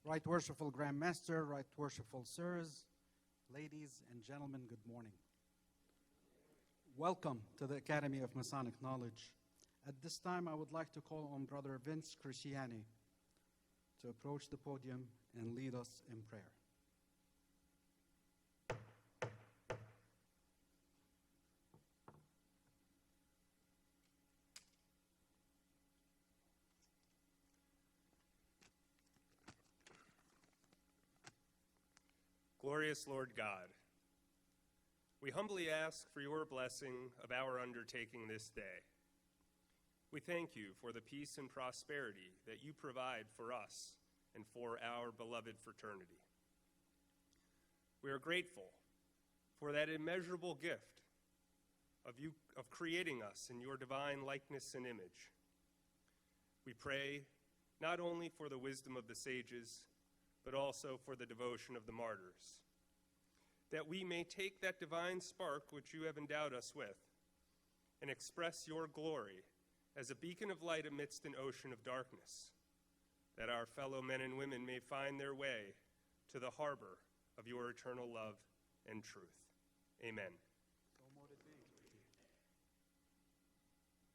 Right Worshipful Grand Master, Right Worshipful Sirs, ladies and gentlemen, good morning. Welcome to the Academy of Masonic Knowledge. At this time, I would like to call on Brother Vince Crisciani to approach the podium and lead us in prayer. Glorious Lord God, we humbly ask for your blessing of our undertaking this day. We thank you for the peace and prosperity that you provide for us and for our beloved fraternity. We are grateful for that immeasurable gift of creating us in your divine likeness and image. We pray not only for the wisdom of the sages, but also for the devotion of the martyrs, that we may take that divine spark which you have endowed us with and express your glory as a beacon of light amidst an ocean of darkness, that our fellow men and women may find their way to the harbor of your eternal love and truth. Amen.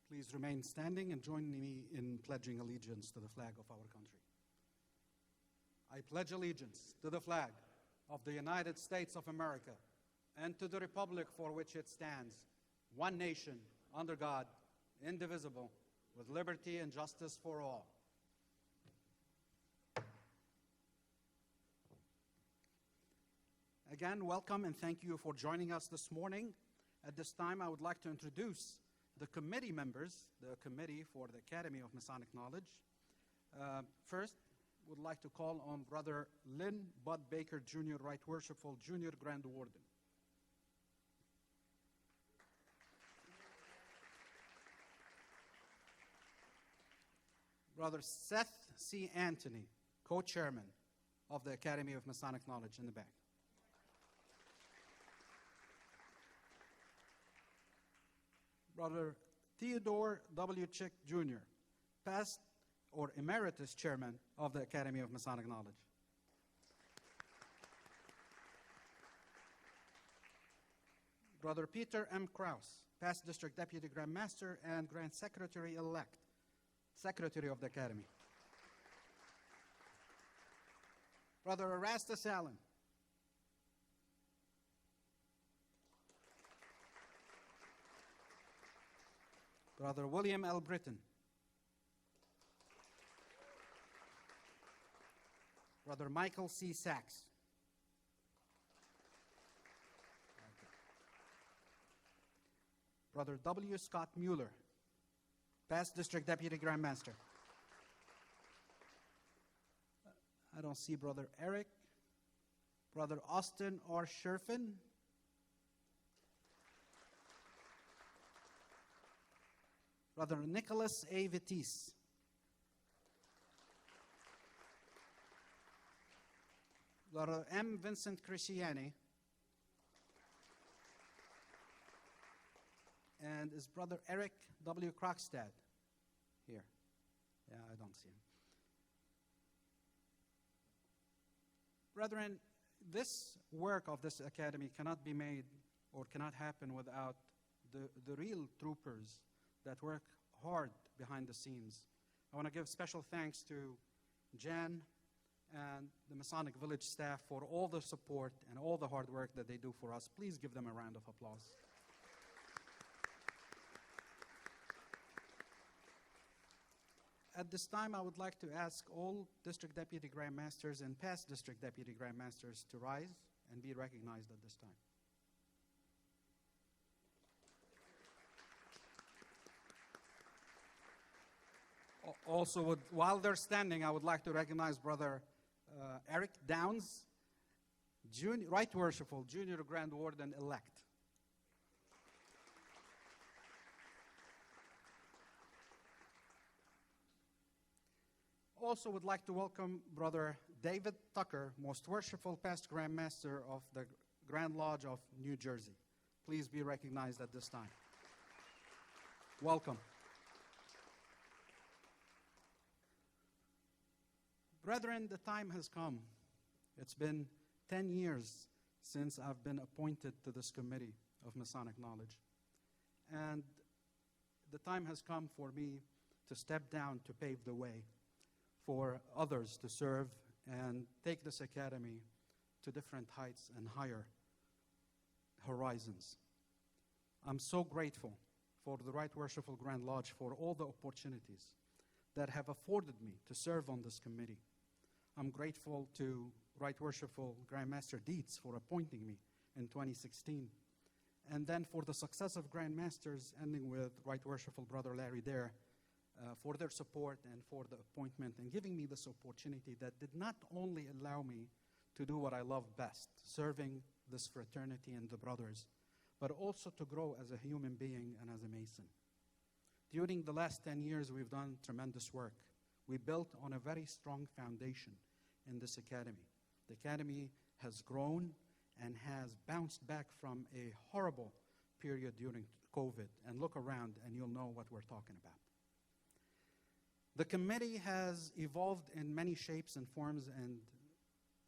Please remain standing and join me in pledging allegiance to the flag of our country. I pledge allegiance to the flag of the United States of America and to the republic for which it stands, one nation, under God, indivisible, with liberty and justice for all. Again, welcome and thank you for joining us this morning. At this time, I would like to introduce the committee members, the committee for the Academy of Masonic Knowledge. First, would like to call on Brother Lynn Bud Baker, Jr., Right Worshipful Junior Grand Warden. Brother Seth C. Anthony, Co-Chairman of the Academy of Masonic Knowledge, in the back. Brother Theodore W. Chick, Jr., past or Emeritus Chairman of the Academy of Masonic Knowledge. Brother Peter M. Krause, past District Deputy Grand Master and Grand Secretary-elect, Secretary of the Academy. Brother Erastus Allen. Brother William L. Britton. Brother Michael C. Sachs. Okay. Brother W. Scott Mueller, past District Deputy Grand Master. I don't see Brother Eric. Brother Austin R. Sherfin. Brother Nicholas A. Vitis. Brother M. Vincent Crisciani, and is Brother Eric W. Krogstad here? Yeah, I don't see him. Brethren, this work of this academy cannot be made or cannot happen without the real troopers that work hard behind the scenes. I want to give special thanks to Jan and the Masonic Village staff for all the support and all the hard work that they do for us. Please give them a round of applause. At this time, I would like to ask all District Deputy Grand Masters and past District Deputy Grand Masters to rise and be recognized at this time. Also, while they're standing, I would like to recognize Brother Eric Downs, Right Worshipful Junior Grand Warden-elect. Also would like to welcome Brother David Tucker, Most Worshipful Past Grand Master of the Grand Lodge of New Jersey. Please be recognized at this time. Welcome. Brethren, the time has come. It's been 10 years since I've been appointed to this committee of Masonic knowledge. And the time has come for me to step down to pave the way for others to serve and take this academy to different heights and higher horizons. I'm so grateful for the Right Worshipful Grand Lodge for all the opportunities that have afforded me to serve on this committee. I'm grateful to Right Worshipful Grand Master Dietz for appointing me in 2016. And then for the successive Grand Masters, ending with Right Worshipful Brother Larry Dare, for their support and for the appointment and giving me this opportunity that did not only allow me to do what I love best, serving this fraternity and the brothers, but also to grow as a human being and as a Mason. During the last 10 years, we've done tremendous work. We built on a very strong foundation in this academy. The academy has grown and has bounced back from a horrible period during COVID. And look around and you'll know what we're talking about. The committee has evolved in many shapes and forms and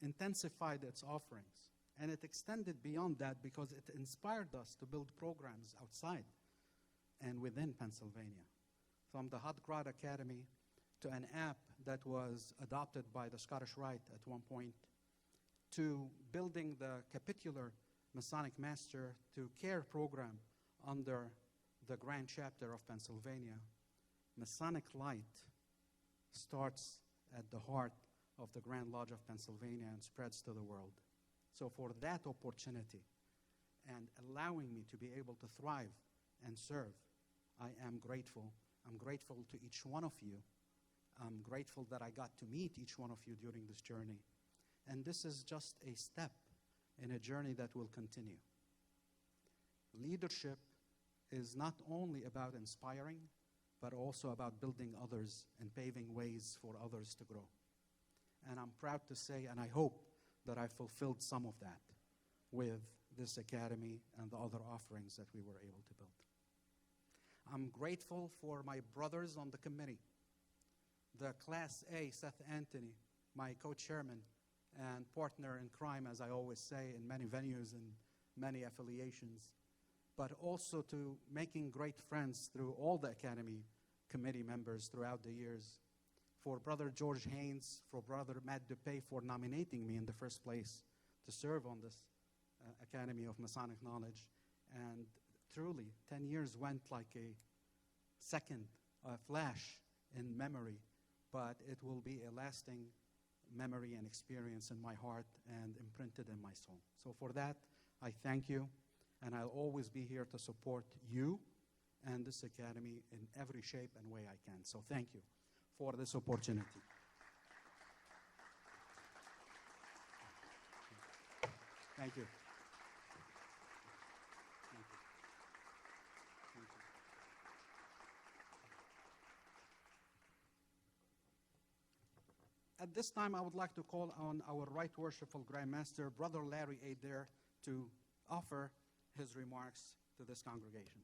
intensified its offerings. And it extended beyond that because it inspired us to build programs outside and within Pennsylvania. From the Hot Rod Academy to an app that was adopted by the Scottish Rite at one point, to building the capitular Masonic Master to Care program under the Grand Chapter of Pennsylvania. Masonic light starts at the heart of the Grand Lodge of Pennsylvania and spreads to the world. So for that opportunity and allowing me to be able to thrive and serve, I am grateful. I'm grateful to each one of you. I'm grateful that I got to meet each one of you during this journey. And this is just a step in a journey that will continue. Leadership is not only about inspiring, but also about building others and paving ways for others to grow. And I'm proud to say, and I hope that I fulfilled some of that with this academy and the other offerings that we were able to build. I'm grateful for my brothers on the committee. The Class A, Seth Anthony, my co-chairman and partner in crime, as I always say, in many venues and many affiliations, but also to making great friends through all the academy committee members throughout the years. For Brother George Haynes, for Brother Matt DePay for nominating me in the first place to serve on this Academy of Masonic Knowledge. And truly, 10 years went like a second, flash in memory, but it will be a lasting memory and experience in my heart and imprinted in my soul. So for that, I thank you, and I'll always be here to support you and this academy in every shape and way I can. So thank you for this opportunity. Thank you. At this time, I would like to call on our Right Worshipful Grand Master, Brother Larry Adair, to offer his remarks to this congregation.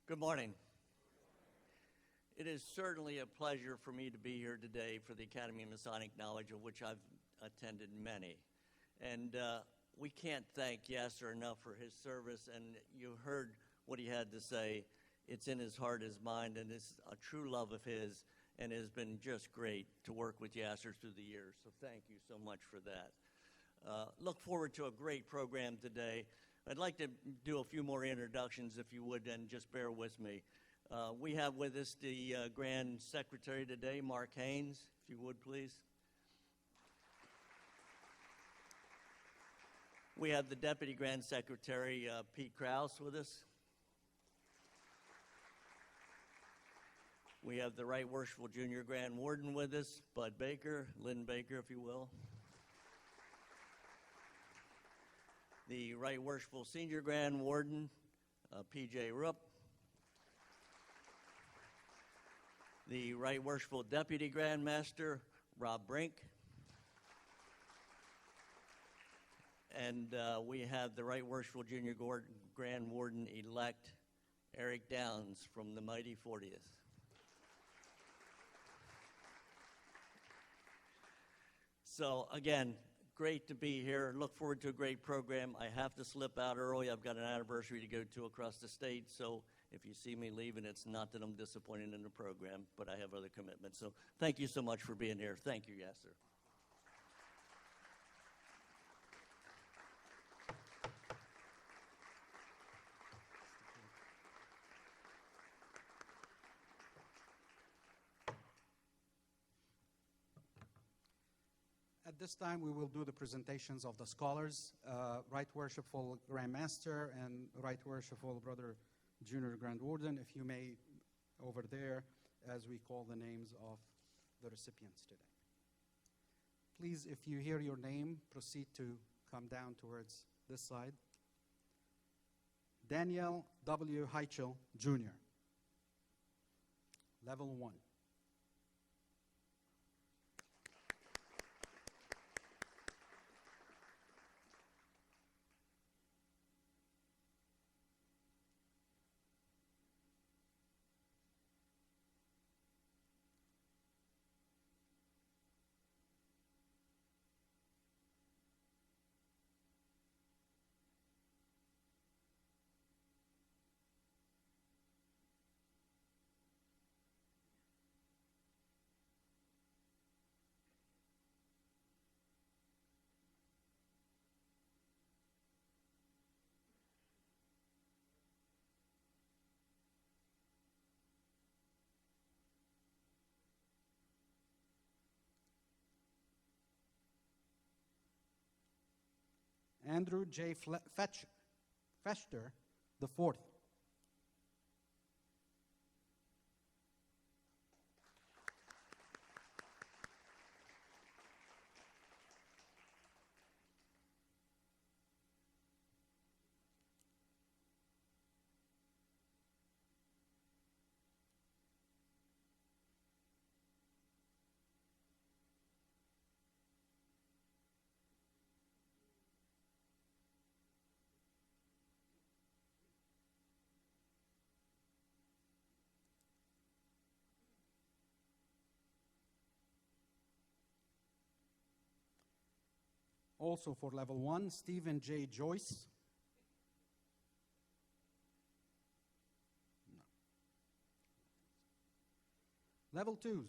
Good morning. It is certainly a pleasure for me to be here today for the Academy of Masonic Knowledge, of which I've attended many. And we can't thank Yasser enough for his service, and you heard what he had to say. It's in his heart, his mind, and it's a true love of his, and it has been just great to work with Yasser through the years. So thank you so much for that. Look forward to a great program today. I'd like to do a few more introductions, if you would, and just bear with me. We have with us the Grand Secretary today, Mark Haynes, if you would, please. We have the Deputy Grand Secretary, Pete Krause, with us. We have the Right Worshipful Junior Grand Warden with us, Bud Baker, Lynn Baker, if you will. The Right Worshipful Senior Grand Warden, P.J. Rupp. the Right Worshipful Deputy Grand Master, Rob Brink. And we have the Right Worshipful Junior Grand Warden-elect, Eric Downs from the mighty 40th. So again, great to be here. Look forward to a great program. I have to slip out early. I've got an anniversary to go to across the state, so if you see me leaving, it's not that I'm disappointed in the program, but I have other commitments. So thank you so much for being here. Thank you, Yasser. At this time, we will do the presentations of the scholars, Right Worshipful Grand Master and Right Worshipful Brother Junior Grand Warden, if you may, over there, as we call the names of the recipients today. Please, if you hear your name, proceed to come down towards this side. Daniel W. Heichel, Jr., Level 1. Andrew J. Fechter, the 4th. Also for Level 1, Stephen J. Joyce. No. Level 2s,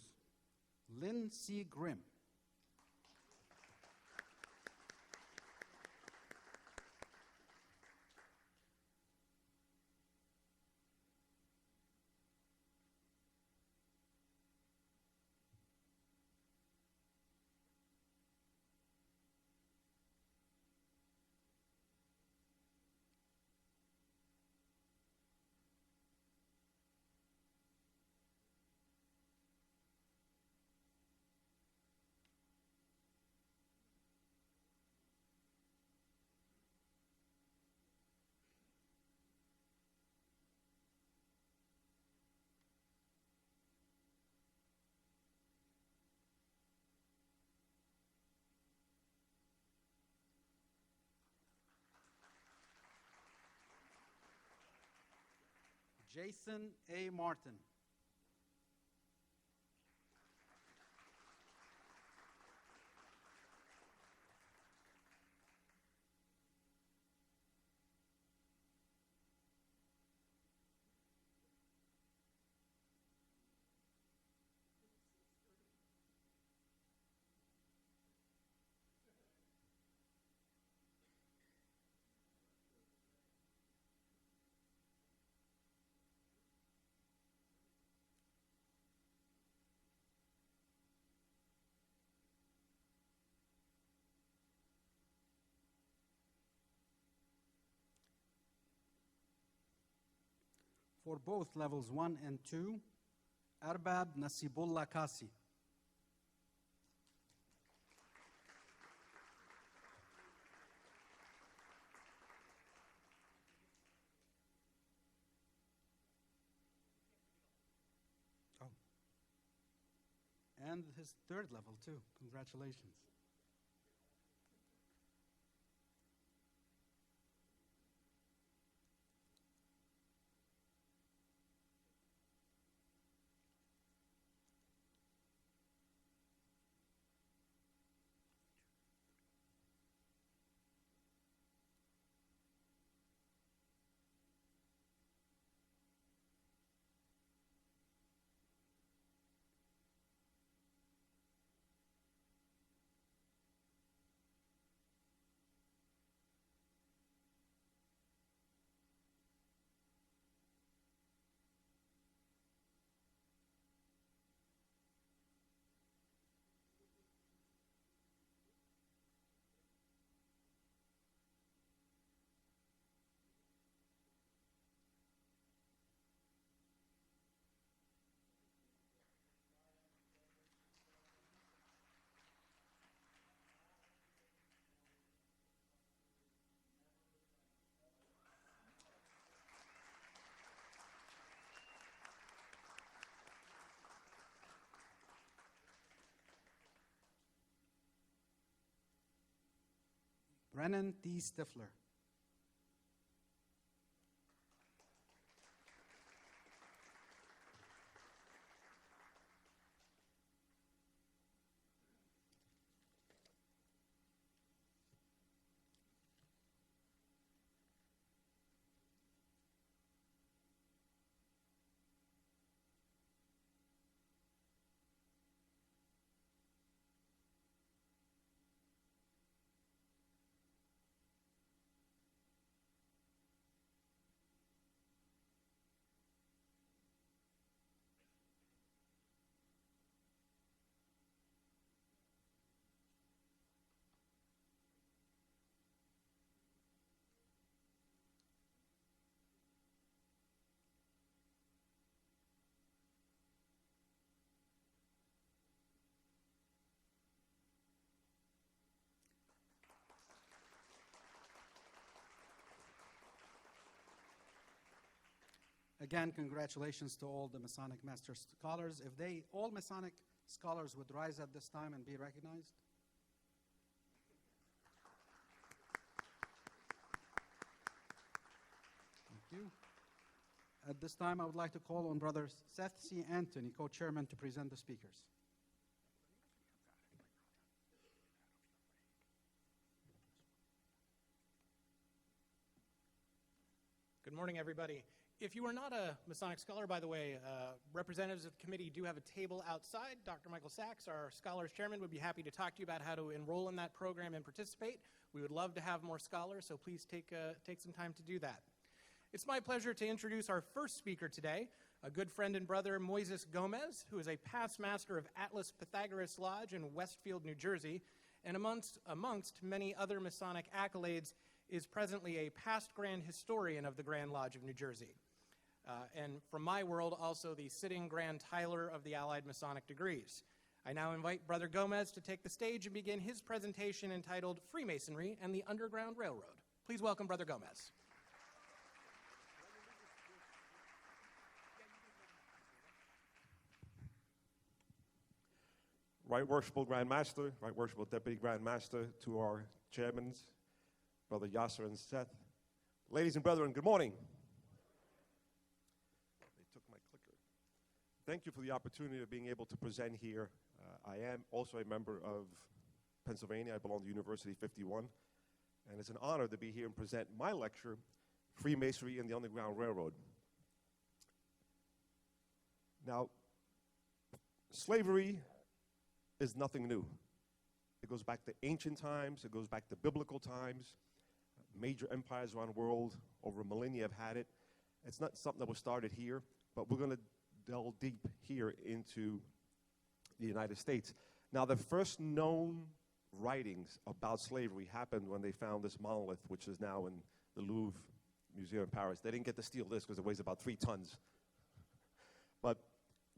Lynn C. Grimm. Jason A. Martin. For both Levels 1 and 2, Arbab Nasibullah Kasi. Oh. And his third level, too. Congratulations. Brennan T. Stifler. Again, congratulations to all the Masonic Master Scholars. If all Masonic scholars would rise at this time and be recognized. Thank you. At this time, I would like to call on Brother Seth C. Anthony, co-chairman, to present the speakers. Good morning, everybody. If you are not a Masonic scholar, by the way, representatives of the committee do have a table outside. Dr. Michael Sachs, our scholars chairman, would be happy to talk to you about how to enroll in that program and participate. We would love to have more scholars, so please take some time to do that. It's my pleasure to introduce our first speaker today, a good friend and brother, Moises Gomez, who is a past master of Atlas Pythagoras Lodge in Westfield, New Jersey, and amongst many other Masonic accolades, is presently a past Grand Historian of the Grand Lodge of New Jersey. And from my world, also the sitting Grand Tyler of the Allied Masonic degrees. I now invite Brother Gomez to take the stage and begin his presentation entitled Freemasonry and the Underground Railroad. Please welcome Brother Gomez. Right Worshipful Grand Master, Right Worshipful Deputy Grand Master, to our chairmen, Brother Yasser and Seth. Ladies and brethren, good morning. They took my clicker. Thank you for the opportunity of being able to present here. I am also a member of Pennsylvania. I belong to University 51. And it's an honor to be here and present my lecture, Freemasonry and the Underground Railroad. Now, slavery is nothing new. It goes back to ancient times. It goes back to biblical times. Major empires around the world over millennia have had it. It's not something that was started here, but we're going to delve deep here into the United States. Now, the first known writings about slavery happened when they found this monolith, which is now in the Louvre Museum in Paris. They didn't get to steal this because it weighs about 3 tons. But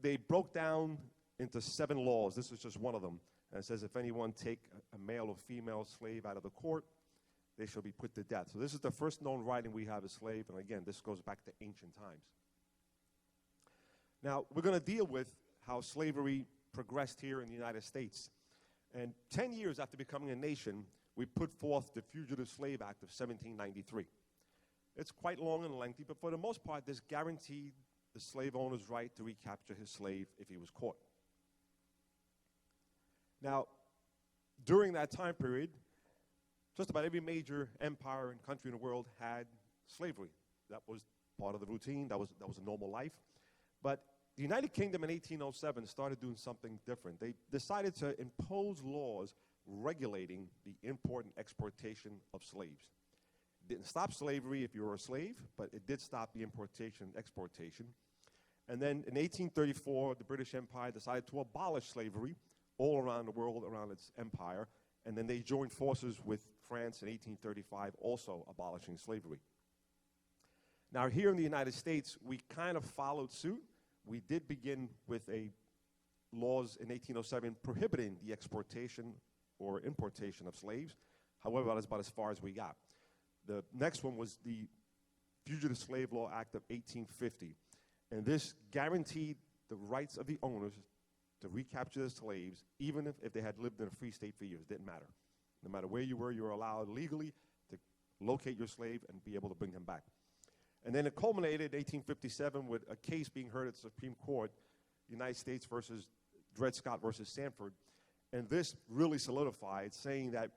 they broke down into 7 laws. This is just one of them. And it says, if anyone take a male or female slave out of the court, they shall be put to death. So this is the first known writing we have as slave. And again, this goes back to ancient times. Now, we're going to deal with how slavery progressed here in the United States. And 10 years after becoming a nation, we put forth the Fugitive Slave Act of 1793. It's quite long and lengthy, but for the most part, this guaranteed the slave owner's right to recapture his slave if he was caught. Now, during that time period, just about every major empire and country in the world had slavery. That was part of the routine. That was a normal life. But the United Kingdom in 1807 started doing something different. They decided to impose laws regulating the import and exportation of slaves. It didn't stop slavery if you were a slave, but it did stop the importation and exportation. And then in 1834, the British Empire decided to abolish slavery all around the world, around its empire. And then they joined forces with France in 1835, also abolishing slavery. Now, here in the United States, we kind of followed suit. We did begin with laws in 1807 prohibiting the exportation or importation of slaves. However, that's about as far as we got. The next one was the Fugitive Slave Law Act of 1850. And this guaranteed the rights of the owners to recapture their slaves, even if they had lived in a free state for years. It didn't matter. No matter where you were allowed legally to locate your slave and be able to bring him back. And then it culminated in 1857 with a case being heard at the Supreme Court, United States versus Dred Scott versus Sanford. And this really solidified, saying that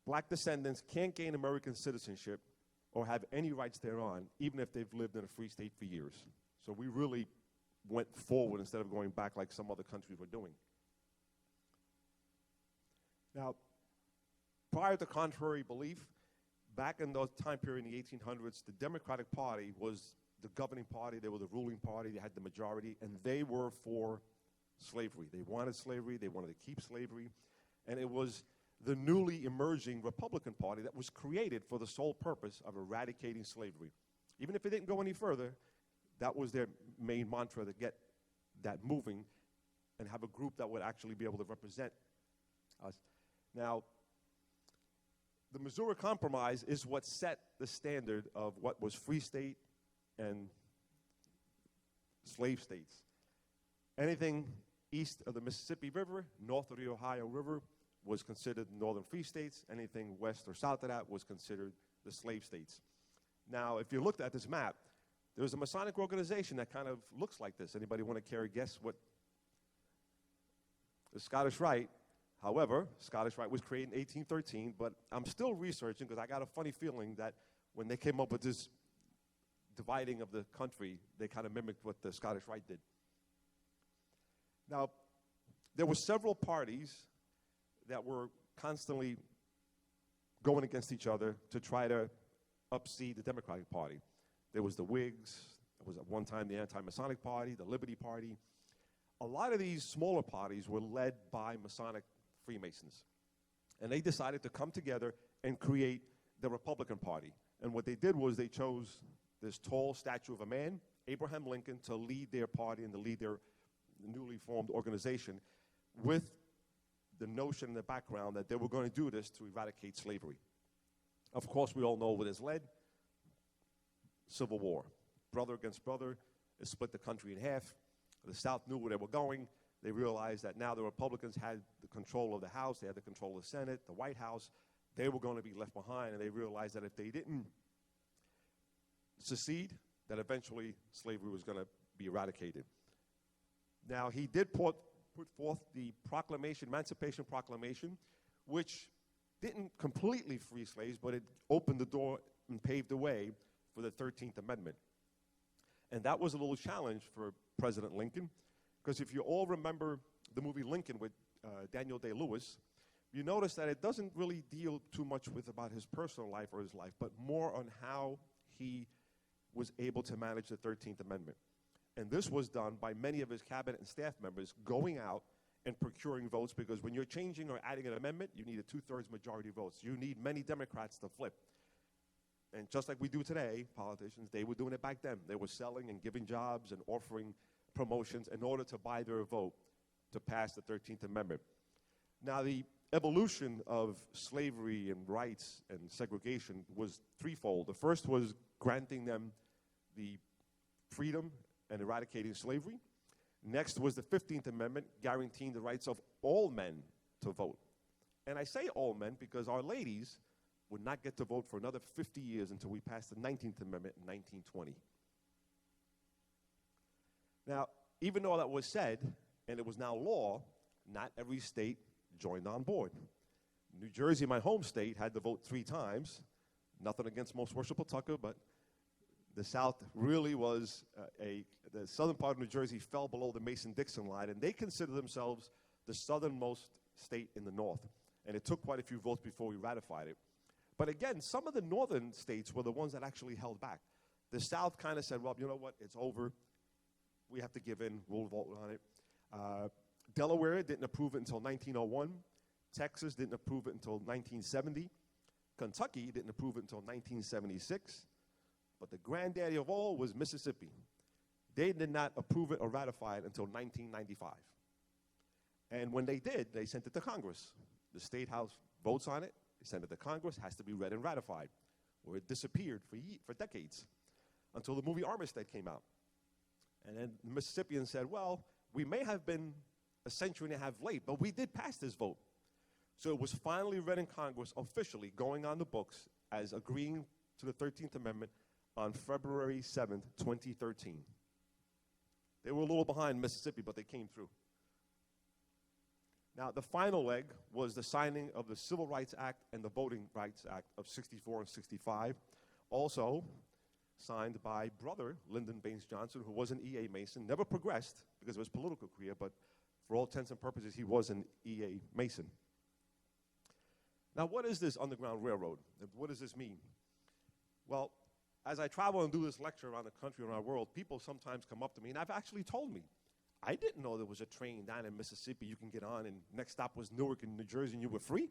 black descendants can't gain American citizenship or have any rights thereon, even if they've lived in a free state for years. So we really went forward instead of going back like some other countries were doing. Now, prior to contrary belief, back in the time period in the 1800s, the Democratic Party was the governing party. They were the ruling party. They had the majority, and they were for slavery. They wanted slavery. They wanted to keep slavery. And it was the newly emerging Republican Party that was created for the sole purpose of eradicating slavery. Even if it didn't go any further, that was their main mantra, to get that moving and have a group that would actually be able to represent us. Now, the Missouri Compromise is what set the standard of what was free state and slave states. Anything east of the Mississippi River, north of the Ohio River, was considered northern free states. Anything west or south of that was considered the slave states. Now, if you looked at this map, there's a Masonic organization that kind of looks like this. Anybody want to care or guess what? The Scottish Rite. However, Scottish Rite was created in 1813, but I'm still researching because I got a funny feeling that when they came up with this dividing of the country, they kind of mimicked what the Scottish Rite did. Now, there were several parties that were constantly going against each other to try to upseed the Democratic Party. There was the Whigs. There was at one time the Anti-Masonic Party, the Liberty Party. A lot of these smaller parties were led by Masonic Freemasons. And they decided to come together and create the Republican Party. And what they did was they chose this tall statue of a man, Abraham Lincoln, to lead their party and to lead their newly formed organization, with the notion in the background that they were going to do this to eradicate slavery. Of course, we all know what has led. Civil War. Brother against brother. It split the country in half. The South knew where they were going. They realized that now the Republicans had the control of the House, they had the control of the Senate, the White House. They were going to be left behind, and they realized that if they didn't secede, that eventually slavery was going to be eradicated. Now, he did put forth the proclamation, Emancipation Proclamation, which didn't completely free slaves, but it opened the door and paved the way for the 13th Amendment. And that was a little challenge for President Lincoln, because if you all remember the movie Lincoln with Daniel Day-Lewis, you notice that it doesn't really deal too much with about his personal life or his life, but more on how he was able to manage the 13th Amendment. And this was done by many of his cabinet and staff members going out and procuring votes, because when you're changing or adding an amendment, you need a 2/3 majority votes. You need many Democrats to flip. And just like we do today, politicians, they were doing it back then. They were selling and giving jobs and offering promotions in order to buy their vote to pass the 13th Amendment. Now, the evolution of slavery and rights and segregation was threefold. The first was granting them the freedom and eradicating slavery. Next was the 15th Amendment, guaranteeing the rights of all men to vote. And I say all men because our ladies would not get to vote for another 50 years until we passed the 19th Amendment in 1920. Now, even though that was said, and it was now law, not every state joined on board. New Jersey, my home state, had to vote 3 times. Nothing against Most Worshipful Tucker, but the South really was the southern part of New Jersey fell below the Mason-Dixon line, and they consider themselves the southernmost state in the North. And it took quite a few votes before we ratified it. But again, some of the northern states were the ones that actually held back. The South kind of said, well, you know what, it's over. We have to give in. We'll vote on it. Delaware didn't approve it until 1901. Texas didn't approve it until 1970. Kentucky didn't approve it until 1976. But the granddaddy of all was Mississippi. They did not approve it or ratify it until 1995. And when they did, they sent it to Congress. The State House votes on it. They send it to Congress, has to be read and ratified, or it disappeared for decades until the movie Armistead came out. And then the Mississippians said, well, we may have been a century and a half late, but we did pass this vote. So it was finally read in Congress officially, going on the books as agreeing to the 13th Amendment on February 7th, 2013. They were a little behind Mississippi, but they came through. Now, the final leg was the signing of the Civil Rights Act and the Voting Rights Act of 64 and 65, also signed by brother Lyndon Baines Johnson, who was an E.A. Mason, never progressed because of his political career, but for all intents and purposes, he was an E.A. Mason. Now, what is this Underground Railroad? What does this mean? Well, as I travel and do this lecture around the country and around the world, people sometimes come up to me, and have actually told me, I didn't know there was a train down in Mississippi you can get on, and next stop was Newark in New Jersey, and you were free?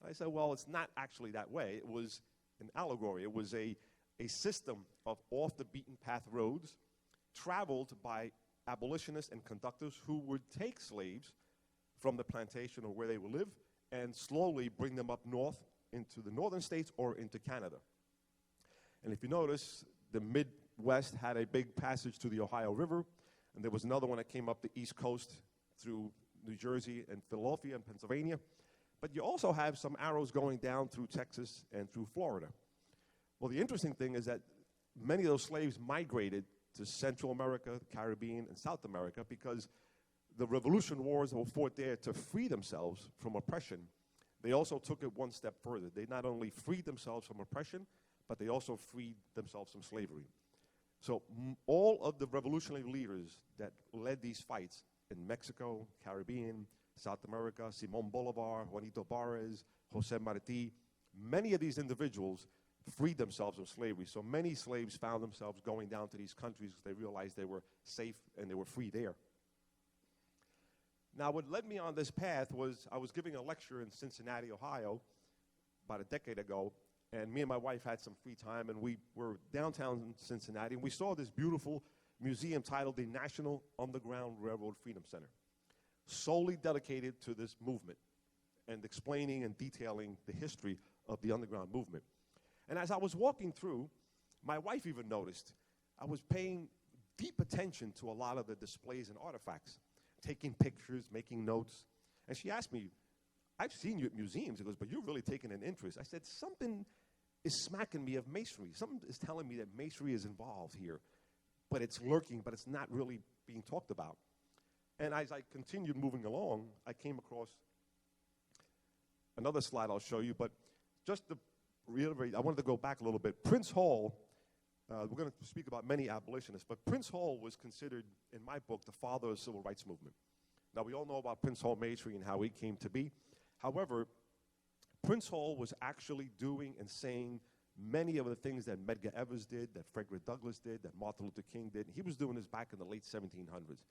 I said, well, it's not actually that way. It was an allegory. It was a system of off-the-beaten-path roads traveled by abolitionists and conductors who would take slaves from the plantation or where they would live and slowly bring them up north into the northern states or into Canada. And if you notice, the Midwest had a big passage to the Ohio River, and there was another one that came up the East Coast through New Jersey and Philadelphia and Pennsylvania. But you also have some arrows going down through Texas and through Florida. Well, the interesting thing is that many of those slaves migrated to Central America, the Caribbean, and South America because the Revolution wars that were fought there to free themselves from oppression, they also took it one step further. They not only freed themselves from oppression, but they also freed themselves from slavery. So all of the revolutionary leaders that led these fights in Mexico, Caribbean, South America, Simón Bolívar, Juanito Bárez, José Martí, many of these individuals freed themselves from slavery. So many slaves found themselves going down to these countries because they realized they were safe and they were free there. Now, what led me on this path was I was giving a lecture in Cincinnati, Ohio, about a decade ago, and me and my wife had some free time, and we were downtown in Cincinnati, and we saw this beautiful museum titled the National Underground Railroad Freedom Center, solely dedicated to this movement and explaining and detailing the history of the underground movement. And as I was walking through, my wife even noticed I was paying deep attention to a lot of the displays and artifacts, taking pictures, making notes. And she asked me, I've seen you at museums. She goes, but you're really taking an interest. I said, something is smacking me of masonry. Something is telling me that masonry is involved here, but it's lurking, but it's not really being talked about. And as I continued moving along, I came across another slide I'll show you, but just to reiterate, I wanted to go back a little bit. Prince Hall, we're going to speak about many abolitionists, but Prince Hall was considered, in my book, the father of the civil rights movement. Now, we all know about Prince Hall masonry and how he came to be. However, Prince Hall was actually doing and saying many of the things that Medgar Evers did, that Frederick Douglass did, that Martin Luther King did. He was doing this back in the late 1700s.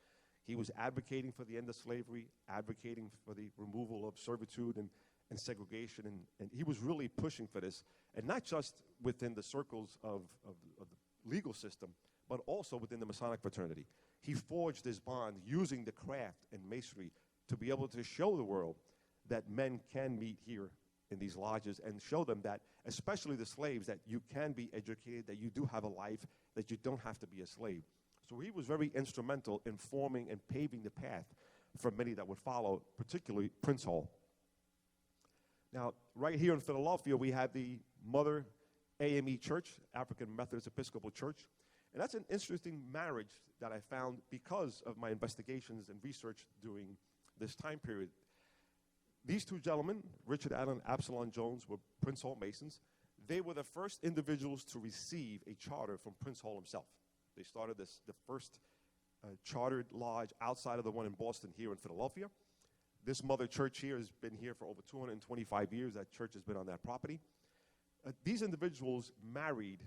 He was advocating for the end of slavery, advocating for the removal of servitude and segregation, and he was really pushing for this, and not just within the circles of the legal system, but also within the Masonic fraternity. He forged this bond using the craft and masonry to be able to show the world that men can meet here in these lodges and show them that, especially the slaves, that you can be educated, that you do have a life, that you don't have to be a slave. So he was very instrumental in forming and paving the path for many that would follow, particularly Prince Hall. Now, right here in Philadelphia, we have the Mother AME Church, African Methodist Episcopal Church. And that's an interesting marriage that I found because of my investigations and research during this time period. These two gentlemen, Richard Allen and Absalom Jones, were Prince Hall Masons. They were the first individuals to receive a charter from Prince Hall himself. They started the first chartered lodge outside of the one in Boston here in Philadelphia. This mother church here has been here for over 225 years. That church has been on that property. These individuals married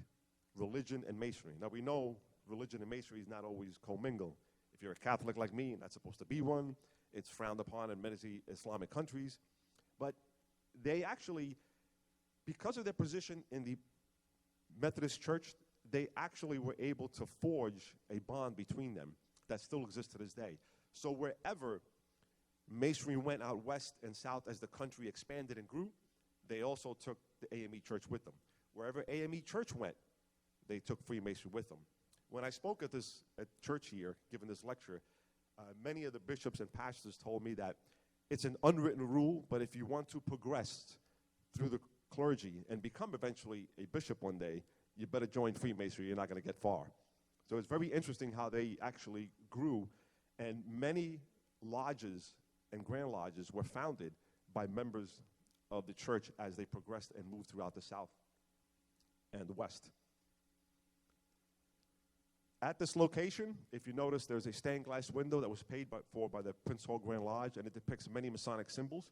religion and masonry. Now, we know religion and masonry is not always commingled. If you're a Catholic like me, and not supposed to be one, it's frowned upon in many Islamic countries. But they actually, because of their position in the Methodist Church, they actually were able to forge a bond between them that still exists to this day. So wherever masonry went out west and south as the country expanded and grew, they also took the AME Church with them. Wherever AME Church went, they took Freemasonry with them. When I spoke at church here, giving this lecture, many of the bishops and pastors told me that it's an unwritten rule, but if you want to progress through the clergy and become eventually a bishop one day, you better join Freemasonry. You're not going to get far. So it's very interesting how they actually grew, and many lodges and grand lodges were founded by members of the church as they progressed and moved throughout the South and the West. At this location, if you notice, there's a stained glass window that was paid for by the Prince Hall Grand Lodge, and it depicts many Masonic symbols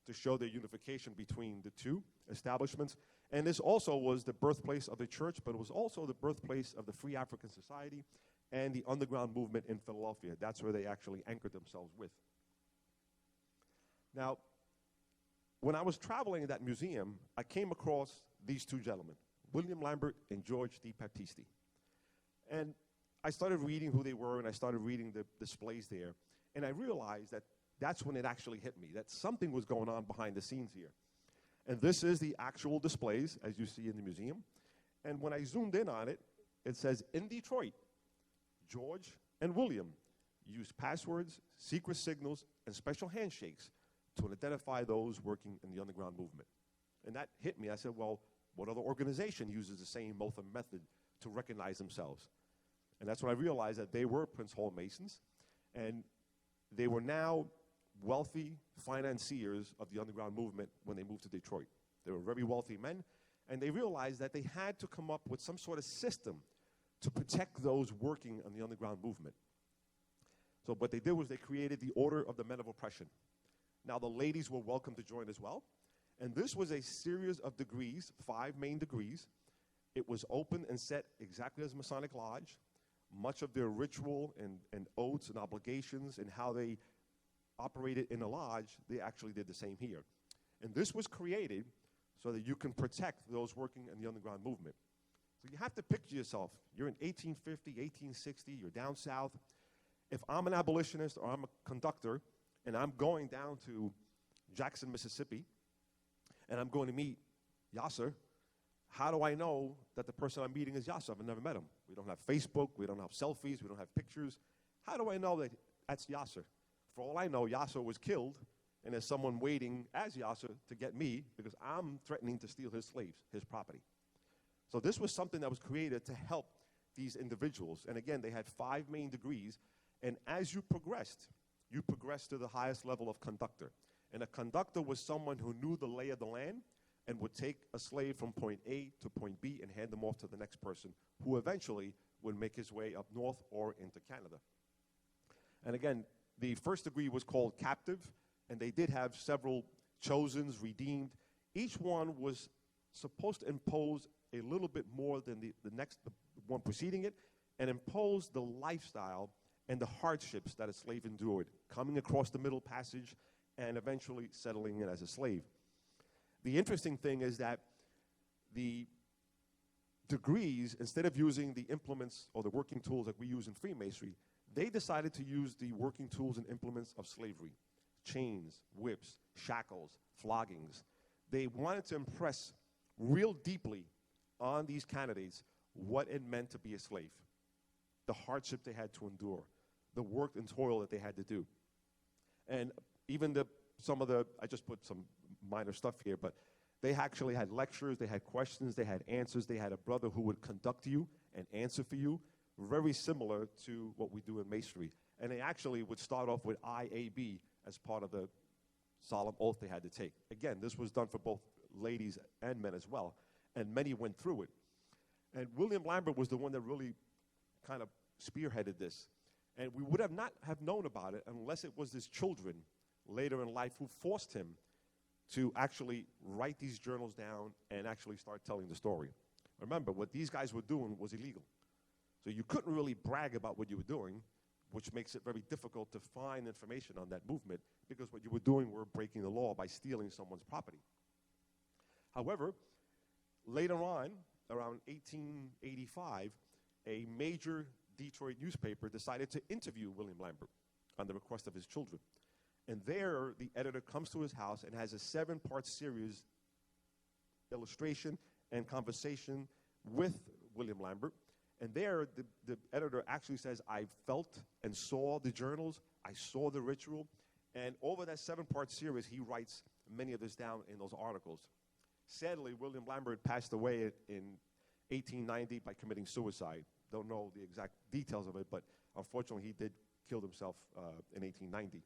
to show their unification between the two establishments. And this also was the birthplace of the church, but it was also the birthplace of the Free African Society and the underground movement in Philadelphia. That's where they actually anchored themselves with. Now, when I was traveling in that museum, I came across these two gentlemen, William Lambert and George D. Baptisti. And I started reading who they were, and I started reading the displays there. And I realized that that's when it actually hit me, that something was going on behind the scenes here. And this is the actual displays, as you see in the museum. And when I zoomed in on it, it says, in Detroit, George and William used passwords, secret signals, and special handshakes to identify those working in the underground movement. And that hit me. I said, well, what other organization uses the same method to recognize themselves? And that's when I realized that they were Prince Hall Masons, and they were now wealthy financiers of the underground movement when they moved to Detroit. They were very wealthy men, and they realized that they had to come up with some sort of system to protect those working on the underground movement. So what they did was they created the Order of the Men of Oppression. Now, the ladies were welcome to join as well, and this was a series of degrees, 5 main degrees. It was open and set exactly as Masonic Lodge. Much of their ritual and oaths and obligations and how they operated in a lodge, they actually did the same here. And this was created so that you can protect those working in the underground movement. So you have to picture yourself. You're in 1850, 1860, you're down south. If I'm an abolitionist or I'm a conductor and I'm going down to Jackson, Mississippi, and I'm going to meet Yasser, how do I know that the person I'm meeting is Yasser? I've never met him. We don't have Facebook. We don't have selfies. We don't have pictures. How do I know that that's Yasser? For all I know, Yasser was killed, and there's someone waiting as Yasser to get me because I'm threatening to steal his slaves, his property. So this was something that was created to help these individuals. And again, they had 5 main degrees. And as you progressed to the highest level of conductor. And a conductor was someone who knew the lay of the land and would take a slave from point A to point B and hand them off to the next person, who eventually would make his way up north or into Canada. And again, the first degree was called captive, and they did have several chosens, redeemed. Each one was supposed to impose a little bit more than the one preceding it, and impose the lifestyle and the hardships that a slave endured, coming across the Middle Passage and eventually settling in as a slave. The interesting thing is that the degrees, instead of using the implements or the working tools that we use in Freemasonry, they decided to use the working tools and implements of slavery: chains, whips, shackles, floggings. They wanted to impress real deeply on these candidates what it meant to be a slave. the hardship they had to endure, the work and toil that they had to do. And even I just put some minor stuff here, but they actually had lectures, they had questions, they had answers, they had a brother who would conduct you and answer for you, very similar to what we do in Masonry. And they actually would start off with IAB as part of the solemn oath they had to take. Again, this was done for both ladies and men as well, and many went through it. And William Lambert was the one that really kind of spearheaded this. And we would have not have known about it unless it was his children later in life who forced him to actually write these journals down and actually start telling the story. Remember, what these guys were doing was illegal. So you couldn't really brag about what you were doing, which makes it very difficult to find information on that movement, because what you were doing were breaking the law by stealing someone's property. However, later on, around 1885, a major Detroit newspaper decided to interview William Lambert on the request of his children. And there, the editor comes to his house and has a 7-part series, illustration and conversation with William Lambert. And there, the editor actually says, I felt and saw the journals, I saw the ritual, and over that 7-part series, he writes many of this down in those articles. Sadly, William Lambert passed away in 1890 by committing suicide. Don't know the exact details of it, but unfortunately, he did kill himself in 1890.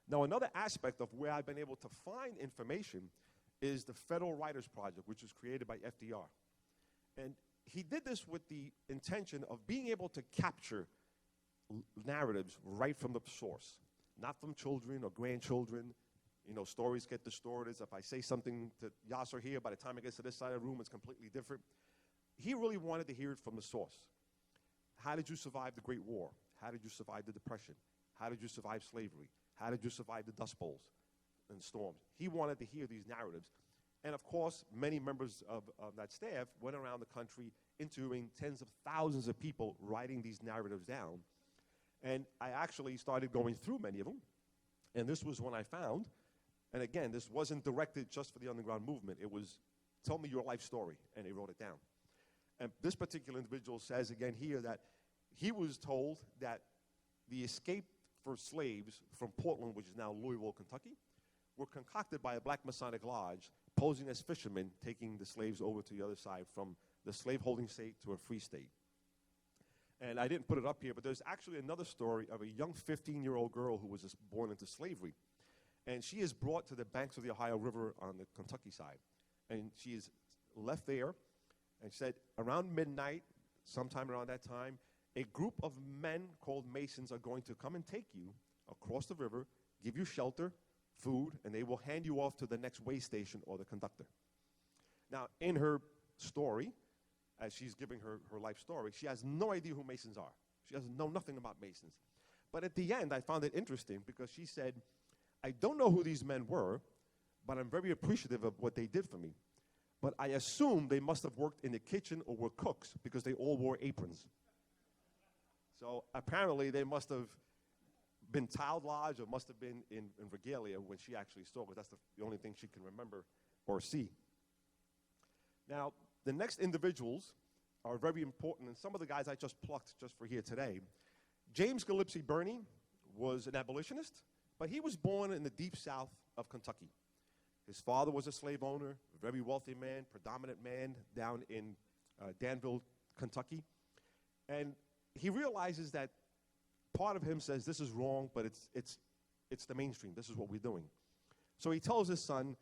Now, another aspect of where I've been able to find information is the Federal Writers Project, which was created by FDR. And he did this with the intention of being able to capture narratives right from the source, not from children or grandchildren. You know, stories get distorted. If I say something to Yasser here, by the time it gets to this side of the room, it's completely different. He really wanted to hear it from the source. How did you survive the Great War? How did you survive the Depression? How did you survive slavery? How did you survive the Dust Bowls and storms? He wanted to hear these narratives. And of course, many members of that staff went around the country interviewing tens of thousands of people, writing these narratives down. And I actually started going through many of them. And this was one I found. And again, this wasn't directed just for the underground movement. It was, tell me your life story. And he wrote it down. And this particular individual says again here that he was told that the escape for slaves from Portland, which is now Louisville, Kentucky, were concocted by a black Masonic lodge posing as fishermen, taking the slaves over to the other side from the slaveholding state to a free state. And I didn't put it up here, but there's actually another story of a young 15-year-old girl who was born into slavery. And she is brought to the banks of the Ohio River on the Kentucky side. And she is left there and said around midnight, sometime around that time, a group of men called Masons are going to come and take you across the river, give you shelter, food, and they will hand you off to the next way station or the conductor. Now, in her story, as she's giving her life story, she has no idea who Masons are. She doesn't know nothing about Masons. But at the end, I found it interesting because she said, I don't know who these men were, but I'm very appreciative of what they did for me. But I assume they must have worked in the kitchen or were cooks because they all wore aprons. So apparently they must have been tiled lodge or must have been in regalia when she actually saw it. That's the only thing she can remember or see. Now, the next individuals are very important, and some of the guys I just plucked just for here today. James Gillespie Birney was an abolitionist, but he was born in the deep south of Kentucky. His father was a slave owner, a very wealthy man, predominant man down in Danville, Kentucky. And he realizes that part of him says this is wrong, but it's the mainstream. This is what we're doing. So he tells his son,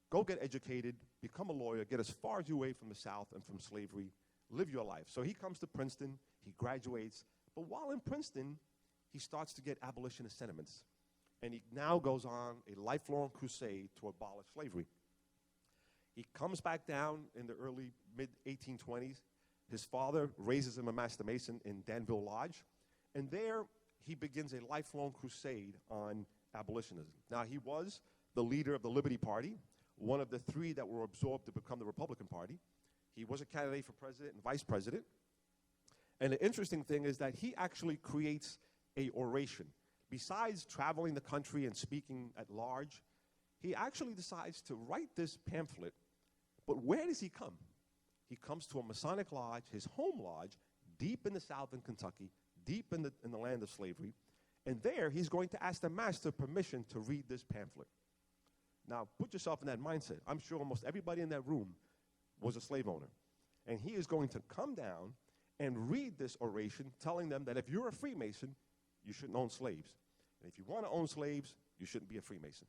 go get educated, become a lawyer, get as far as you away from the South and from slavery, live your life. So he comes to Princeton, he graduates, but while in Princeton, he starts to get abolitionist sentiments. And he now goes on a lifelong crusade to abolish slavery. He comes back down in the early, mid-1820s. His father raises him a Master Mason in Danville Lodge. And there, he begins a lifelong crusade on abolitionism. Now, he was the leader of the Liberty Party, one of the three that were absorbed to become the Republican Party. He was a candidate for president and vice president. And the interesting thing is that he actually creates a oration. Besides traveling the country and speaking at large, he actually decides to write this pamphlet. But where does he come? He comes to a Masonic lodge, his home lodge, deep in the South in Kentucky, deep in the land of slavery. And there, he's going to ask the master permission to read this pamphlet. Now, put yourself in that mindset. I'm sure almost everybody in that room was a slave owner. And he is going to come down and read this oration telling them that if you're a Freemason, you shouldn't own slaves. And if you want to own slaves, you shouldn't be a Freemason.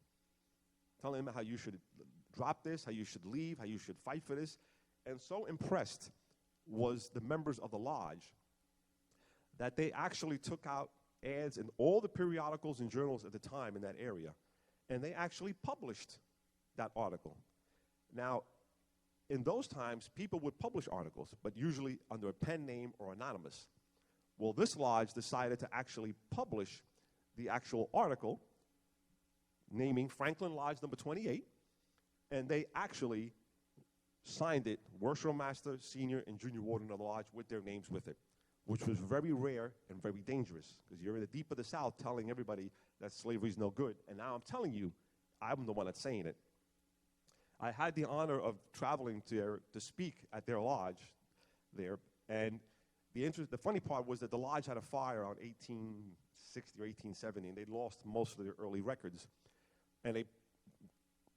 Telling them how you should drop this, how you should leave, how you should fight for this. And so impressed was the members of the lodge that they actually took out ads in all the periodicals and journals at the time in that area, and they actually published that article. Now, in those times, people would publish articles, but usually under a pen name or anonymous. Well, this lodge decided to actually publish the actual article, naming Franklin Lodge number 28, and they actually signed it, Worship Master, Senior, and Junior Warden of the Lodge, with their names with it, which was very rare and very dangerous, because you're in the deep of the South telling everybody that slavery is no good. And now I'm telling you, I'm the one that's saying it. I had the honor of traveling to speak at their lodge there, and the funny part was that the lodge had a fire on 1860 or 1870, and they lost most of their early records, and they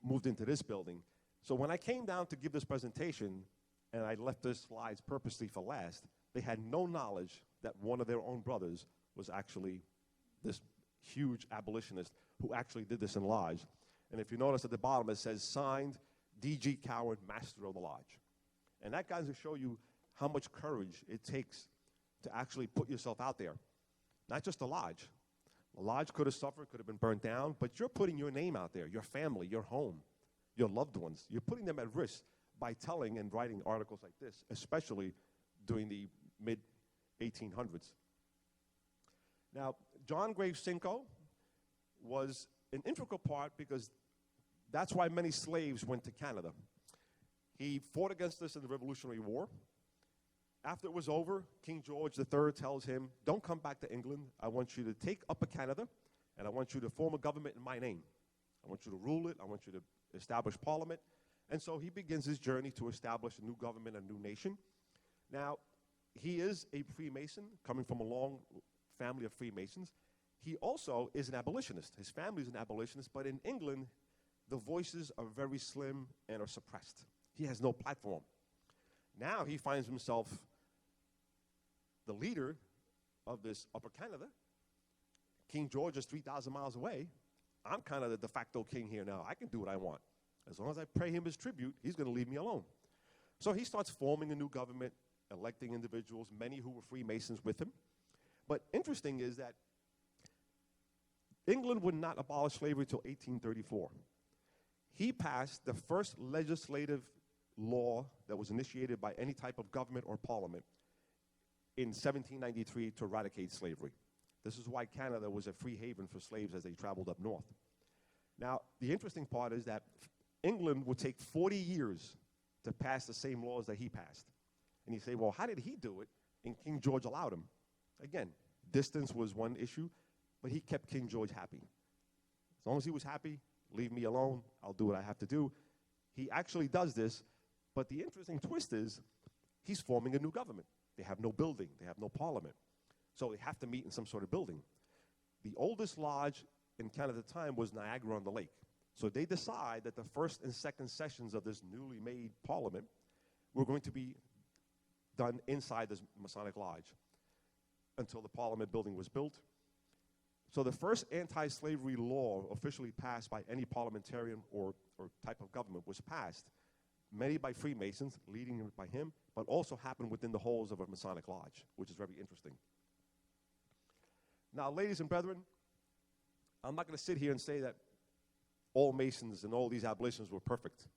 moved into this building. So when I came down to give this presentation, and I left the slides purposely for last, they had no knowledge that one of their own brothers was actually this huge abolitionist who actually did this in lodge. And if you notice at the bottom, it says, signed, D.G. Coward, Master of the Lodge. And that goes to show you how much courage it takes to actually put yourself out there. Not just the lodge. The lodge could have suffered, could have been burnt down, but you're putting your name out there, your family, your home, your loved ones. You're putting them at risk by telling and writing articles like this, especially during the mid-1800s. Now, John Graves Simcoe was an integral part because that's why many slaves went to Canada. He fought against this in the Revolutionary War. After it was over, King George III tells him, don't come back to England. I want you to take Upper Canada, and I want you to form a government in my name. I want you to rule it. I want you to establish parliament. And so he begins his journey to establish a new government, a new nation. Now, he is a Freemason, coming from a long family of Freemasons. He also is an abolitionist. His family is an abolitionist, but in England, the voices are very slim and are suppressed. He has no platform. Now he finds himself the leader of this Upper Canada. King George is 3,000 miles away. I'm kind of the de facto king here now. I can do what I want. As long as I pay him his tribute, he's going to leave me alone. So he starts forming a new government, electing individuals, many who were Freemasons with him. But interesting is that England would not abolish slavery until 1834. He passed the first legislative law that was initiated by any type of government or parliament in 1793 to eradicate slavery. This is why Canada was a free haven for slaves as they traveled up north. Now, the interesting part is that England would take 40 years to pass the same laws that he passed. And you say, well, how did he do it? And King George allowed him. Again, distance was one issue, but he kept King George happy. As long as he was happy, leave me alone, I'll do what I have to do. He actually does this, but the interesting twist is he's forming a new government. They have no building, they have no parliament. So they have to meet in some sort of building. The oldest lodge in Canada at the time was Niagara-on-the-Lake. So they decide that the first and second sessions of this newly made parliament were going to be done inside this Masonic lodge until the parliament building was built. So the first anti-slavery law officially passed by any parliamentarian or type of government was passed, many by Freemasons, leading by him, but also happened within the halls of a Masonic lodge, which is very interesting. Now, ladies and brethren, I'm not going to sit here and say that all Masons and all these abolitionists were perfect,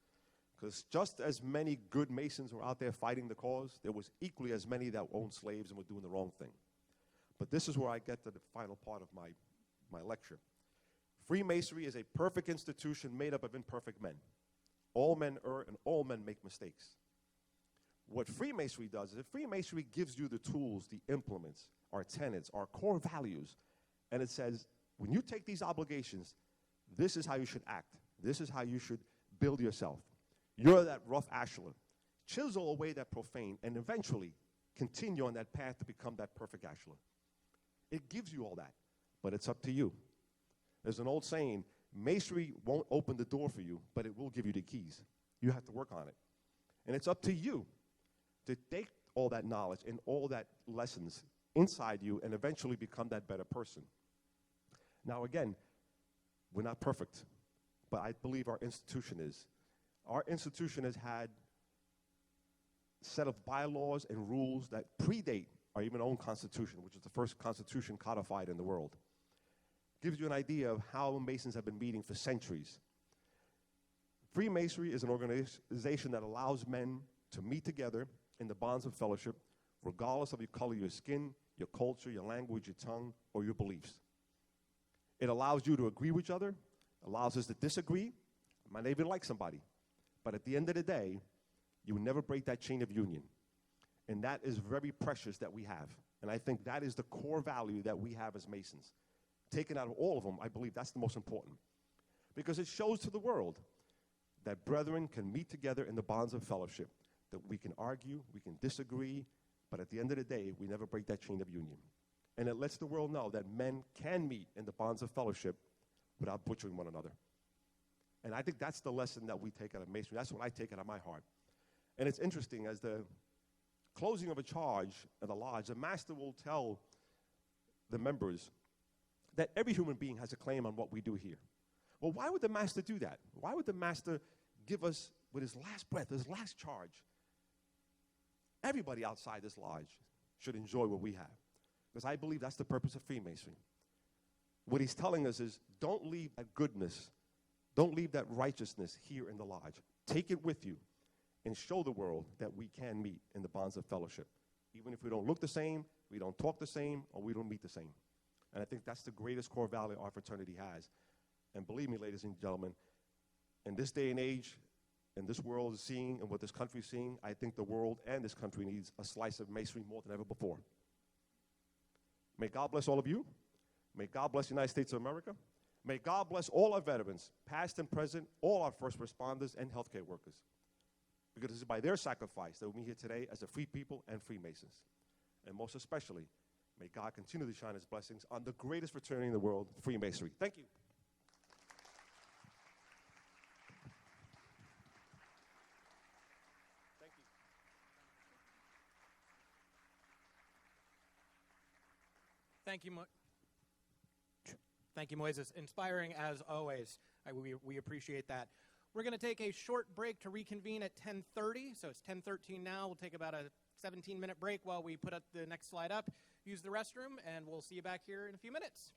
because just as many good Masons were out there fighting the cause, there was equally as many that owned slaves and were doing the wrong thing. But this is where I get to the final part of my lecture. Freemasonry is a perfect institution made up of imperfect men. All men err and all men make mistakes. What Freemasonry does is that Freemasonry gives you the tools, the implements, our tenets, our core values, and it says, when you take these obligations, this is how you should act. This is how you should build yourself. You're that rough ashlar. Chisel away that profane, and eventually continue on that path to become that perfect ashlar. It gives you all that, but it's up to you. There's an old saying, masonry won't open the door for you, but it will give you the keys. You have to work on it. And it's up to you to take all that knowledge and all that lessons inside you and eventually become that better person. Now again, we're not perfect, but I believe our institution is. Our institution has had a set of bylaws and rules that predate our even own constitution, which is the first constitution codified in the world. Gives you an idea of how Masons have been meeting for centuries. Freemasonry is an organization that allows men to meet together in the bonds of fellowship, regardless of your color, your skin, your culture, your language, your tongue, or your beliefs. It allows you to agree with each other, allows us to disagree, might even like somebody. But at the end of the day, you will never break that chain of union. And that is very precious that we have. And I think that is the core value that we have as Masons. Taken out of all of them, I believe that's the most important. Because it shows to the world that brethren can meet together in the bonds of fellowship, that we can argue, we can disagree, but at the end of the day, we never break that chain of union. And it lets the world know that men can meet in the bonds of fellowship without butchering one another. And I think that's the lesson that we take out of Masonry. That's what I take out of my heart. And it's interesting, as the closing of a charge at the lodge, the master will tell the members that every human being has a claim on what we do here. Well, why would the master do that? Why would the master give us, with his last breath, his last charge? Everybody outside this lodge should enjoy what we have. Because I believe that's the purpose of Freemasonry. What he's telling us is, don't leave that goodness, don't leave that righteousness here in the lodge. Take it with you and show the world that we can meet in the bonds of fellowship. Even if we don't look the same, we don't talk the same, or we don't meet the same. And I think that's the greatest core value our fraternity has. And believe me, ladies and gentlemen, in this day and age, and this world is seeing, and what this country is seeing, I think the world and this country needs a slice of Masonry more than ever before. May God bless all of you. May God bless the United States of America. May God bless all our veterans, past and present, all our first responders and healthcare workers. Because it is by their sacrifice that we're here today as a free people and Freemasons. And most especially, may God continue to shine his blessings on the greatest fraternity in the world, Freemasonry. Thank you. Thank you, Thank you, Moises. Inspiring as always. We appreciate that. We're going to take a short break to reconvene at 10:30. So it's 10:13 now. We'll take about a 17-minute break while we put up the next slide up, use the restroom, and we'll see you back here in a few minutes.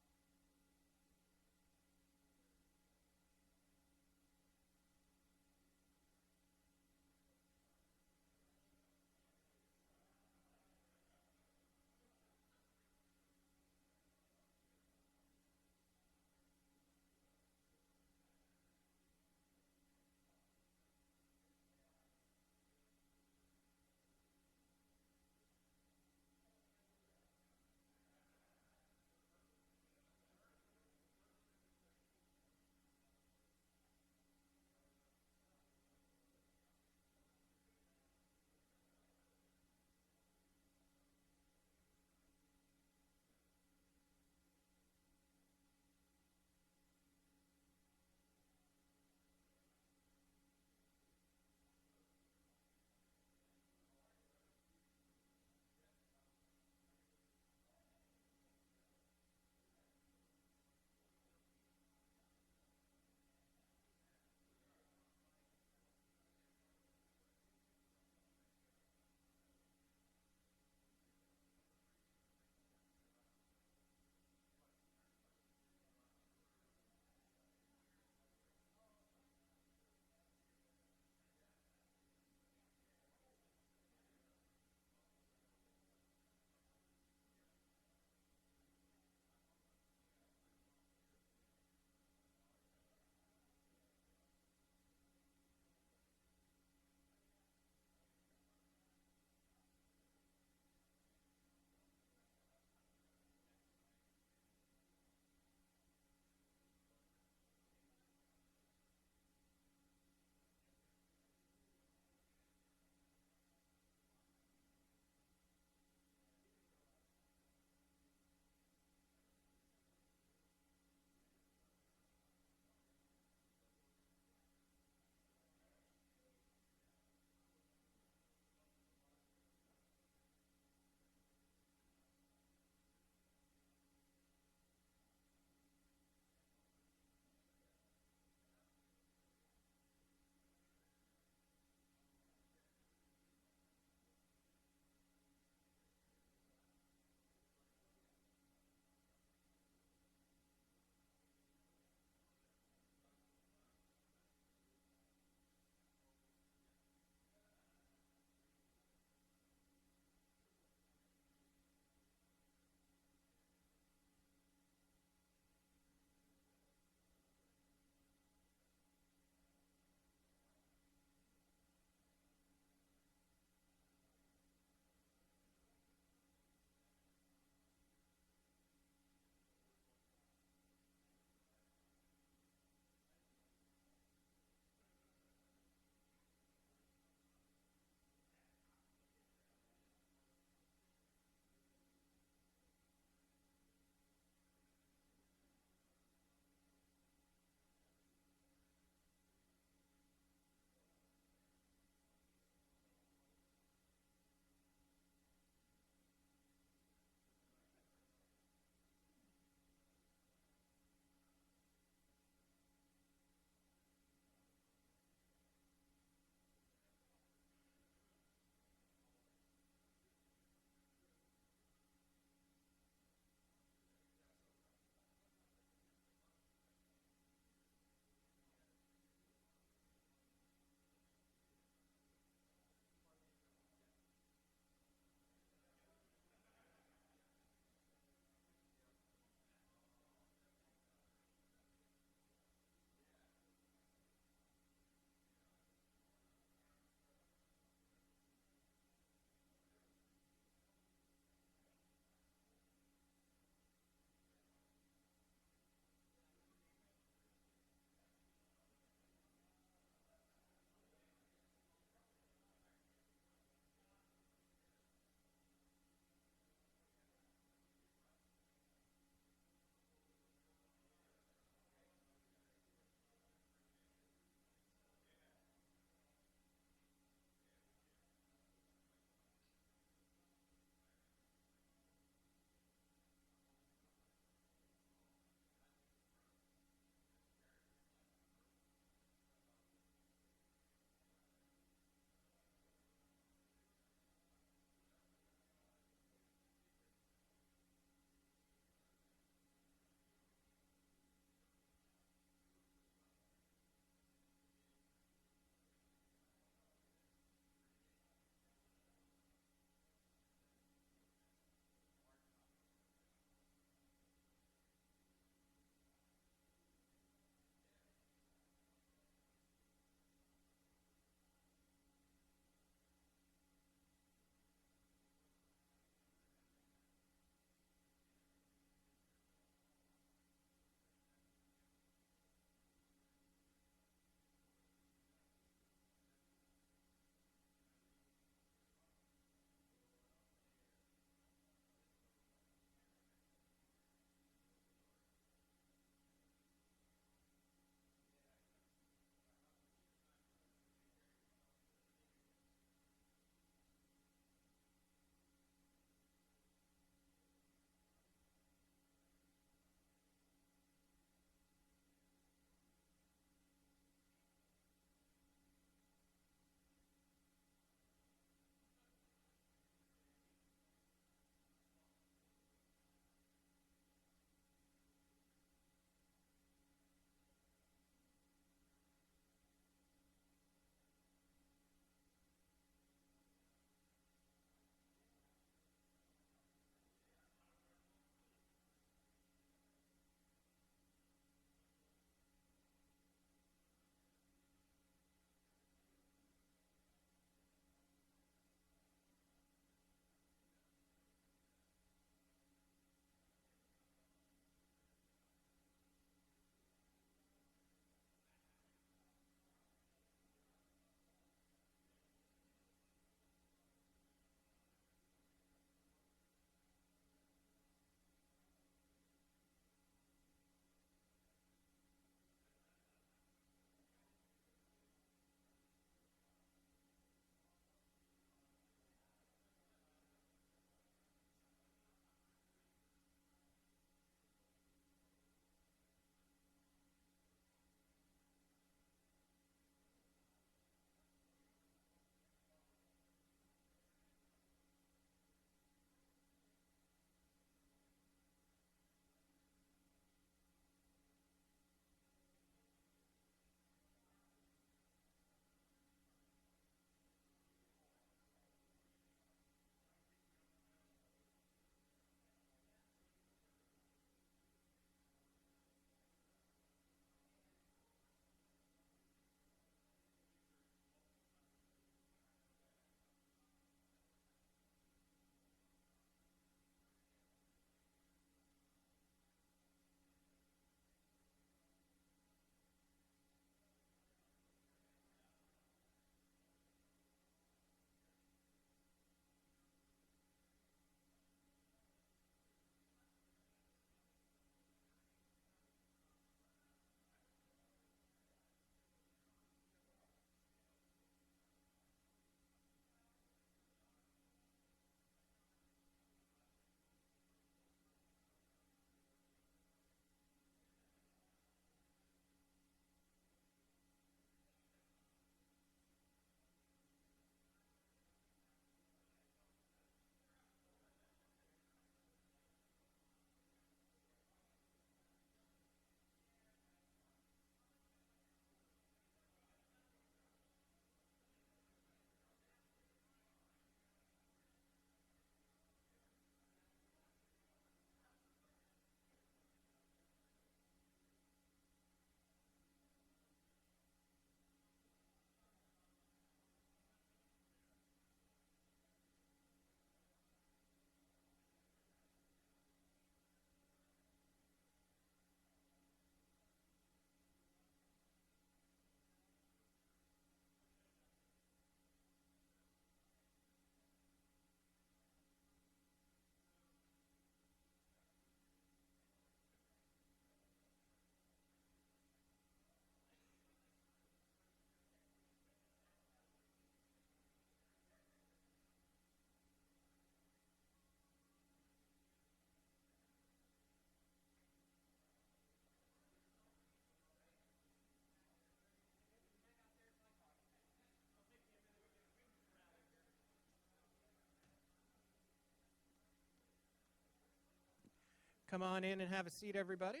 Come on in and have a seat, everybody.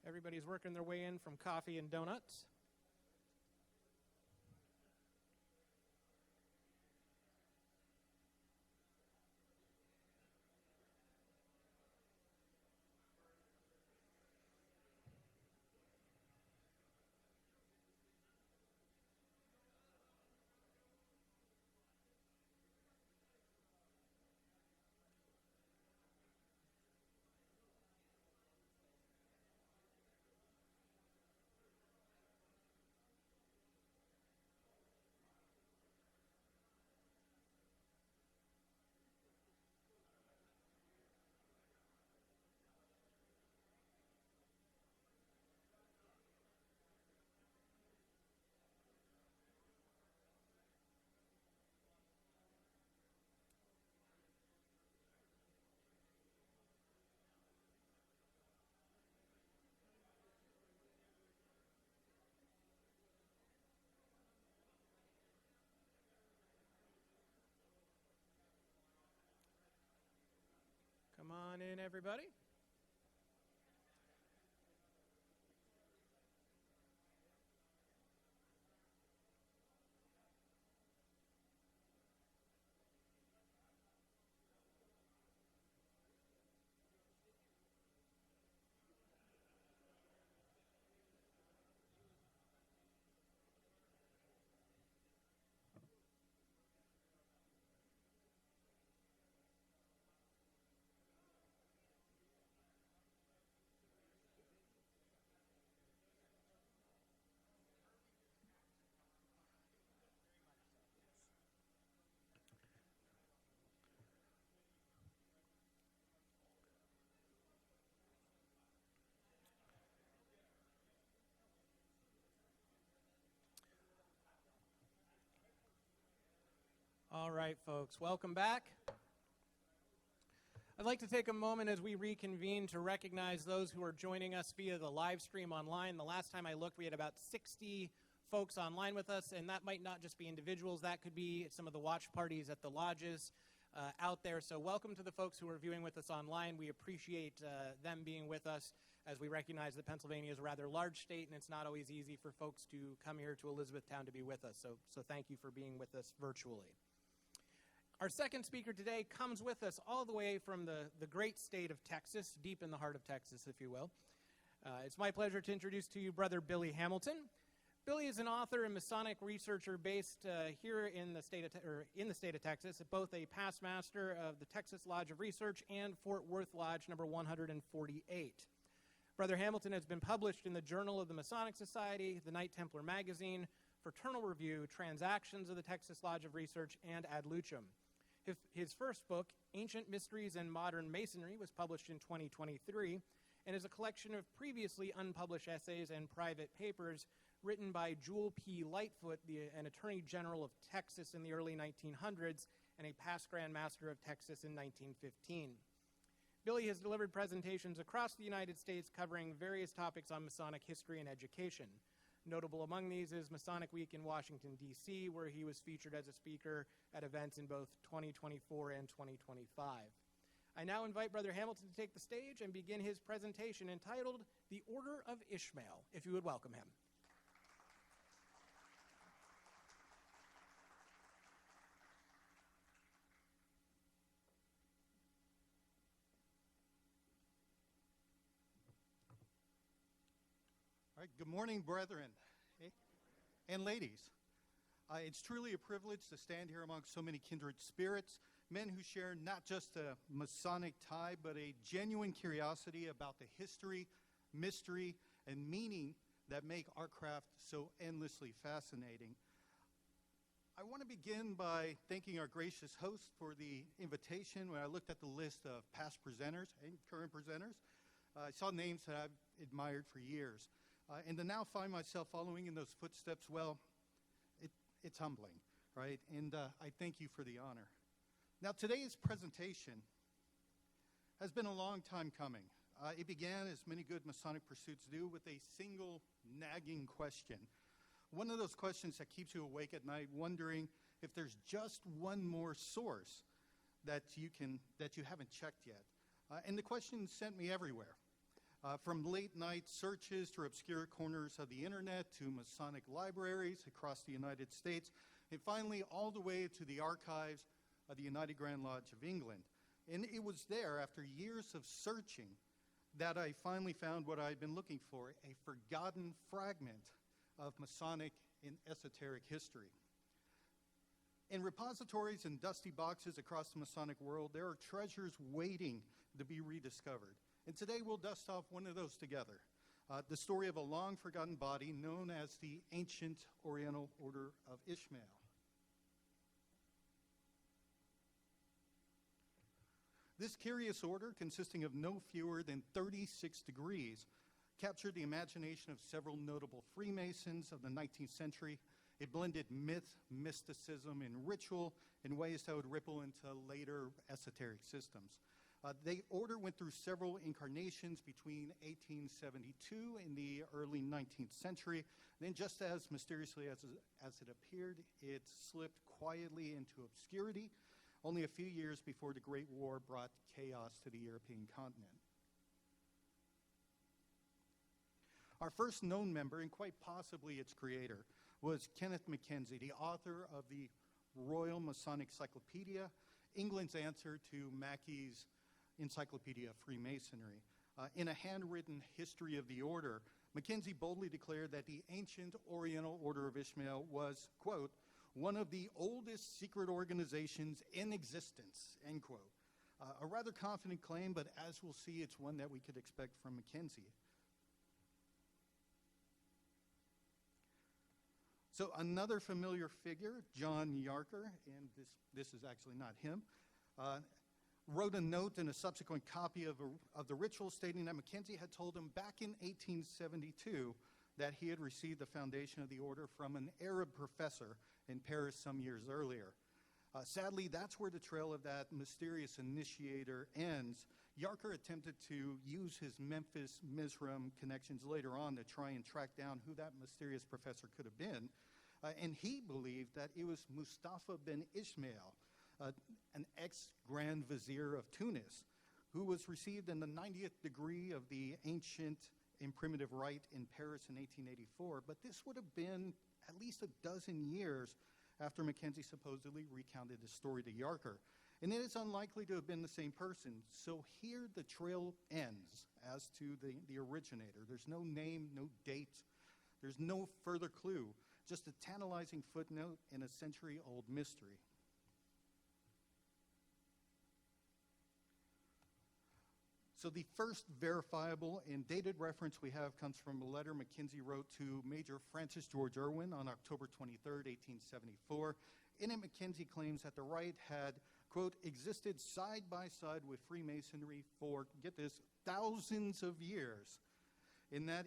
Everybody's working their way in from coffee and donuts. Come on in, everybody. All right, folks, welcome back. I'd like to take a moment as we reconvene to recognize those who are joining us via the live stream online. The last time I looked, we had about 60 folks online with us, and that might not just be individuals. That could be some of the watch parties at the lodges out there. So welcome to the folks who are viewing with us online. We appreciate them being with us as we recognize that Pennsylvania is a rather large state, and it's not always easy for folks to come here to Elizabethtown to be with us. So thank you for being with us virtually. Our second speaker today comes with us all the way from the great state of Texas, deep in the heart of Texas, if you will. It's my pleasure to introduce to you Brother Billy Hamilton. Billy is an author and Masonic researcher based here in the state of Texas, both a past master of the Texas Lodge of Research and Fort Worth Lodge number 148. Brother Hamilton has been published in the Journal of the Masonic Society, the Knight Templar Magazine, Fraternal Review, Transactions of the Texas Lodge of Research, and Ad Lucem. His first book, Ancient Mysteries and Modern Masonry, was published in 2023 and is a collection of previously unpublished essays and private papers written by Jewel P. Lightfoot, an Attorney General of Texas in the early 1900s and a past Grand Master of Texas in 1915. Billy has delivered presentations across the United States covering various topics on Masonic history and education. Notable among these is Masonic Week in Washington, D.C., where he was featured as a speaker at events in both 2024 and 2025. I now invite Brother Hamilton to take the stage and begin his presentation entitled The Order of Ishmael, if you would welcome him. All right, good morning, brethren and ladies. It's truly a privilege to stand here among so many kindred spirits, men who share not just a Masonic tie, but a genuine curiosity about the history, mystery, and meaning that make our craft so endlessly fascinating. I want to begin by thanking our gracious host for the invitation. When I looked at the list of past presenters and current presenters, I saw names that I've admired for years. And to now find myself following in those footsteps, well, it's humbling, right? And I thank you for the honor. Now, today's presentation has been a long time coming. It began, as many good Masonic pursuits do, with a single nagging question. One of those questions that keeps you awake at night, wondering if there's just one more source that you haven't checked yet. And the question sent me everywhere. From late night searches to obscure corners of the internet to Masonic libraries across the United States, and finally all the way to the archives of the United Grand Lodge of England. And it was there, after years of searching, that I finally found what I'd been looking for, a forgotten fragment of Masonic and esoteric history. In repositories and dusty boxes across the Masonic world, there are treasures waiting to be rediscovered. And today we'll dust off one of those together. The story of a long-forgotten body known as the Ancient Oriental Order of Ishmael. This curious order, consisting of no fewer than 36 degrees, captured the imagination of several notable Freemasons of the 19th century. It blended myth, mysticism, and ritual in ways that would ripple into later esoteric systems. The order went through several incarnations between 1872 and the early 19th century. Then, just as mysteriously as it appeared, it slipped quietly into obscurity only a few years before the Great War brought chaos to the European continent. Our first known member, and quite possibly its creator, was Kenneth Mackenzie, the author of the Royal Masonic Cyclopedia, England's answer to Mackey's Encyclopedia of Freemasonry. In a handwritten history of the order, Mackenzie boldly declared that the Ancient Oriental Order of Ishmael was, quote, one of the oldest secret organizations in existence, end quote. A rather confident claim, but as we'll see, it's one that we could expect from Mackenzie. So another familiar figure, John Yarker, and this is actually not him, wrote a note in a subsequent copy of the ritual stating that Mackenzie had told him back in 1872 that he had received the foundation of the order from an Arab professor in Paris some years earlier. Sadly, that's where the trail of that mysterious initiator ends. Yarker attempted to use his Memphis Mizraim connections later on to try and track down who that mysterious professor could have been. And he believed that it was Mustafa bin Ishmael, an ex-Grand Vizier of Tunis, who was received in the 90th degree of the ancient and primitive rite in Paris in 1884. But this would have been at least a dozen years after Mackenzie supposedly recounted the story to Yarker. And it is unlikely to have been the same person. So here the trail ends as to the originator. There's no name, no date. There's no further clue, just a tantalizing footnote in a century-old mystery. So the first verifiable and dated reference we have comes from a letter Mackenzie wrote to Major Francis George Irwin on October 23, 1874. In it, Mackenzie claims that the rite had, quote, existed side by side with Freemasonry for, get this, thousands of years, in that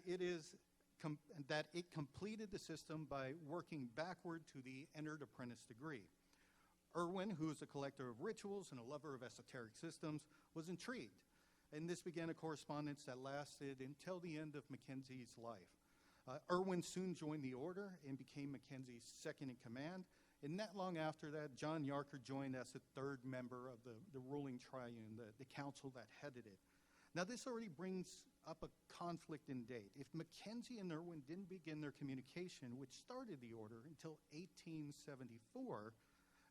it completed the system by working backward to the entered apprentice degree. Irwin, who is a collector of rituals and a lover of esoteric systems, was intrigued. And this began a correspondence that lasted until the end of Mackenzie's life. Irwin soon joined the order and became Mackenzie's second in command. And not long after that, John Yarker joined as the third member of the ruling triune, the council that headed it. Now, this already brings up a conflict in date. If Mackenzie and Irwin didn't begin their communication, which started the order, until 1874,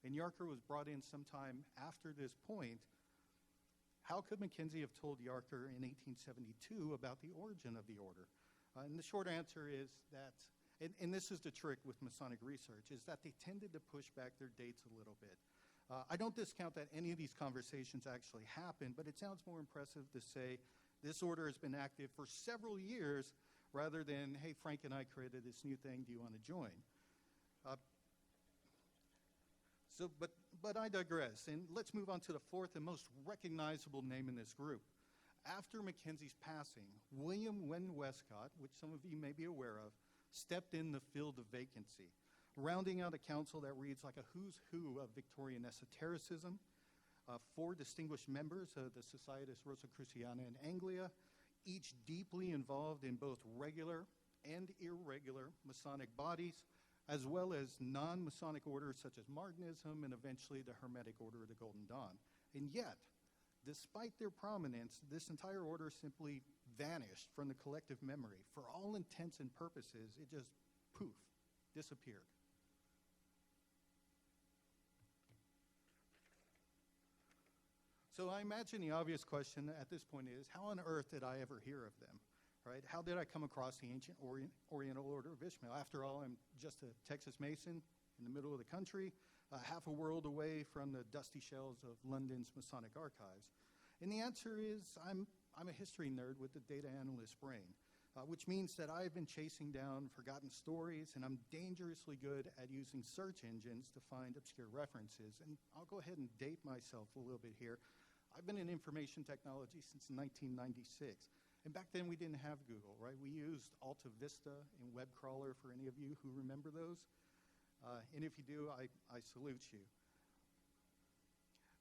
and Yarker was brought in sometime after this point, how could Mackenzie have told Yarker in 1872 about the origin of the order? And the short answer is that, and this is the trick with Masonic research, is that they tended to push back their dates a little bit. I don't discount that any of these conversations actually happened, but it sounds more impressive to say this order has been active for several years rather than, hey, Frank and I created this new thing, do you want to join? But I digress, and let's move on to the fourth and most recognizable name in this group. After Mackenzie's passing, William Wen Westcott, which some of you may be aware of, stepped in to fill the vacancy, rounding out a council that reads like a who's who of Victorian esotericism, 4 distinguished members of the Societas Rosicruciana in Anglia, each deeply involved in both regular and irregular Masonic bodies, as well as non-Masonic orders such as Martinism and eventually the Hermetic Order of the Golden Dawn. And yet, Despite their prominence, this entire order simply vanished from the collective memory. For all intents and purposes, it just poof, disappeared. So I imagine the obvious question at this point is, how on earth did I ever hear of them? Right? How did I come across the ancient Oriental Order of Ishmael? After all, I'm just a Texas Mason in the middle of the country, half a world away from the dusty shelves of London's Masonic archives. And the answer is, I'm a history nerd with a data analyst brain, which means that I've been chasing down forgotten stories, and I'm dangerously good at using search engines to find obscure references. And I'll go ahead and date myself a little bit here. I've been in information technology since 1996. And back then, we didn't have Google, right? We used Alta Vista and Web Crawler for any of you who remember those. And if you do, I salute you.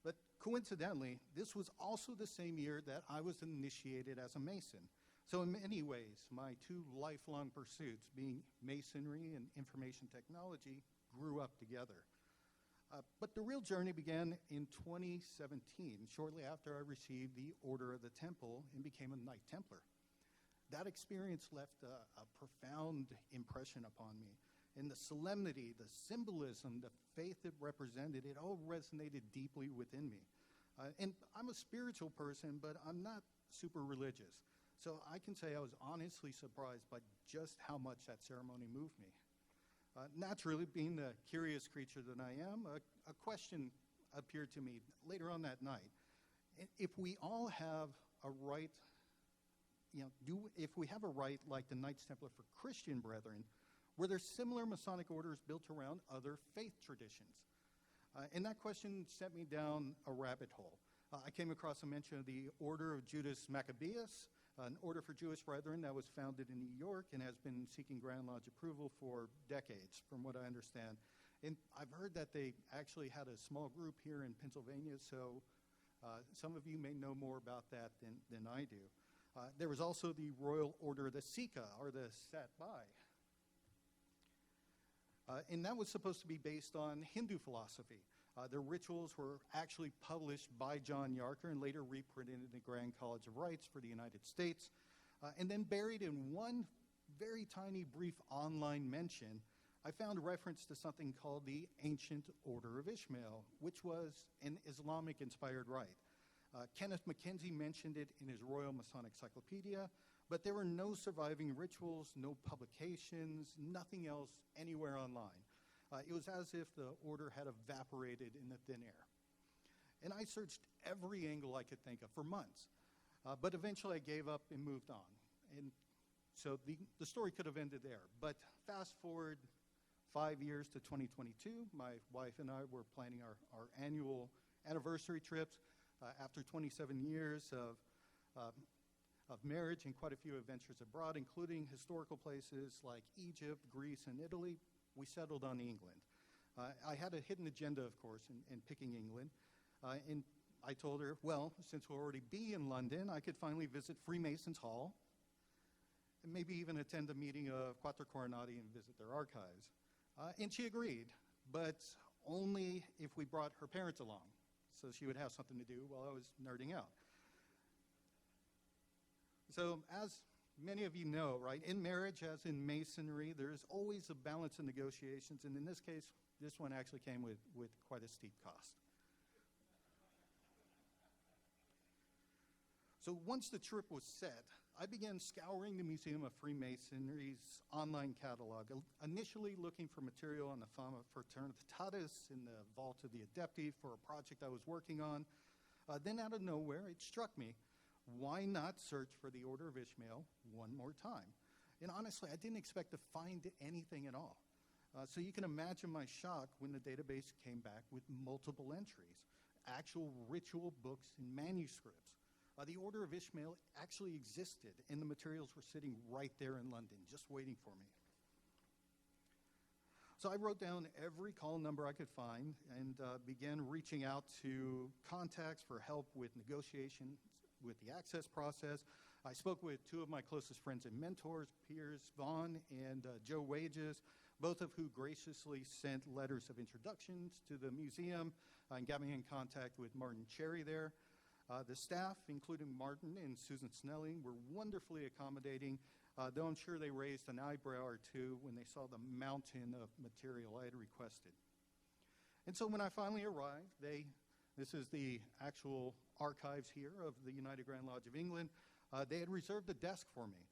But coincidentally, this was also the same year that I was initiated as a Mason. So in many ways, my two lifelong pursuits, being Masonry and information technology, grew up together. But the real journey began in 2017, shortly after I received the Order of the Temple and became a Knight Templar. That experience left a profound impression upon me. And the solemnity, the symbolism, the faith it represented, it all resonated deeply within me. And I'm a spiritual person, but I'm not super religious. So I can say I was honestly surprised by just how much that ceremony moved me. Naturally, being the curious creature that I am, a question appeared to me later on that night. If we all have a right, if we have a right like the Knights Templar for Christian brethren, were there similar Masonic orders built around other faith traditions? And that question sent me down a rabbit hole. I came across a mention of the Order of Judas Maccabeus, an order for Jewish brethren that was founded in New York and has been seeking Grand Lodge approval for decades, from what I understand. And I've heard that they actually had a small group here in Pennsylvania, so some of you may know more about that than I do. There was also the Royal Order of the Sika, or the Satbai. And that was supposed to be based on Hindu philosophy. Their rituals were actually published by John Yarker and later reprinted in the Grand College of Rites for the United States. And then buried in one very tiny brief online mention, I found a reference to something called the Ancient Order of Ishmael, which was an Islamic-inspired rite. Kenneth Mackenzie mentioned it in his Royal Masonic Cyclopedia, but there were no surviving rituals, no publications, nothing else anywhere online. It was as if the order had evaporated in the thin air. And I searched every angle I could think of for months. But eventually I gave up and moved on. And so the story could have ended there. But fast forward 5 years to 2022, my wife and I were planning our annual anniversary trips after 27 years of marriage and quite a few adventures abroad, including historical places like Egypt, Greece, and Italy. We settled on England. I had a hidden agenda, of course, in picking England. And I told her, well, since we'll already be in London, I could finally visit Freemasons Hall and maybe even attend a meeting of Quattro Coronati and visit their archives. And she agreed, but only if we brought her parents along, so she would have something to do while I was nerding out. So as many of you know, right, in marriage, as in Masonry, there's always a balance in negotiations, and in this case, this one actually came with quite a steep cost. So once the trip was set, I began scouring the Museum of Freemasonry's online catalog, initially looking for material on the Fama Fraternitatis in the Vault of the Adepti for a project I was working on. Then out of nowhere, it struck me, why not search for the Order of Ishmael one more time? And honestly, I didn't expect to find anything at all. So you can imagine my shock when the database came back with multiple entries, actual ritual books and manuscripts. The Order of Ishmael actually existed, and the materials were sitting right there in London, just waiting for me. So I wrote down every call number I could find and began reaching out to contacts for help with negotiations, with the access process. I spoke with two of my closest friends and mentors, Piers Vaughn and Joe Wages, both of who graciously sent letters of introductions to the museum and got me in contact with Martin Cherry there. The staff, including Martin and Susan Snelling, were wonderfully accommodating, though I'm sure they raised an eyebrow or two when they saw the mountain of material I had requested. And so when I finally arrived, this is the actual archives here of the United Grand Lodge of England, they had reserved a desk for me,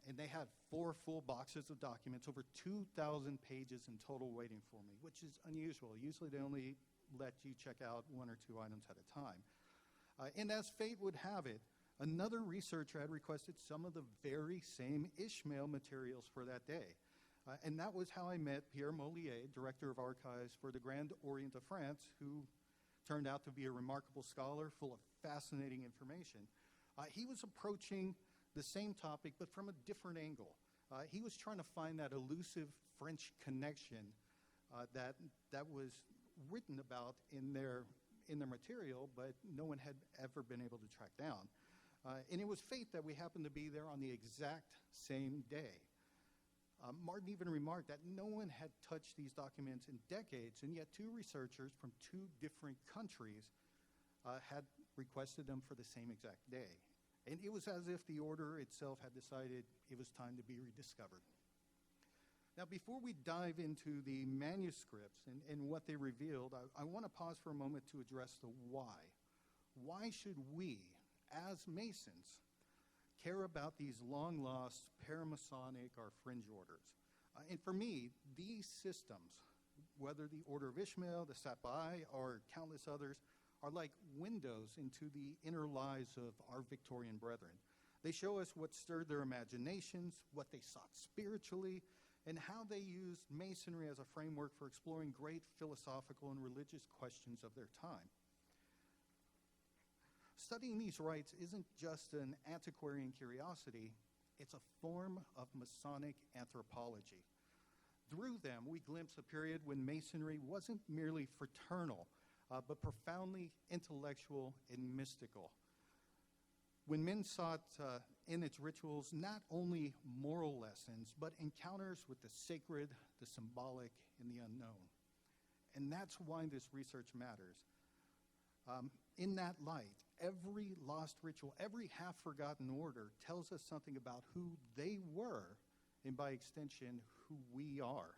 and they had 4 full boxes of documents, over 2,000 pages in total waiting for me, which is unusual. Usually they only let you check out 1 or 2 items at a time. And as fate would have it, another researcher had requested some of the very same Ishmael materials for that day. And that was how I met Pierre Mollier, Director of Archives for the Grand Orient of France, who turned out to be a remarkable scholar full of fascinating information. He was approaching the same topic, but from a different angle. He was trying to find that elusive French connection that was written about in their material, but no one had ever been able to track down. And it was fate that we happened to be there on the exact same day. Martin even remarked that no one had touched these documents in decades, and yet 2 researchers from 2 different countries had requested them for the same exact day. And it was as if the order itself had decided it was time to be rediscovered. Now, before we dive into the manuscripts and what they revealed, I want to pause for a moment to address the why. Why should we, as Masons, care about these long-lost paramasonic or fringe orders? And for me, these systems, whether the Order of Ishmael, the Sapai, or countless others, are like windows into the inner lives of our Victorian brethren. They show us what stirred their imaginations, what they sought spiritually, and how they used Masonry as a framework for exploring great philosophical and religious questions of their time. Studying these rites isn't just an antiquarian curiosity, it's a form of Masonic anthropology. Through them, we glimpse a period when Masonry wasn't merely fraternal, but profoundly intellectual and mystical. When men sought in its rituals not only moral lessons, but encounters with the sacred, the symbolic, and the unknown. And that's why this research matters. In that light, every lost ritual, every half-forgotten order tells us something about who they were, and by extension, who we are.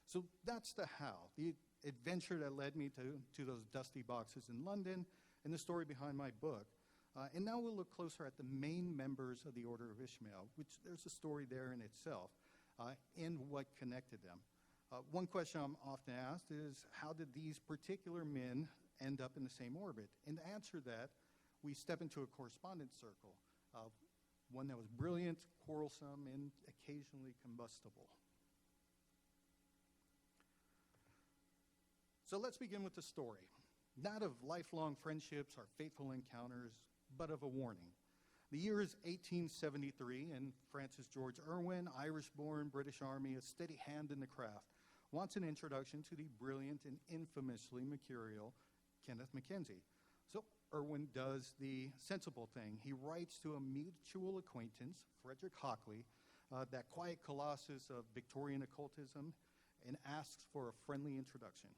So that's the how, the adventure that led me to those dusty boxes in London, and the story behind my book. And now we'll look closer at the main members of the Order of Ishmael, which there's a story there in itself, and what connected them. One question I'm often asked is, how did these particular men end up in the same orbit? And to answer that, we step into a correspondence circle, one that was brilliant, quarrelsome, and occasionally combustible. So let's begin with the story, not of lifelong friendships or fateful encounters, but of a warning. The year is 1873, and Francis George Irwin, Irish-born, British Army, a steady hand in the craft, wants an introduction to the brilliant and infamously mercurial Kenneth Mackenzie. So Irwin does the sensible thing. He writes to a mutual acquaintance, Frederick Hockley, that quiet colossus of Victorian occultism, and asks for a friendly introduction.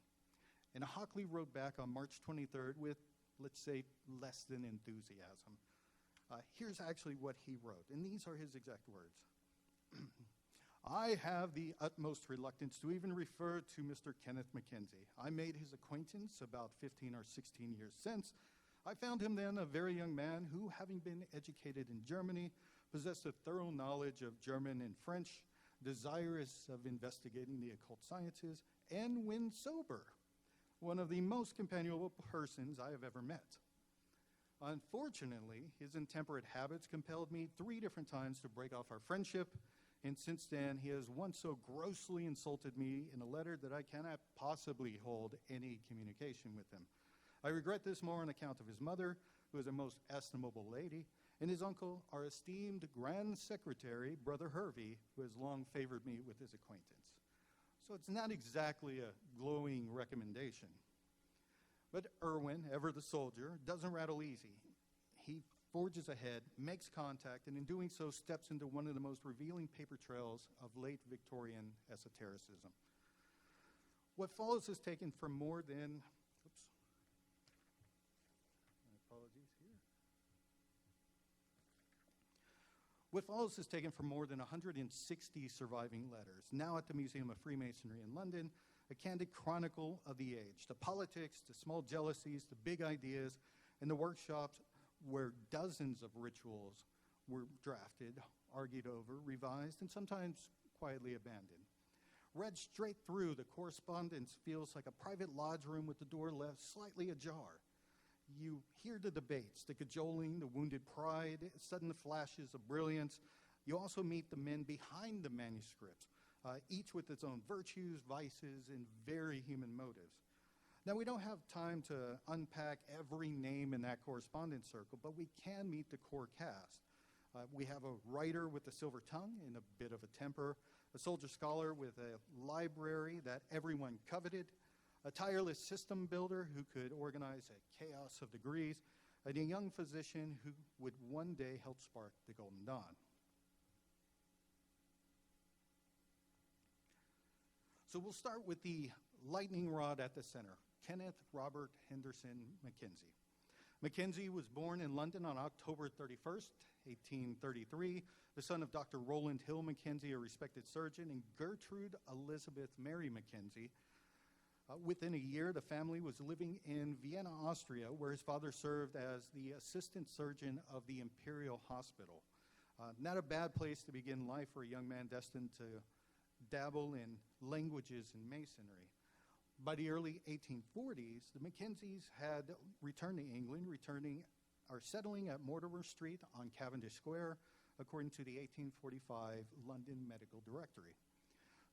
And Hockley wrote back on March 23rd with, let's say, less than enthusiasm. Here's actually what he wrote, and these are his exact words. I have the utmost reluctance to even refer to Mr. Kenneth Mackenzie. I made his acquaintance about 15 or 16 years since. I found him then a very young man who, having been educated in Germany, possessed a thorough knowledge of German and French, desirous of investigating the occult sciences, and when sober, one of the most companionable persons I have ever met. Unfortunately, his intemperate habits compelled me 3 different times to break off our friendship, and since then he has once so grossly insulted me in a letter that I cannot possibly hold any communication with him. I regret this more on account of his mother, who is a most estimable lady, and his uncle, our esteemed Grand Secretary, Brother Hervey, who has long favored me with his acquaintance. So it's not exactly a glowing recommendation. But Irwin, ever the soldier, doesn't rattle easy. He forges ahead, makes contact, and in doing so steps into one of the most revealing paper trails of late Victorian esotericism. What follows is taken from more than, What follows is taken from more than 160 surviving letters, now at the Museum of Freemasonry in London, a candid chronicle of the age, the politics, the small jealousies, the big ideas, and the workshops where dozens of rituals were drafted, argued over, revised, and sometimes quietly abandoned. Read straight through, the correspondence feels like a private lodge room with the door left slightly ajar. You hear the debates, the cajoling, the wounded pride, sudden flashes of brilliance. You also meet the men behind the manuscripts, each with its own virtues, vices, and very human motives. Now, we don't have time to unpack every name in that correspondence circle, but we can meet the core cast. We have a writer with a silver tongue and a bit of a temper, a soldier scholar with a library that everyone coveted, a tireless system builder who could organize a chaos of degrees, and a young physician who would one day help spark the Golden Dawn. So we'll start with the lightning rod at the center, Kenneth Robert Henderson Mackenzie. Mackenzie was born in London on October 31st, 1833, the son of Dr. Roland Hill Mackenzie, a respected surgeon, and Gertrude Elizabeth Mary Mackenzie. Within a year, the family was living in Vienna, Austria, where his father served as the assistant surgeon of the Imperial Hospital. Not a bad place to begin life for a young man destined to dabble in languages and masonry. By the early 1840s, the Mackenzies had returned to England, settling at Mortimer Street on Cavendish Square, according to the 1845 London Medical Directory.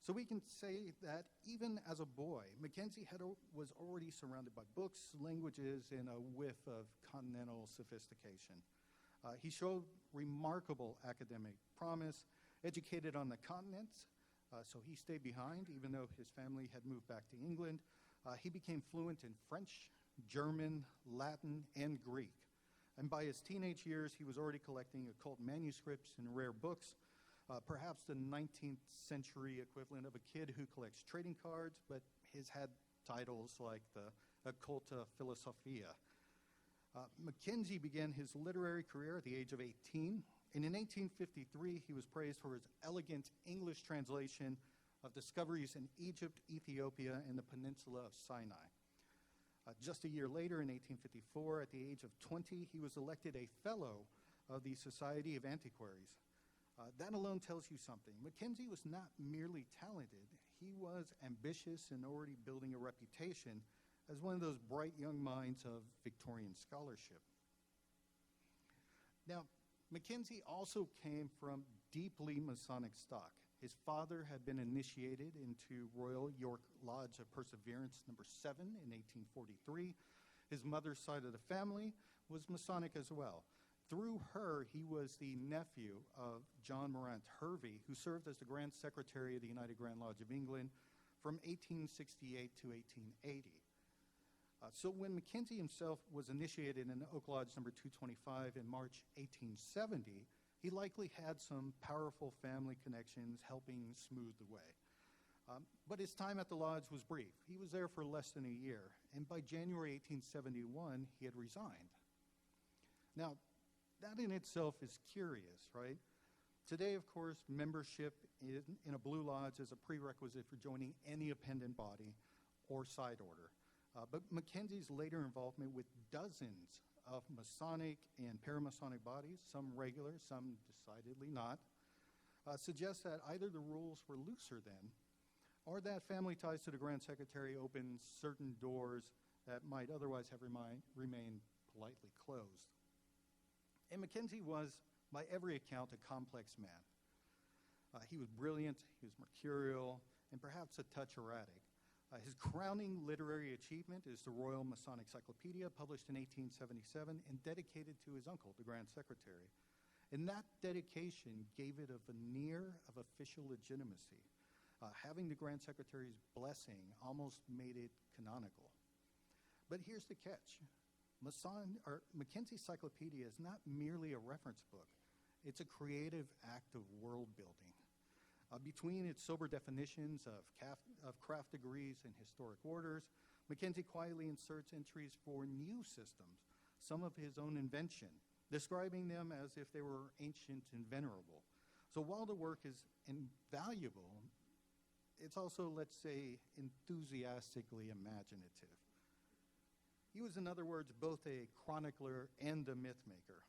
So we can say that even as a boy, Mackenzie was already surrounded by books, languages, and a whiff of continental sophistication. He showed remarkable academic promise, educated on the continents, so he stayed behind, even though his family had moved back to England. He became fluent in French, German, Latin, and Greek. And by his teenage years, he was already collecting occult manuscripts and rare books, perhaps the 19th century equivalent of a kid who collects trading cards, but his had titles like the Occulta Philosophia. Mackenzie began his literary career at the age of 18, and in 1853, he was praised for his elegant English translation of discoveries in Egypt, Ethiopia, and the peninsula of Sinai. Just a year later, in 1854, at the age of 20, he was elected a fellow of the Society of Antiquaries. That alone tells you something. Mackenzie was not merely talented, he was ambitious and already building a reputation as one of those bright young minds of Victorian scholarship. Now, Mackenzie also came from deeply Masonic stock. His father had been initiated into Royal York Lodge of Perseverance number 7 in 1843. His mother's side of the family was Masonic as well. Through her, he was the nephew of John Morant Hervey, who served as the Grand Secretary of the United Grand Lodge of England from 1868 to 1880. So when Mackenzie himself was initiated in Oak Lodge number 225 in March 1870, he likely had some powerful family connections helping smooth the way. But his time at the lodge was brief. He was there for less than a year, and by January 1871, he had resigned. Now, that in itself is curious, right? Today, of course, membership in a Blue Lodge is a prerequisite for joining any appendant body or side order. But Mackenzie's later involvement with dozens of Masonic and Paramasonic bodies, some regular, some decidedly not, suggests that either the rules were looser then, or that family ties to the Grand Secretary opened certain doors that might otherwise have remained politely closed. And Mackenzie was, by every account, a complex man. He was brilliant, he was mercurial, and perhaps a touch erratic. His crowning literary achievement is the Royal Masonic Cyclopedia, published in 1877 and dedicated to his uncle, the Grand Secretary. And that dedication gave it a veneer of official legitimacy. Having the Grand Secretary's blessing almost made it canonical. But here's the catch. Mackenzie's Cyclopedia is not merely a reference book. It's a creative act of world building. Between its sober definitions of craft degrees and historic orders, Mackenzie quietly inserts entries for new systems, some of his own invention, describing them as if they were ancient and venerable. So while the work is invaluable, it's also, let's say, enthusiastically imaginative. He was, in other words, both a chronicler and a myth maker.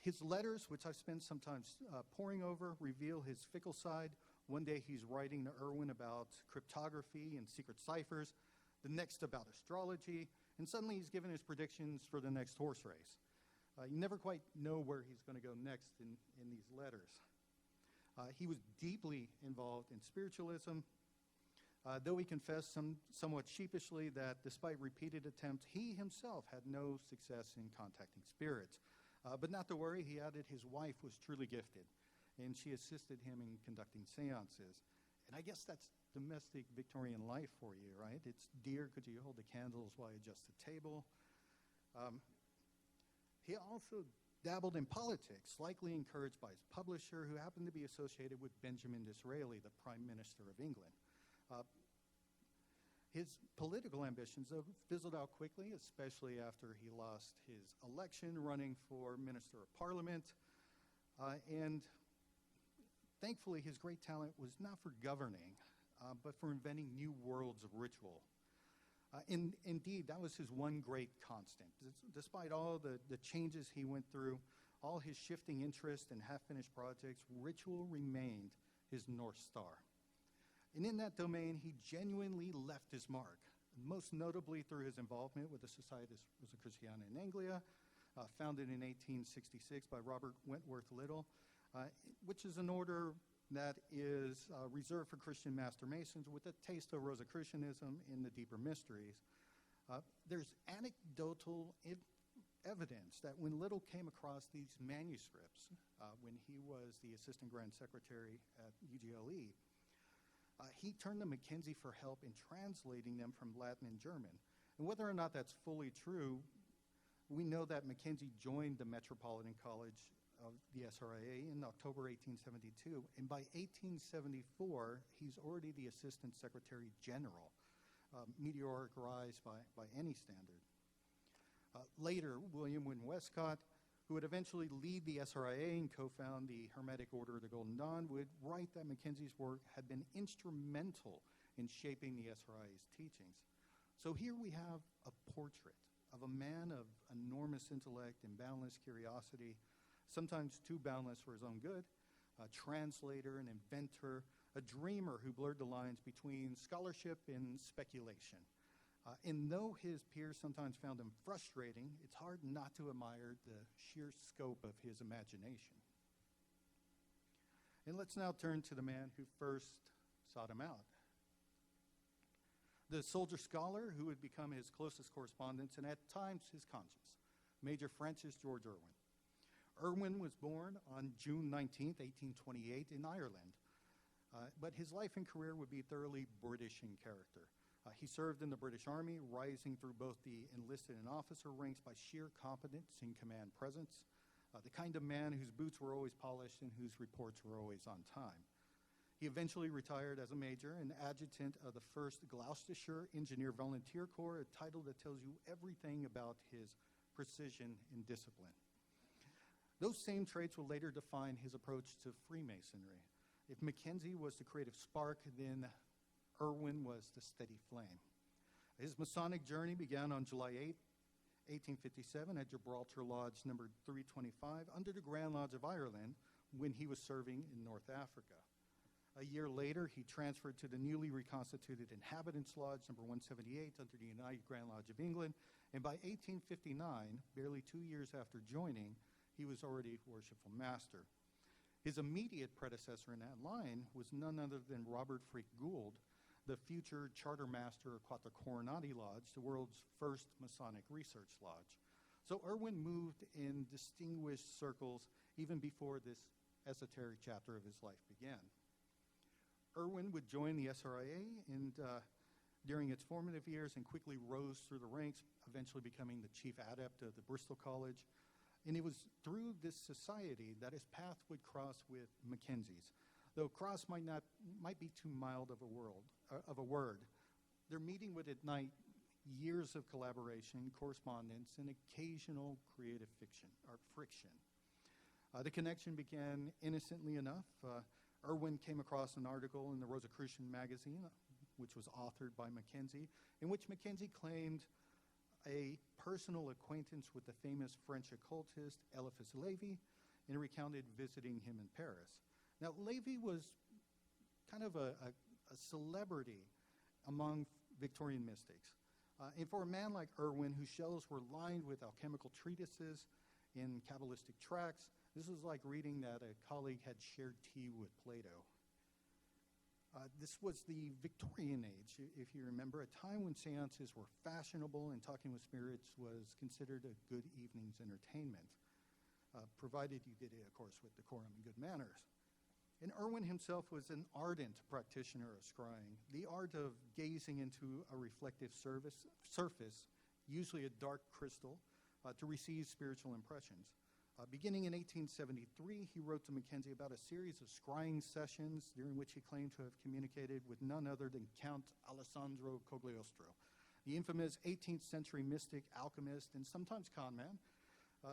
His letters, which I've spent some time poring over, reveal his fickle side. One day he's writing to Irwin about cryptography and secret ciphers, the next about astrology, and suddenly he's given his predictions for the next horse race. You never quite know where he's going to go next in these letters. He was deeply involved in spiritualism, though he confessed somewhat sheepishly that despite repeated attempts, he himself had no success in contacting spirits. But not to worry, he added his wife was truly gifted, and she assisted him in conducting seances. And I guess that's domestic Victorian life for you, right? It's, dear, could you hold the candles while I adjust the table? He also dabbled in politics, likely encouraged by his publisher, who happened to be associated with Benjamin Disraeli, the Prime Minister of England. His political ambitions, though, fizzled out quickly, especially after he lost his election running for Minister of Parliament. And thankfully, his great talent was not for governing, but for inventing new worlds of ritual. Indeed, that was his one great constant. Despite all the changes he went through, all his shifting interests and half-finished projects, ritual remained his North Star. And in that domain, he genuinely left his mark, most notably through his involvement with the Societas Rosicruciana in Anglia, founded in 1866 by Robert Wentworth Little, which is an order that is reserved for Christian Master Masons with a taste of Rosicrucianism in the deeper mysteries. There's anecdotal evidence that when Little came across these manuscripts, when he was the Assistant Grand Secretary at UGLE, he turned to Mackenzie for help in translating them from Latin and German. And whether or not that's fully true, we know that Mackenzie joined the Metropolitan College of the SRIA in October 1872, and by 1874, he's already the Assistant Secretary General, meteoric rise by any standard. Later, William Wynne Westcott, who would eventually lead the SRIA and co-found the Hermetic Order of the Golden Dawn, would write that Mackenzie's work had been instrumental in shaping the SRIA's teachings. So here we have a portrait of a man of enormous intellect and boundless curiosity, sometimes too boundless for his own good, a translator, an inventor, a dreamer who blurred the lines between scholarship and speculation. And though his peers sometimes found him frustrating, it's hard not to admire the sheer scope of his imagination. And let's now turn to the man who first sought him out. The soldier scholar who would become his closest correspondent and at times his conscience, Major Francis George Irwin. Irwin was born on June 19, 1828 in Ireland, but his life and career would be thoroughly British in character. He served in the British Army, rising through both the enlisted and officer ranks by sheer competence and command presence, the kind of man whose boots were always polished and whose reports were always on time. He eventually retired as a major and adjutant of the 1st Gloucestershire Engineer Volunteer Corps, a title that tells you everything about his precision and discipline. Those same traits will later define his approach to Freemasonry. If Mackenzie was the creative spark, then Irwin was the steady flame. His Masonic journey began on July 8, 1857 at Gibraltar Lodge number 325 under the Grand Lodge of Ireland when he was serving in North Africa. A year later, he transferred to the newly reconstituted Inhabitants Lodge number 178 under the United Grand Lodge of England, and by 1859, barely 2 years after joining, he was already Worshipful Master. His immediate predecessor in that line was none other than Robert Freak Gould, the future Charter Master of Quattro Coronati Lodge, the world's first Masonic research lodge. So Irwin moved in distinguished circles even before this esoteric chapter of his life began. Irwin would join the SRIA during its formative years and quickly rose through the ranks, eventually becoming the chief adept of the Bristol College. And it was through this society that his path would cross with Mackenzie's. Though cross might be too mild of a word. Their meeting would ignite years of collaboration, correspondence, and occasional creative fiction or friction. The connection began innocently enough. Irwin came across an article in the Rosicrucian magazine, which was authored by Mackenzie, in which Mackenzie claimed a personal acquaintance with the famous French occultist Eliphas Lévy, and recounted visiting him in Paris. Now, Lévy was kind of a celebrity among Victorian mystics. And for a man like Irwin, whose shelves were lined with alchemical treatises and Kabbalistic tracts, this was like reading that a colleague had shared tea with Plato. This was the Victorian age, if you remember, a time when seances were fashionable and talking with spirits was considered a good evening's entertainment, provided you did it, of course, with decorum and good manners. And Irwin himself was an ardent practitioner of scrying, the art of gazing into a reflective surface, usually a dark crystal, to receive spiritual impressions. Beginning in 1873, he wrote to Mackenzie about a series of scrying sessions during which he claimed to have communicated with none other than Count Alessandro Cogliostro, the infamous 18th century mystic, alchemist, and sometimes conman,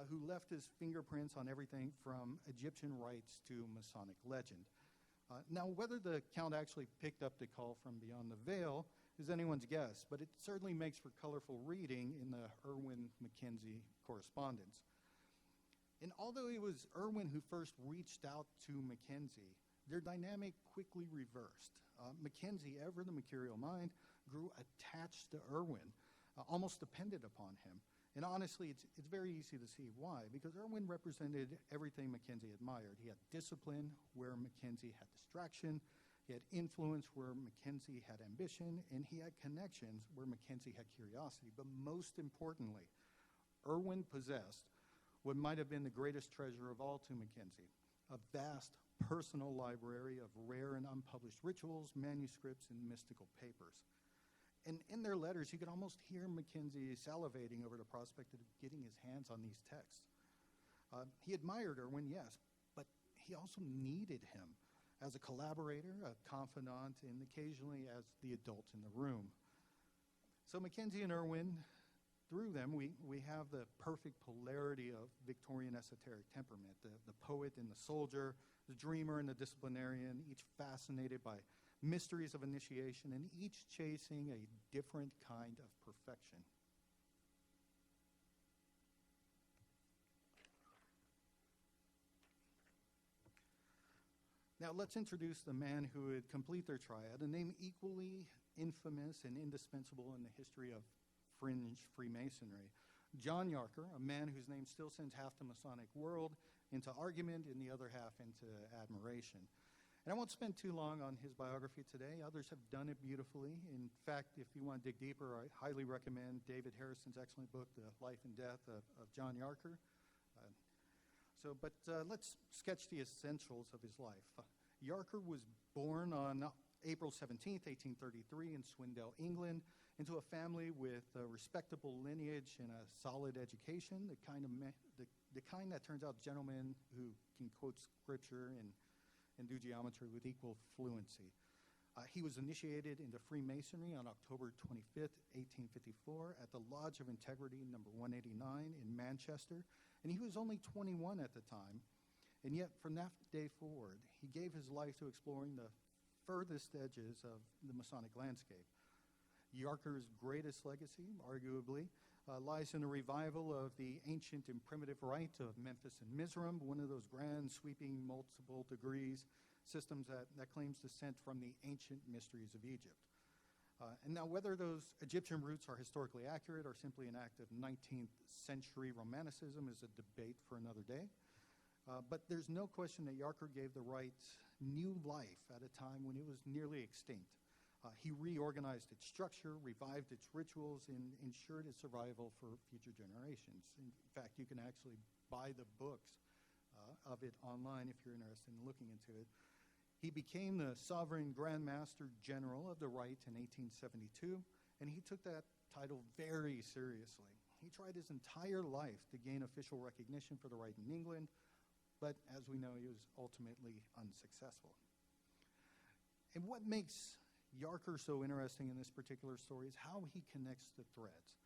who left his fingerprints on everything from Egyptian rites to Masonic legend. Now, whether the Count actually picked up the call from beyond the veil is anyone's guess, but it certainly makes for colorful reading in the Irwin-Mackenzie correspondence. And although it was Irwin who first reached out to Mackenzie, their dynamic quickly reversed. Mackenzie, ever the mercurial mind, grew attached to Irwin, almost dependent upon him. And honestly, it's very easy to see why, because Irwin represented everything Mackenzie admired. He had discipline where Mackenzie had distraction, he had influence where Mackenzie had ambition, and he had connections where Mackenzie had curiosity. But most importantly, Irwin possessed what might have been the greatest treasure of all to Mackenzie, a vast personal library of rare and unpublished rituals, manuscripts, and mystical papers. And in their letters, you could almost hear Mackenzie salivating over the prospect of getting his hands on these texts. He admired Irwin, yes, but he also needed him as a collaborator, a confidant, and occasionally as the adult in the room. So Mackenzie and Irwin, through them, we have the perfect polarity of Victorian esoteric temperament, the poet and the soldier, the dreamer and the disciplinarian, each fascinated by mysteries of initiation, and each chasing a different kind of perfection. Now let's introduce the man who would complete their triad, a name equally infamous and indispensable in the history of fringe Freemasonry. John Yarker, a man whose name still sends half the Masonic world into argument and the other half into admiration. And I won't spend too long on his biography today. Others have done it beautifully. In fact, if you want to dig deeper, I highly recommend David Harrison's excellent book, The Life and Death of John Yarker. But let's sketch the essentials of his life. Yarker was born on April 17th, 1833 in Swindell, England, into a family with a respectable lineage and a solid education, the kind that turns out gentlemen who can quote scripture and do geometry with equal fluency. He was initiated into Freemasonry on October 25th, 1854 at the Lodge of Integrity number 189 in Manchester, and he was only 21 at the time. And yet, from that day forward, he gave his life to exploring the furthest edges of the Masonic landscape. Yarker's greatest legacy, arguably, lies in the revival of the ancient and primitive rite of Memphis and Mizraim, one of those grand, sweeping, multiple degrees systems that claims descent from the ancient mysteries of Egypt. And now, whether those Egyptian roots are historically accurate or simply an act of 19th century romanticism is a debate for another day. But there's no question that Yarker gave the rite new life at a time when it was nearly extinct. He reorganized its structure, revived its rituals, and ensured its survival for future generations. In fact, you can actually buy the books of it online if you're interested in looking into it. He became the sovereign Grand Master General of the Rite in 1872, and he took that title very seriously. He tried his entire life to gain official recognition for the Rite in England, but as we know, he was ultimately unsuccessful. And what makes Yarker so interesting in this particular story is how he connects the threads.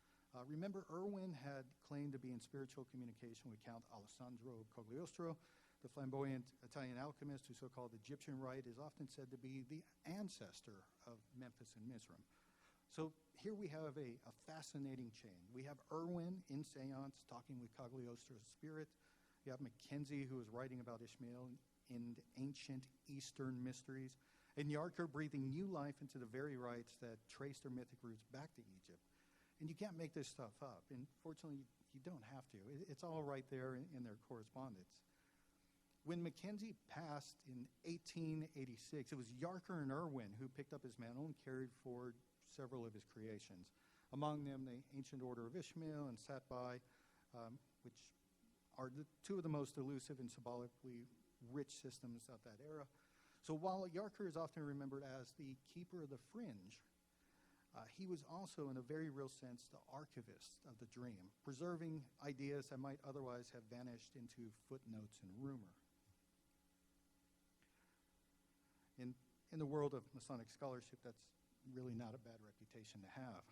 Remember, Irwin had claimed to be in spiritual communication with Count Alessandro Cogliostro, the flamboyant Italian alchemist whose so-called Egyptian rite is often said to be the ancestor of Memphis and Mizraim. So here we have a fascinating chain. We have Irwin in seance talking with Cogliostro's spirit. You have Mackenzie, who is writing about Ishmael in ancient Eastern mysteries, and Yarker breathing new life into the very rites that trace their mythic roots back to Egypt. And you can't make this stuff up. And fortunately, you don't have to. It's all right there in their correspondence. When Mackenzie passed in 1886, it was Yarker and Irwin who picked up his mantle and carried forward several of his creations. Among them, the ancient Order of Ishmael and Satbai, which are two of the most elusive and symbolically rich systems of that era. So while Yarker is often remembered as the keeper of the fringe, he was also, in a very real sense, the archivist of the dream, preserving ideas that might otherwise have vanished into footnotes and rumor. In the world of Masonic scholarship, that's really not a bad reputation to have.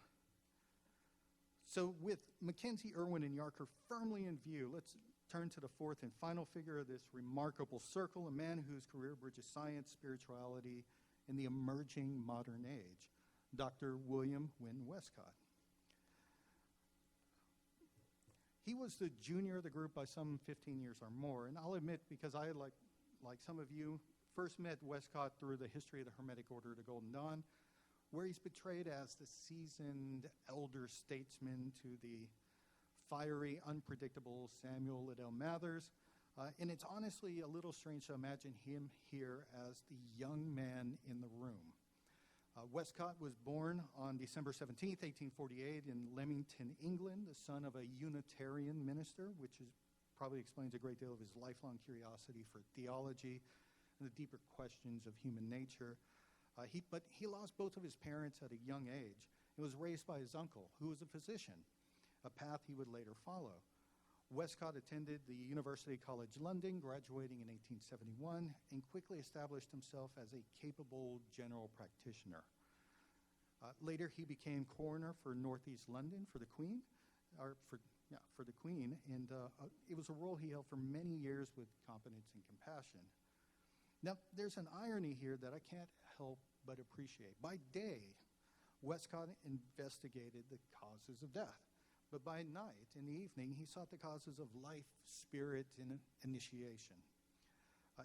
So with Mackenzie, Irwin, and Yarker firmly in view, let's turn to the fourth and final figure of this remarkable circle, a man whose career bridges science, spirituality, and the emerging modern age, Dr. William Wynne Westcott. He was the junior of the group by some 15 years or more, and I'll admit, because I, like some of you, first met Westcott through the History of the Hermetic Order of the Golden Dawn, where he's portrayed as the seasoned elder statesman to the fiery, unpredictable Samuel Liddell Mathers. And it's honestly a little strange to imagine him here as the young man in the room. Westcott was born on December 17th, 1848 in Leamington, England, the son of a Unitarian minister, which probably explains a great deal of his lifelong curiosity for theology and the deeper questions of human nature. But he lost both of his parents at a young age and was raised by his uncle, who was a physician, a path he would later follow. Westcott attended the University College London, graduating in 1871, and quickly established himself as a capable general practitioner. Later, he became coroner for Northeast London for the Queen, and it was a role he held for many years with competence and compassion. Now, there's an irony here that I can't help but appreciate. By day, Westcott investigated the causes of death. But by night, in the evening, he sought the causes of life, spirit, and initiation.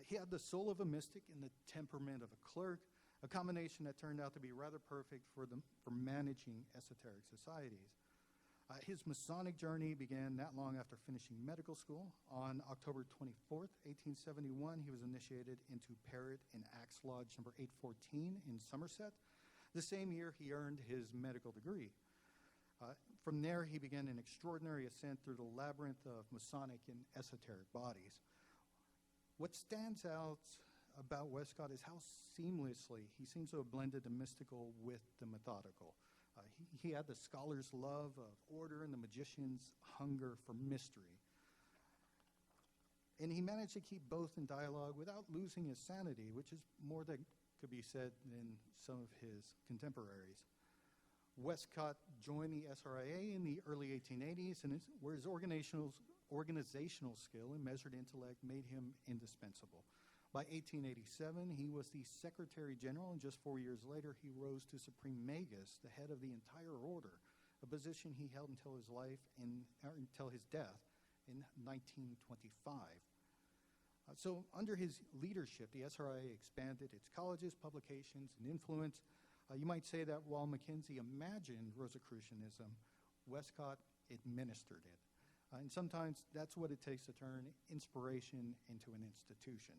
He had the soul of a mystic and the temperament of a clerk, a combination that turned out to be rather perfect for managing esoteric societies. His Masonic journey began not long after finishing medical school. On October 24th, 1871, he was initiated into Parrot and Axe Lodge number 814 in Somerset. The same year, he earned his medical degree. From there, he began an extraordinary ascent through the labyrinth of Masonic and esoteric bodies. What stands out about Westcott is how seamlessly he seems to have blended the mystical with the methodical. He had the scholar's love of order and the magician's hunger for mystery. And he managed to keep both in dialogue without losing his sanity, which is more than could be said than some of his contemporaries. Westcott joined the SRIA in the early 1880s, where his organizational skill and measured intellect made him indispensable. By 1887, he was the Secretary General, and just 4 years later, he rose to Supreme Magus, the head of the entire order, a position he held until his death in 1925. So under his leadership, the SRIA expanded its colleges, publications, and influence. You might say that while Mackenzie imagined Rosicrucianism, Westcott administered it. And sometimes that's what it takes to turn inspiration into an institution.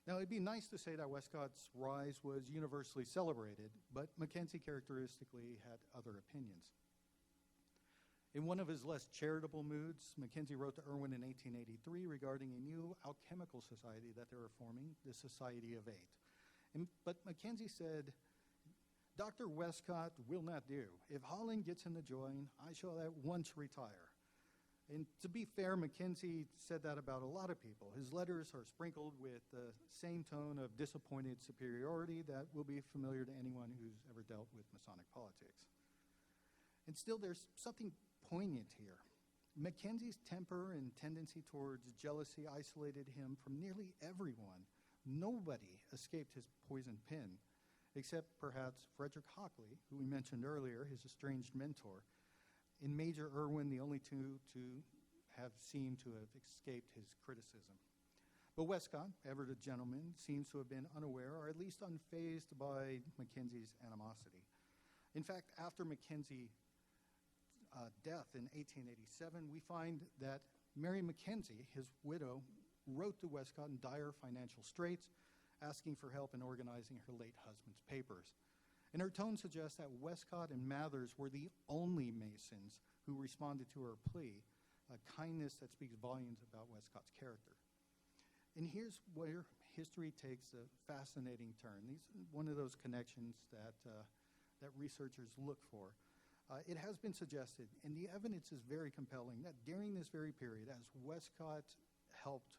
Now, it'd be nice to say that Westcott's rise was universally celebrated, but Mackenzie characteristically had other opinions. In one of his less charitable moods, Mackenzie wrote to Irwin in 1883 regarding a new alchemical society that they were forming, the Society of Eight. But Mackenzie said, "Dr. Westcott will not do. If Holland gets him to join, I shall at once retire." And to be fair, Mackenzie said that about a lot of people. His letters are sprinkled with the same tone of disappointed superiority that will be familiar to anyone who's ever dealt with Masonic politics. And still, there's something poignant here. Mackenzie's temper and tendency towards jealousy isolated him from nearly everyone. Nobody escaped his poison pen, except perhaps Frederick Hockley, who we mentioned earlier, his estranged mentor, and Major Irwin, the only two to have seemed to have escaped his criticism. But Westcott, ever the gentleman, seems to have been unaware or at least unfazed by Mackenzie's animosity. In fact, after Mackenzie's death in 1887, we find that Mary Mackenzie, his widow, wrote to Westcott in dire financial straits, asking for help in organizing her late husband's papers. And her tone suggests that Westcott and Mathers were the only Masons who responded to her plea, a kindness that speaks volumes about Westcott's character. And here's where history takes a fascinating turn. These one of those connections that researchers look for. It has been suggested, and the evidence is very compelling, that during this very period, as Westcott helped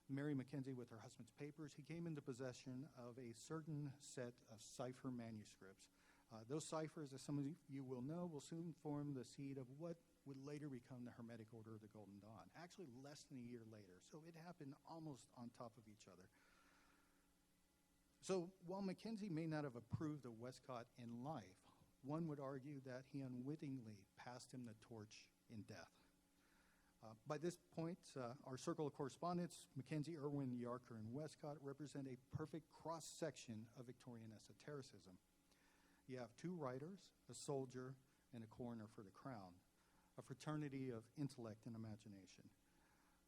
Mary Mackenzie with her husband's papers, he came into possession of a certain set of cipher manuscripts. Those ciphers, as some of you will know, will soon form the seed of what would later become the Hermetic Order of the Golden Dawn, actually less than a year later. So it happened almost on top of each other. So while Mackenzie may not have approved of Westcott in life, one would argue that he unwittingly passed him the torch in death. By this point, our circle of correspondence, Mackenzie, Irwin, Yarker, and Westcott, represent a perfect cross-section of Victorian esotericism. You have two writers, a soldier, and a coroner for the crown, a fraternity of intellect and imagination.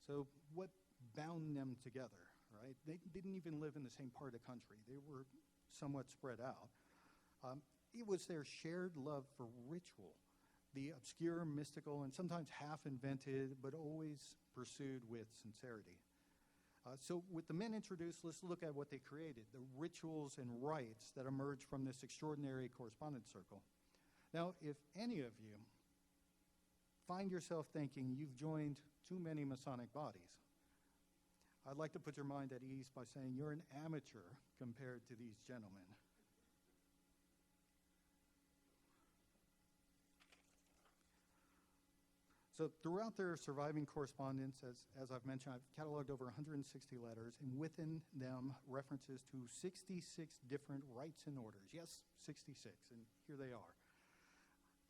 So what bound them together, right? They didn't even live in the same part of the country. They were somewhat spread out. It was their shared love for ritual, the obscure, mystical, and sometimes half-invented, but always pursued with sincerity. So with the men introduced, let's look at what they created, the rituals and rites that emerged from this extraordinary correspondence circle. Now, if any of you find yourself thinking you've joined too many Masonic bodies, I'd like to put your mind at ease by saying you're an amateur compared to these gentlemen. So throughout their surviving correspondence, as I've mentioned, I've cataloged over 160 letters, and within them references to 66 different rites and orders. Yes, 66, and here they are.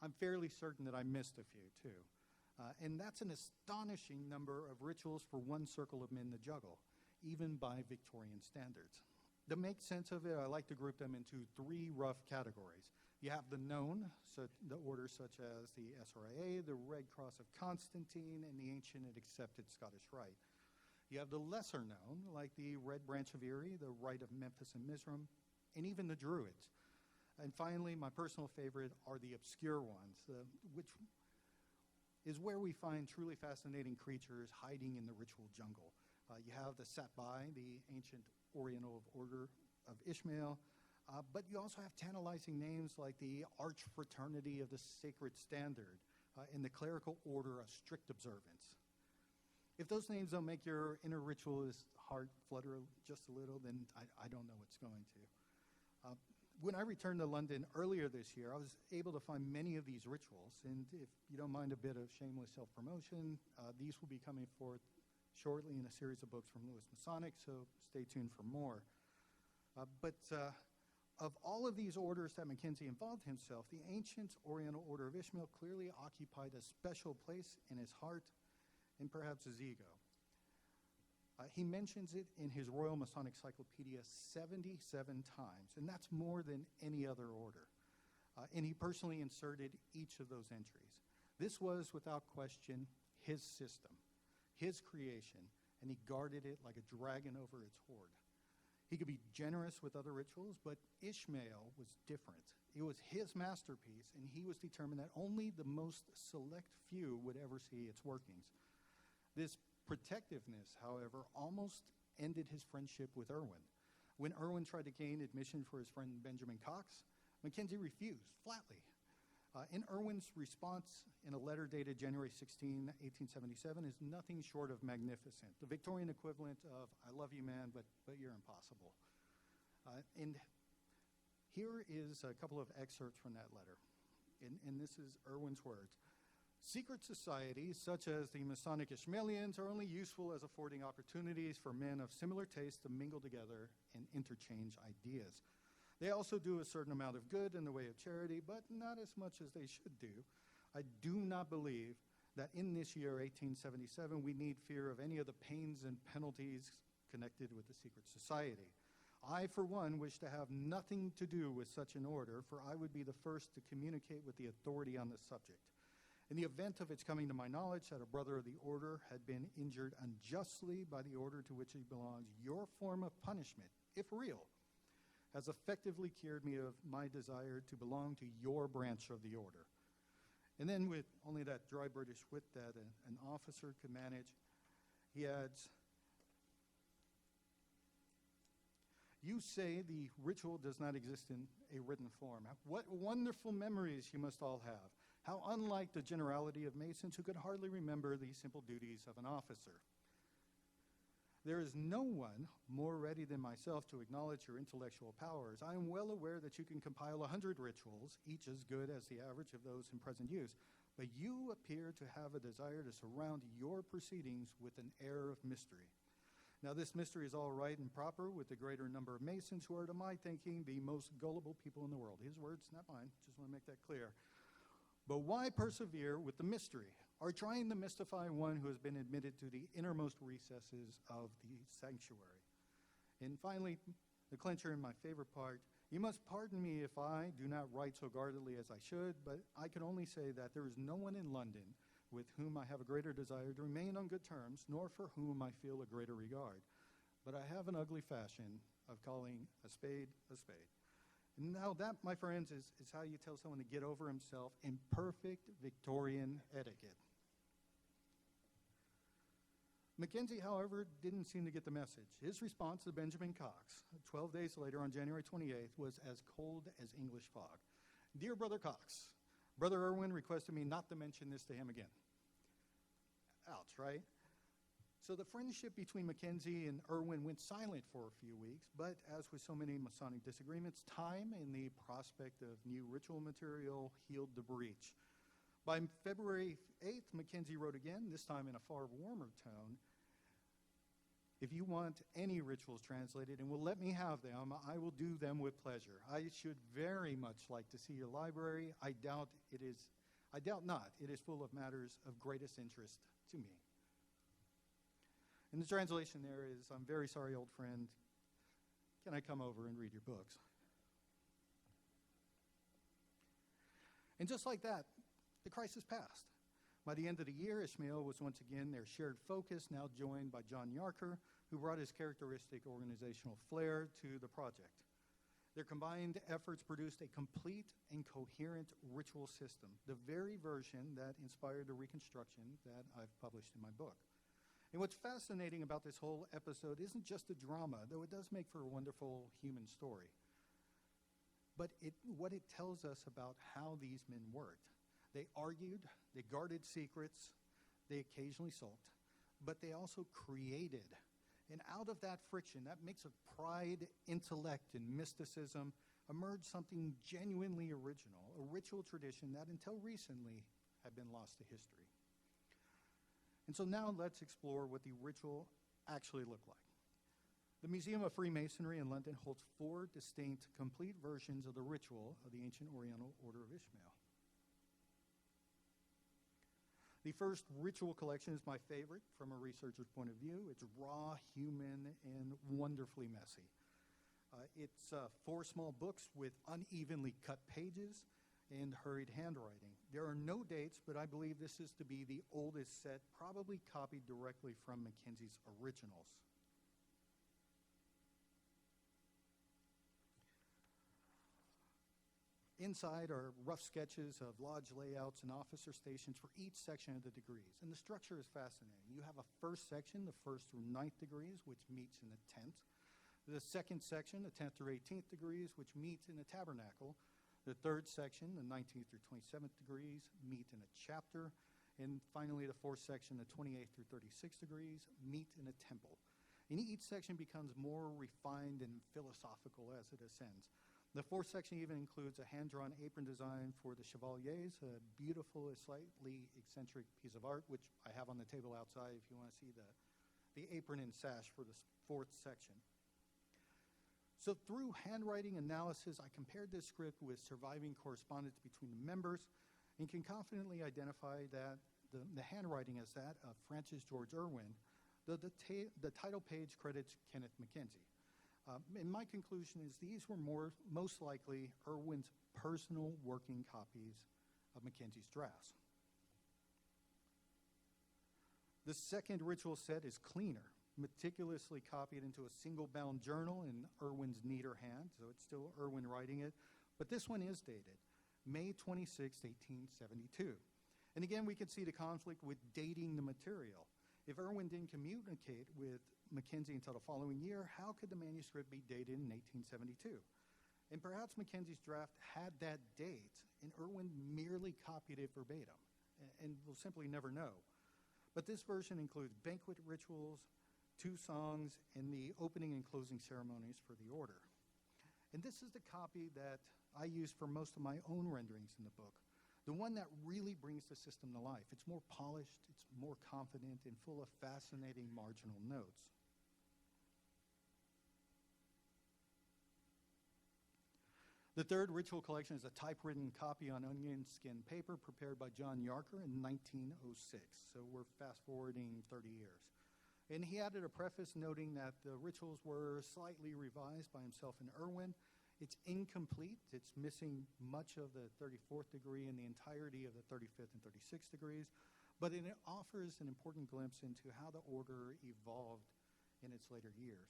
I'm fairly certain that I missed a few, too. And that's an astonishing number of rituals for one circle of men to juggle, even by Victorian standards. To make sense of it, I like to group them into three rough categories. You have the known, so the orders such as the SRIA, the Red Cross of Constantine, and the ancient and accepted Scottish Rite. You have the lesser known, like the Red Branch of Erie, the Rite of Memphis and Mizram, and even the Druids. And finally, my personal favorite are the obscure ones, which is where we find truly fascinating creatures hiding in the ritual jungle. You have the Satbai, the ancient Oriental Order of Ishmael, but you also have tantalizing names like the Arch Fraternity of the Sacred Standard and the Clerical Order of Strict Observance. If those names don't make your inner ritualist heart flutter just a little, then I don't know what's going to. When I returned to London earlier this year, I was able to find many of these rituals, and if you don't mind a bit of shameless self-promotion, these will be coming forth shortly in a series of books from Lewis Masonic, so stay tuned for more. Of all of these orders that Mackenzie involved himself, the ancient Oriental Order of Ishmael clearly occupied a special place in his heart and perhaps his ego. He mentions it in his Royal Masonic Cyclopedia 77 times, and that's more than any other order. And he personally inserted each of those entries. This was, without question, his system, his creation, and he guarded it like a dragon over its hoard. He could be generous with other rituals, but Ishmael was different. It was his masterpiece, and he was determined that only the most select few would ever see its workings. This protectiveness, however, almost ended his friendship with Irwin. When Irwin tried to gain admission for his friend Benjamin Cox, Mackenzie refused flatly. In Irwin's response in a letter dated January 16, 1877, is nothing short of magnificent. The Victorian equivalent of, I love you, man, but you're impossible. And here is a couple of excerpts from that letter. And this is Irwin's words. Secret societies, such as the Masonic Ishmaelians, are only useful as affording opportunities for men of similar tastes to mingle together and interchange ideas. They also do a certain amount of good in the way of charity, but not as much as they should do. I do not believe that in this year, 1877, we need fear of any of the pains and penalties connected with the secret society. I, for one, wish to have nothing to do with such an order, for I would be the first to communicate with the authority on the subject. In the event of its coming to my knowledge that a brother of the order had been injured unjustly by the order to which he belongs, your form of punishment, if real, has effectively cured me of my desire to belong to your branch of the order. And then, with only that dry British wit that an officer could manage, he adds, you say the ritual does not exist in a written form. What wonderful memories you must all have. How unlike the generality of Masons who could hardly remember the simple duties of an officer. There is no one more ready than myself to acknowledge your intellectual powers. I am well aware that you can compile 100 rituals, each as good as the average of those in present use, but you appear to have a desire to surround your proceedings with an air of mystery. Now, this mystery is all right and proper with the greater number of Masons who are, to my thinking, the most gullible people in the world. His words, not mine. Just want to make that clear. But why persevere with the mystery, or trying to mystify one who has been admitted to the innermost recesses of the sanctuary? And finally, the clincher in my favorite part, you must pardon me if I do not write so guardedly as I should, but I can only say that there is no one in London with whom I have a greater desire to remain on good terms, nor for whom I feel a greater regard. But I have an ugly fashion of calling a spade a spade. Now that, my friends, is how you tell someone to get over himself in perfect Victorian etiquette. Mackenzie, however, didn't seem to get the message. His response to Benjamin Cox, 12 days later on January 28th, was as cold as English fog. Dear Brother Cox, Brother Irwin requested me not to mention this to him again. Ouch, right? So the friendship between Mackenzie and Irwin went silent for a few weeks, but as with so many Masonic disagreements, time and the prospect of new ritual material healed the breach. By February 8th, Mackenzie wrote again, this time in a far warmer tone, if you want any rituals translated and will let me have them, I will do them with pleasure. I should very much like to see your library. I doubt not, it is full of matters of greatest interest to me. And the translation there is, I'm very sorry, old friend. Can I come over and read your books? And just like that, the crisis passed. By the end of the year, Ishmael was once again their shared focus, now joined by John Yarker, who brought his characteristic organizational flair to the project. Their combined efforts produced a complete and coherent ritual system, the very version that inspired the reconstruction that I've published in my book. And what's fascinating about this whole episode isn't just the drama, though it does make for a wonderful human story, but what it tells us about how these men worked. They argued, they guarded secrets, they occasionally sulked, but they also created. And out of that friction, that mix of pride, intellect, and mysticism, emerged something genuinely original, a ritual tradition that until recently had been lost to history. And so now let's explore what the ritual actually looked like. The Museum of Freemasonry in London holds 4 distinct, complete versions of the ritual of the ancient Oriental Order of Ishmael. The first ritual collection is my favorite from a researcher's point of view. It's raw, human, and wonderfully messy. It's 4 small books with unevenly cut pages and hurried handwriting. There are no dates, but I believe this is to be the oldest set, probably copied directly from Mackenzie's originals. Inside are rough sketches of lodge layouts and officer stations for each section of the degrees. And the structure is fascinating. You have a first section, the 1st through 9th degrees, which meets in the tent. The second section, the 10th through 18th degrees, which meets in the tabernacle. The third section, the 19th through 27th degrees, meet in a chapter. And finally, the fourth section, the 28th through 36th degrees, meet in a temple. And each section becomes more refined and philosophical as it ascends. The fourth section even includes a hand-drawn apron design for the chevaliers, a beautiful, slightly eccentric piece of art, which I have on the table outside if you want to see the apron and sash for the fourth section. So through handwriting analysis, I compared this script with surviving correspondence between the members and can confidently identify that the handwriting as that of Francis George Irwin. The title page credits Kenneth Mackenzie. And my conclusion is these were most likely Irwin's personal working copies of Mackenzie's drafts. The second ritual set is cleaner, meticulously copied into a single-bound journal in Irwin's neater hand, so it's still Irwin writing it, but this one is dated May 26, 1872. And again, we can see the conflict with dating the material. If Irwin didn't communicate with Mackenzie until the following year, how could the manuscript be dated in 1872? And perhaps Mackenzie's draft had that date, and Irwin merely copied it verbatim, and we'll simply never know. But this version includes banquet rituals, 2 songs, and the opening and closing ceremonies for the order. And this is the copy that I use for most of my own renderings in the book, the one that really brings the system to life. It's more polished, it's more confident, and full of fascinating marginal notes. The third ritual collection is a typewritten copy on onion skin paper prepared by John Yarker in 1906. So we're fast forwarding 30 years. And he added a preface noting that the rituals were slightly revised by himself and Irwin. It's incomplete. It's missing much of the 34th degree and the entirety of the 35th and 36th degrees, but it offers an important glimpse into how the order evolved in its later years.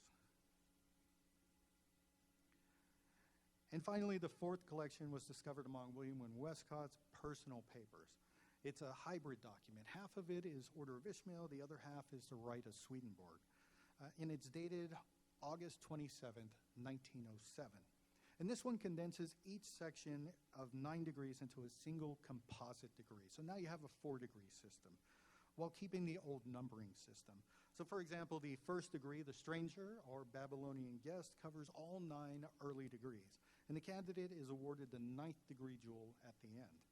And finally, the fourth collection was discovered among William and Westcott's personal papers. It's a hybrid document. Half of it is Order of Ishmael, the other half is the Rite of Swedenborg. And it's dated August 27th, 1907. And this one condenses each section of 9 degrees into a single composite degree. So now you have a 4-degree system, while keeping the old numbering system. So for example, the first degree, the stranger or Babylonian guest, covers all 9 early degrees. And the candidate is awarded the 9th degree jewel at the end.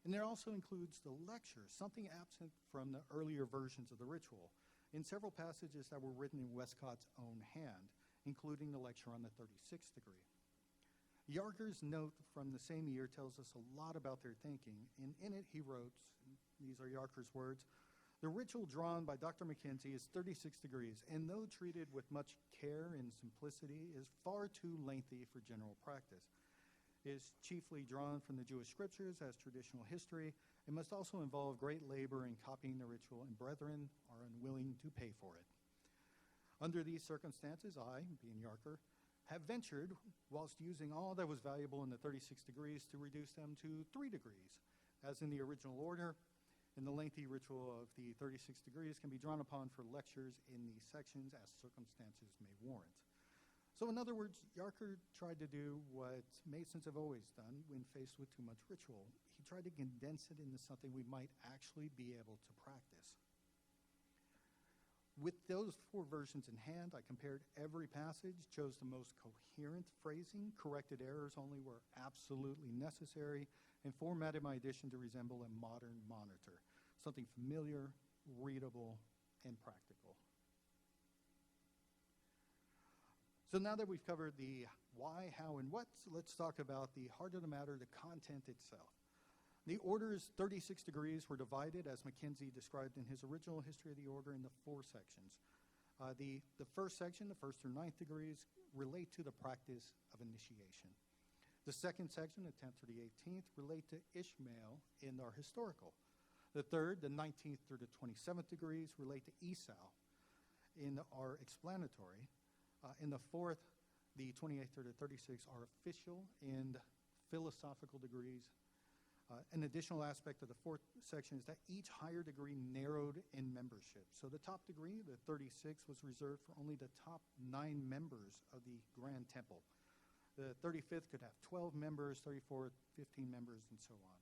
And it also includes the lecture, something absent from the earlier versions of the ritual, in several passages that were written in Westcott's own hand, including the lecture on the 36th degree. Yarker's note from the same year tells us a lot about their thinking, and in it he wrote, these are Yarker's words, "The ritual drawn by Dr. Mackenzie is 36 degrees, and though treated with much care and simplicity, is far too lengthy for general practice. It is chiefly drawn from the Jewish scriptures as traditional history, and must also involve great labor in copying the ritual, and brethren are unwilling to pay for it. Under these circumstances, I, being Yarker, have ventured, whilst using all that was valuable in the 36 degrees, to reduce them to 3 degrees, as in the original order, and the lengthy ritual of the 36 degrees can be drawn upon for lectures in these sections as circumstances may warrant." So in other words, Yarker tried to do what Masons have always done when faced with too much ritual. He tried to condense it into something we might actually be able to practice. With those 4 versions in hand, I compared every passage, chose the most coherent phrasing, corrected errors only where absolutely necessary, and formatted my edition to resemble a modern monitor, something familiar, readable, and practical. So now that we've covered the why, how, and what, let's talk about the heart of the matter, the content itself. The order's 36 degrees were divided, as Mackenzie described in his original history of the order, into 4 sections. The first section, the 1st through 9th degrees, relate to the practice of initiation. The second section, the 10th through the 18th, relate to Ishmael in our historical. The third, the 19th through the 27th degrees, relate to Esau in our explanatory. In the fourth, the 28th through the 36th are official and philosophical degrees. An additional aspect of the 4th section is that each higher degree narrowed in membership. So the top degree, the 36, was reserved for only the top 9 members of the Grand Temple. The 35th could have 12 members, 34th, 15 members, and so on.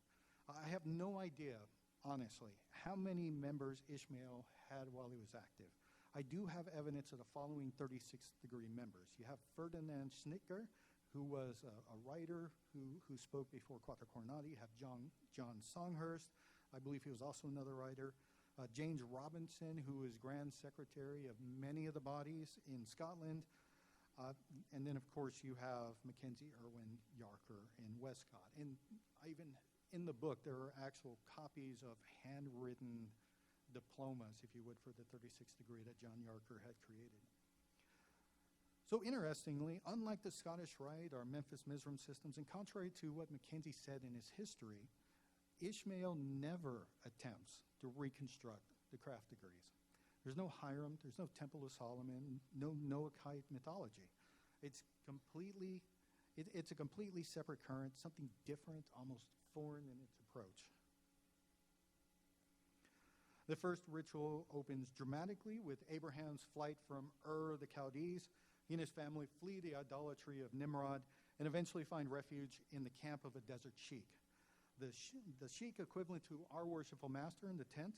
I have no idea, honestly, how many members Ishmael had while he was active. I do have evidence of the following 36th degree members. You have Ferdinand Schnittger, who was a writer who spoke before Quattro Coronati. You have John Songhurst. I believe he was also another writer. James Robinson, who was Grand Secretary of many of the bodies in Scotland. And then, of course, you have Mackenzie Irwin, Yarker, and Westcott. And even in the book, there are actual copies of handwritten diplomas, if you would, for the 36th degree that John Yarker had created. So interestingly, unlike the Scottish Rite or Memphis Mizram systems, and contrary to what Mackenzie said in his history, Ishmael never attempts to reconstruct the craft degrees. There's no Hiram, there's no Temple of Solomon, no Noahide mythology. It's a completely separate current, something different, almost foreign in its approach. The first ritual opens dramatically with Abraham's flight from Ur the Chaldees. He and his family flee the idolatry of Nimrod and eventually find refuge in the camp of a desert sheik. The sheik, equivalent to our worshipful master in the tent,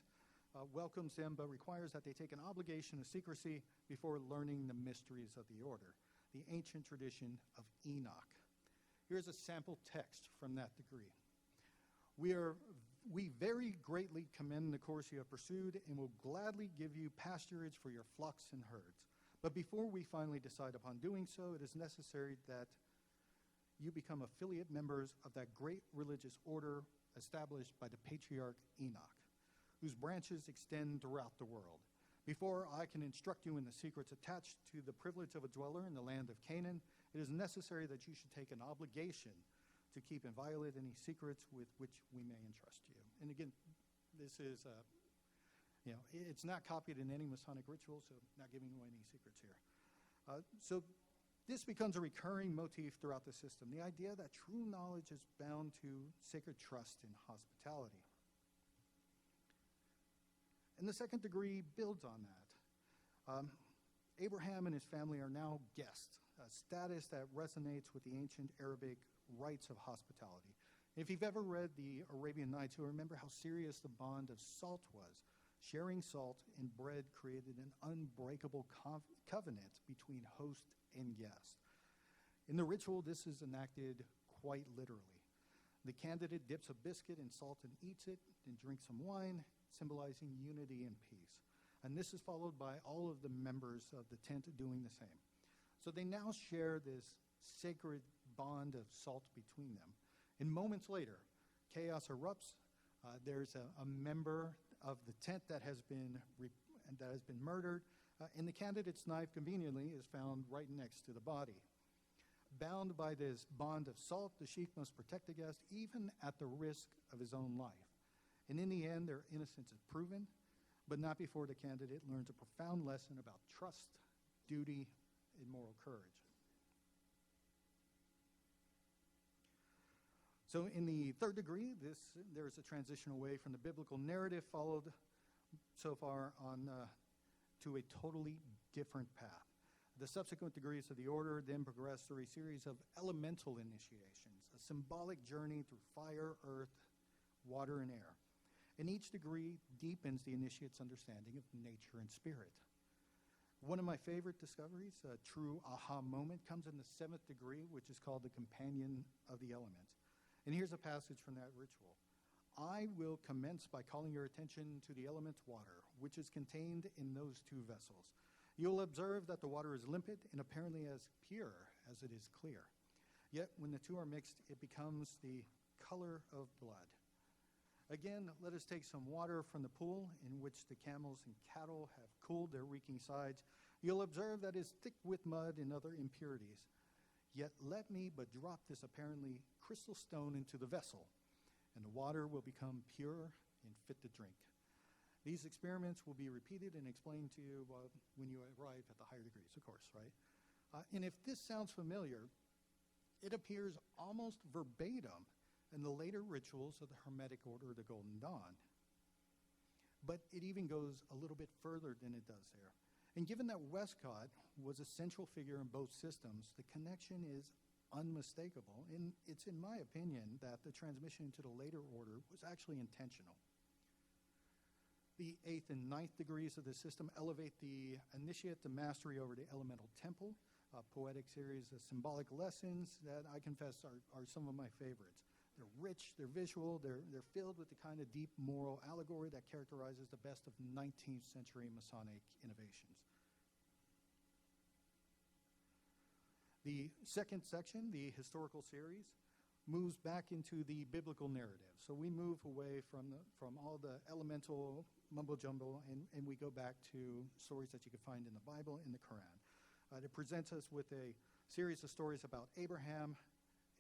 welcomes them but requires that they take an obligation of secrecy before learning the mysteries of the order, the ancient tradition of Enoch. Here's a sample text from that degree. We very greatly commend the course you have pursued and will gladly give you pasturage for your flocks and herds. But before we finally decide upon doing so, it is necessary that you become affiliate members of that great religious order established by the patriarch Enoch, whose branches extend throughout the world. Before I can instruct you in the secrets attached to the privilege of a dweller in the land of Canaan, it is necessary that you should take an obligation to keep inviolate any secrets with which we may entrust you. And again, this is, it's not copied in any Masonic ritual, so not giving away any secrets here. So this becomes a recurring motif throughout the system, the idea that true knowledge is bound to sacred trust and hospitality. And the second degree builds on that. Abraham and his family are now guests, a status that resonates with the ancient Arabic rites of hospitality. If you've ever read the Arabian Nights, you'll remember how serious the bond of salt was. Sharing salt and bread created an unbreakable covenant between host and guest. In the ritual, this is enacted quite literally. The candidate dips a biscuit in salt and eats it, then drinks some wine, symbolizing unity and peace. And this is followed by all of the members of the tent doing the same. So they now share this sacred bond of salt between them. And moments later, chaos erupts. There's a member of the tent that has been murdered, and the candidate's knife conveniently is found right next to the body. Bound by this bond of salt, the sheik must protect the guest even at the risk of his own life. And in the end, their innocence is proven, but not before the candidate learns a profound lesson about trust, duty, and moral courage. So in the third degree, there is a transition away from the biblical narrative followed so far on to a totally different path. The subsequent degrees of the order then progress through a series of elemental initiations, a symbolic journey through fire, earth, water, and air. And each degree deepens the initiate's understanding of nature and spirit. One of my favorite discoveries, a true aha moment, comes in the seventh degree, which is called the Companion of the Elements. And here's a passage from that ritual. I will commence by calling your attention to the element water, which is contained in those two vessels. You'll observe that the water is limpid and apparently as pure as it is clear. Yet when the two are mixed, it becomes the color of blood. Again, let us take some water from the pool in which the camels and cattle have cooled their reeking sides. You'll observe that it is thick with mud and other impurities. Yet let me but drop this apparently crystal stone into the vessel, and the water will become pure and fit to drink. These experiments will be repeated and explained to you when you arrive at the higher degrees, of course, right? And if this sounds familiar, it appears almost verbatim in the later rituals of the Hermetic Order of the Golden Dawn. But it even goes a little bit further than it does there. And given that Westcott was a central figure in both systems, the connection is unmistakable, and it's in my opinion that the transmission to the later order was actually intentional. The 8th and 9th degrees of the system elevate the initiate to mastery over the elemental temple, a poetic series of symbolic lessons that I confess are some of my favorites. They're rich, they're visual, they're filled with the kind of deep moral allegory that characterizes the best of 19th century Masonic innovations. The second section, the historical series, moves back into the biblical narrative. So we move away from all the elemental mumbo-jumbo, and we go back to stories that you can find in the Bible, in the Quran. It presents us with a series of stories about Abraham,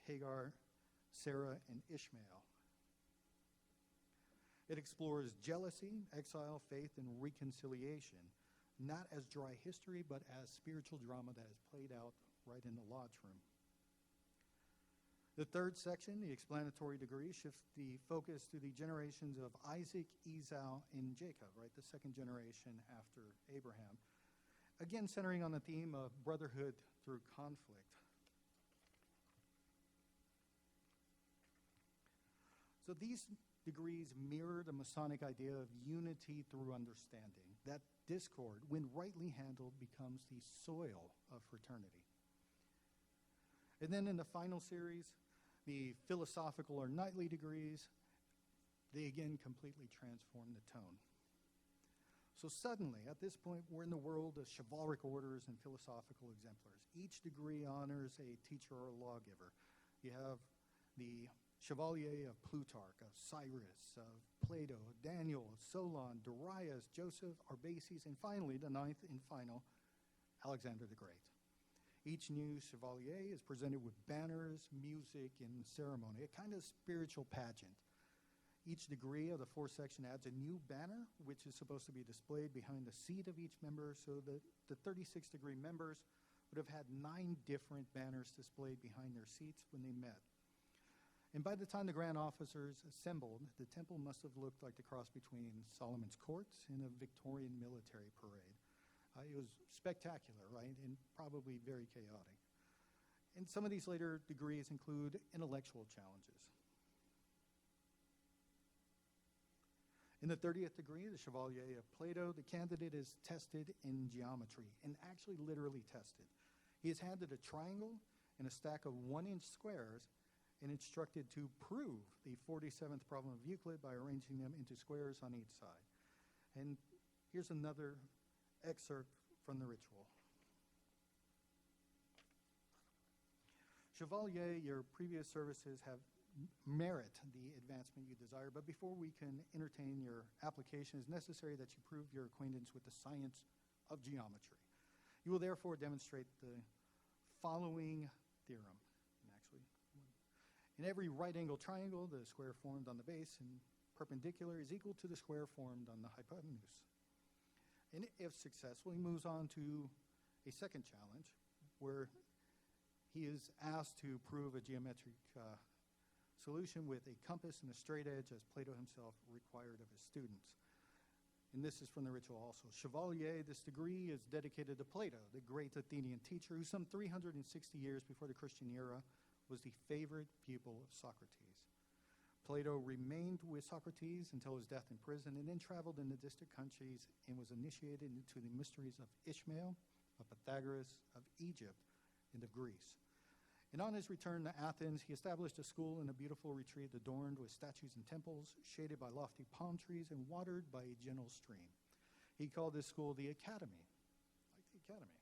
Hagar, Sarah, and Ishmael. It explores jealousy, exile, faith, and reconciliation, not as dry history, but as spiritual drama that is played out right in the lodge room. The third section, the explanatory degree, shifts the focus to the generations of Isaac, Esau, and Jacob, right, the second generation after Abraham. Again, centering on the theme of brotherhood through conflict. So these degrees mirror the Masonic idea of unity through understanding, that discord, when rightly handled, becomes the soil of fraternity. And then in the final series, the philosophical or knightly degrees, they again completely transform the tone. So suddenly, at this point, we're in the world of chivalric orders and philosophical exemplars. Each degree honors a teacher or a lawgiver. You have the Chevalier of Plutarch, of Cyrus, of Plato, of Daniel, of Solon, Darius, Joseph, Arbaces, and finally, the ninth and final, Alexander the Great. Each new Chevalier is presented with banners, music, and ceremony, a kind of spiritual pageant. Each degree of the fourth section adds a new banner, which is supposed to be displayed behind the seat of each member, so that the 36-degree members would have had 9 different banners displayed behind their seats when they met. And by the time the grand officers assembled, the temple must have looked like the cross between Solomon's courts and a Victorian military parade. It was spectacular, right, and probably very chaotic. And some of these later degrees include intellectual challenges. In the 30th degree, the Chevalier of Plato, the candidate is tested in geometry, and actually literally tested. He is handed a triangle and a stack of 1-inch squares and instructed to prove the 47th problem of Euclid by arranging them into squares on each side. And here's another excerpt from the ritual. Chevalier, your previous services have merit the advancement you desire, but before we can entertain your application, it is necessary that you prove your acquaintance with the science of geometry. You will therefore demonstrate the following theorem. In every right-angled triangle, the square formed on the base and perpendicular is equal to the square formed on the hypotenuse. And if successful, he moves on to a second challenge where he is asked to prove a geometric solution with a compass and a straight edge, as Plato himself required of his students. And this is from the ritual also. Chevalier, this degree is dedicated to Plato, the great Athenian teacher who some 360 years before the Christian era was the favorite pupil of Socrates. Plato remained with Socrates until his death in prison, and then traveled in the distant countries and was initiated into the mysteries of Ishmael, of Pythagoras, of Egypt, and of Greece. And on his return to Athens, he established a school in a beautiful retreat adorned with statues and temples, shaded by lofty palm trees and watered by a gentle stream. He called this school the Academy, like the Academy.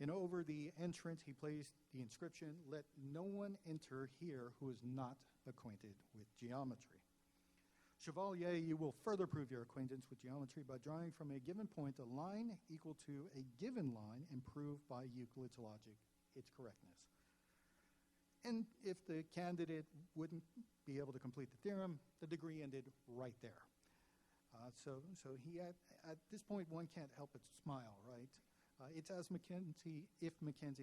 And over the entrance, he placed the inscription, "Let no one enter here who is not acquainted with geometry." Chevalier, you will further prove your acquaintance with geometry by drawing from a given point a line equal to a given line and prove by Euclid's logic its correctness. And if the candidate wouldn't be able to complete the theorem, the degree ended right there. So he at this point, one can't help but smile, right? It's as Mackenzie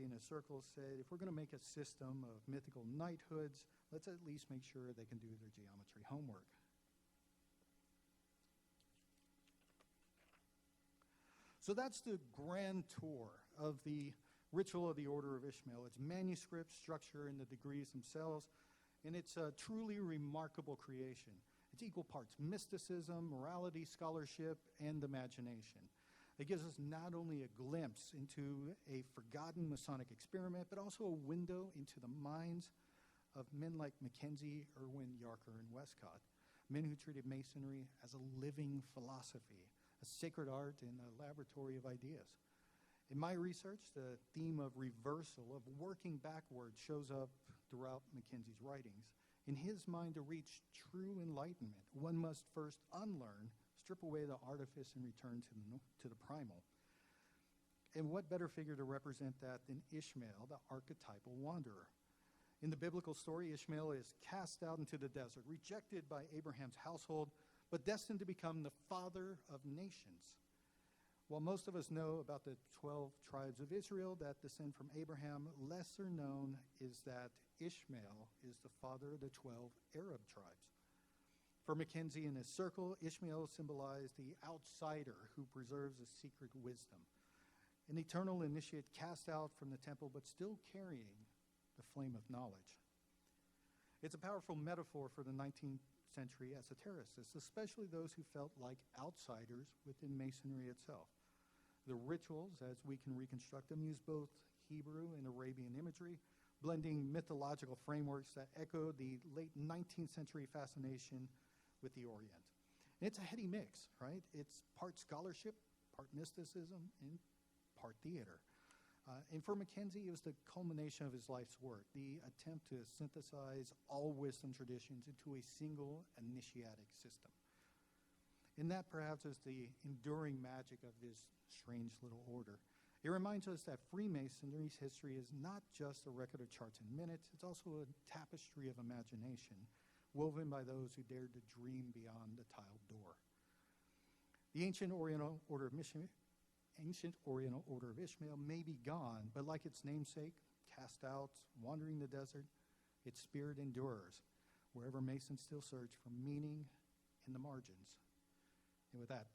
in his circles said, if we're going to make a system of mythical knighthoods, let's at least make sure they can do their geometry homework. So that's the grand tour of the ritual of the Order of Ishmael, its manuscript, structure, and the degrees themselves, and it's a truly remarkable creation. It's equal parts mysticism, morality, scholarship, and imagination. It gives us not only a glimpse into a forgotten Masonic experiment, but also a window into the minds of men like Mackenzie, Irwin, Yarker, and Westcott, men who treated Masonry as a living philosophy, a sacred art, and a laboratory of ideas. In my research, the theme of reversal, of working backward, shows up throughout Mackenzie's writings. In his mind, to reach true enlightenment, one must first unlearn, strip away the artifice, and return to the primal. And what better figure to represent that than Ishmael, the archetypal wanderer? In the biblical story, Ishmael is cast out into the desert, rejected by Abraham's household, but destined to become the father of nations. While most of us know about the 12 tribes of Israel that descend from Abraham, lesser known is that Ishmael is the father of the 12 Arab tribes. For Mackenzie and his circle, Ishmael symbolized the outsider who preserves a secret wisdom, an eternal initiate cast out from the temple but still carrying the flame of knowledge. It's a powerful metaphor for the 19th century esotericists, especially those who felt like outsiders within Masonry itself. The rituals, as we can reconstruct them, use both Hebrew and Arabian imagery, blending mythological frameworks that echo the late 19th century fascination with the Orient. And it's a heady mix, right? It's part scholarship, part mysticism, and part theater. And for Mackenzie, it was the culmination of his life's work, the attempt to synthesize all wisdom traditions into a single initiatic system. And that perhaps is the enduring magic of this strange little order. It reminds us that Freemasonry's history is not just a record of charts and minutes, it's also a tapestry of imagination woven by those who dared to dream beyond the tiled door. The ancient Oriental Order of Ishmael may be gone, but like its namesake, cast out, wandering the desert, its spirit endures wherever Masons still search for meaning in the margins. And with that,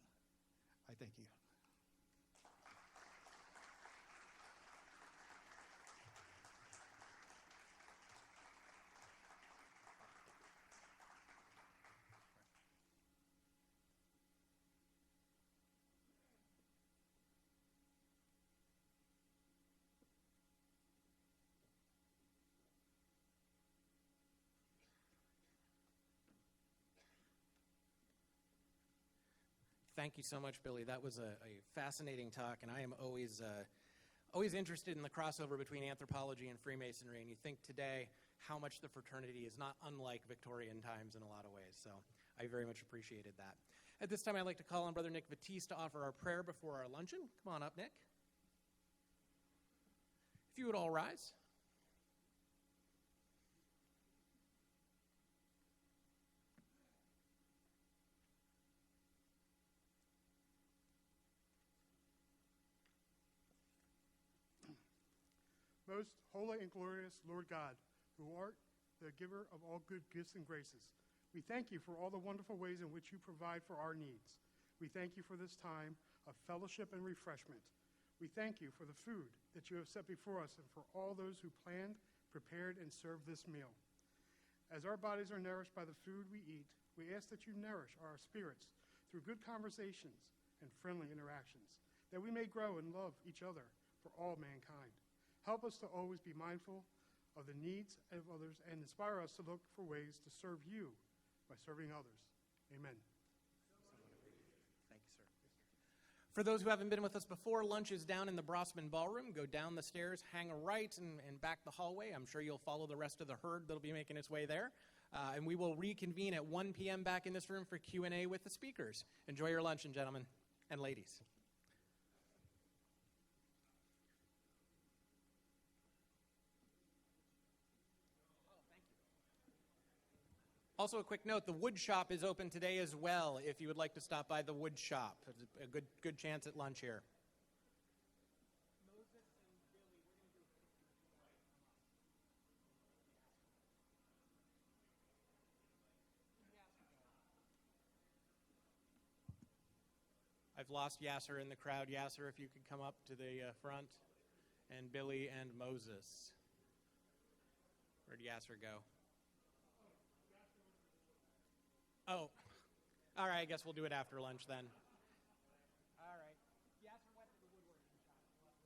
I thank you. Thank you so much, Billy. That was a fascinating talk, and I am always interested in the crossover between anthropology and Freemasonry, and you think today how much the fraternity is not unlike Victorian times in a lot of ways, so I very much appreciated that. At this time, I'd like to call on Brother Nick Batiste to offer our prayer before our luncheon. Come on up, Nick. If you would all rise. Most holy and glorious Lord God, who art the giver of all good gifts and graces, we thank you for all the wonderful ways in which you provide for our needs. We thank you for this time of fellowship and refreshment. We thank you for the food that you have set before us and for all those who planned, prepared, and served this meal. As our bodies are nourished by the food we eat, we ask that you nourish our spirits through good conversations and friendly interactions, that we may grow and love each other for all mankind. Help us to always be mindful of the needs of others and inspire us to look for ways to serve you by serving others. Amen. Thank you, sir. For those who haven't been with us before, lunch is down in the Brossman Ballroom. Go down the stairs, hang a right, and back the hallway. I'm sure you'll follow the rest of the herd that'll be making its way there. And we will reconvene at 1 p.m. back in this room for Q&A with the speakers. Enjoy your luncheon, gentlemen and ladies. Also, a quick note, the wood shop is open today as well if you would like to stop by the wood shop. There's a good chance at lunch here. I've lost Yasser in the crowd. Yasser, if you could come up to the front. and Billy and Moses. Where'd Yasser go? Oh, all right, I guess we'll do it after lunch then. All right. Yasser went to the woodworking shop.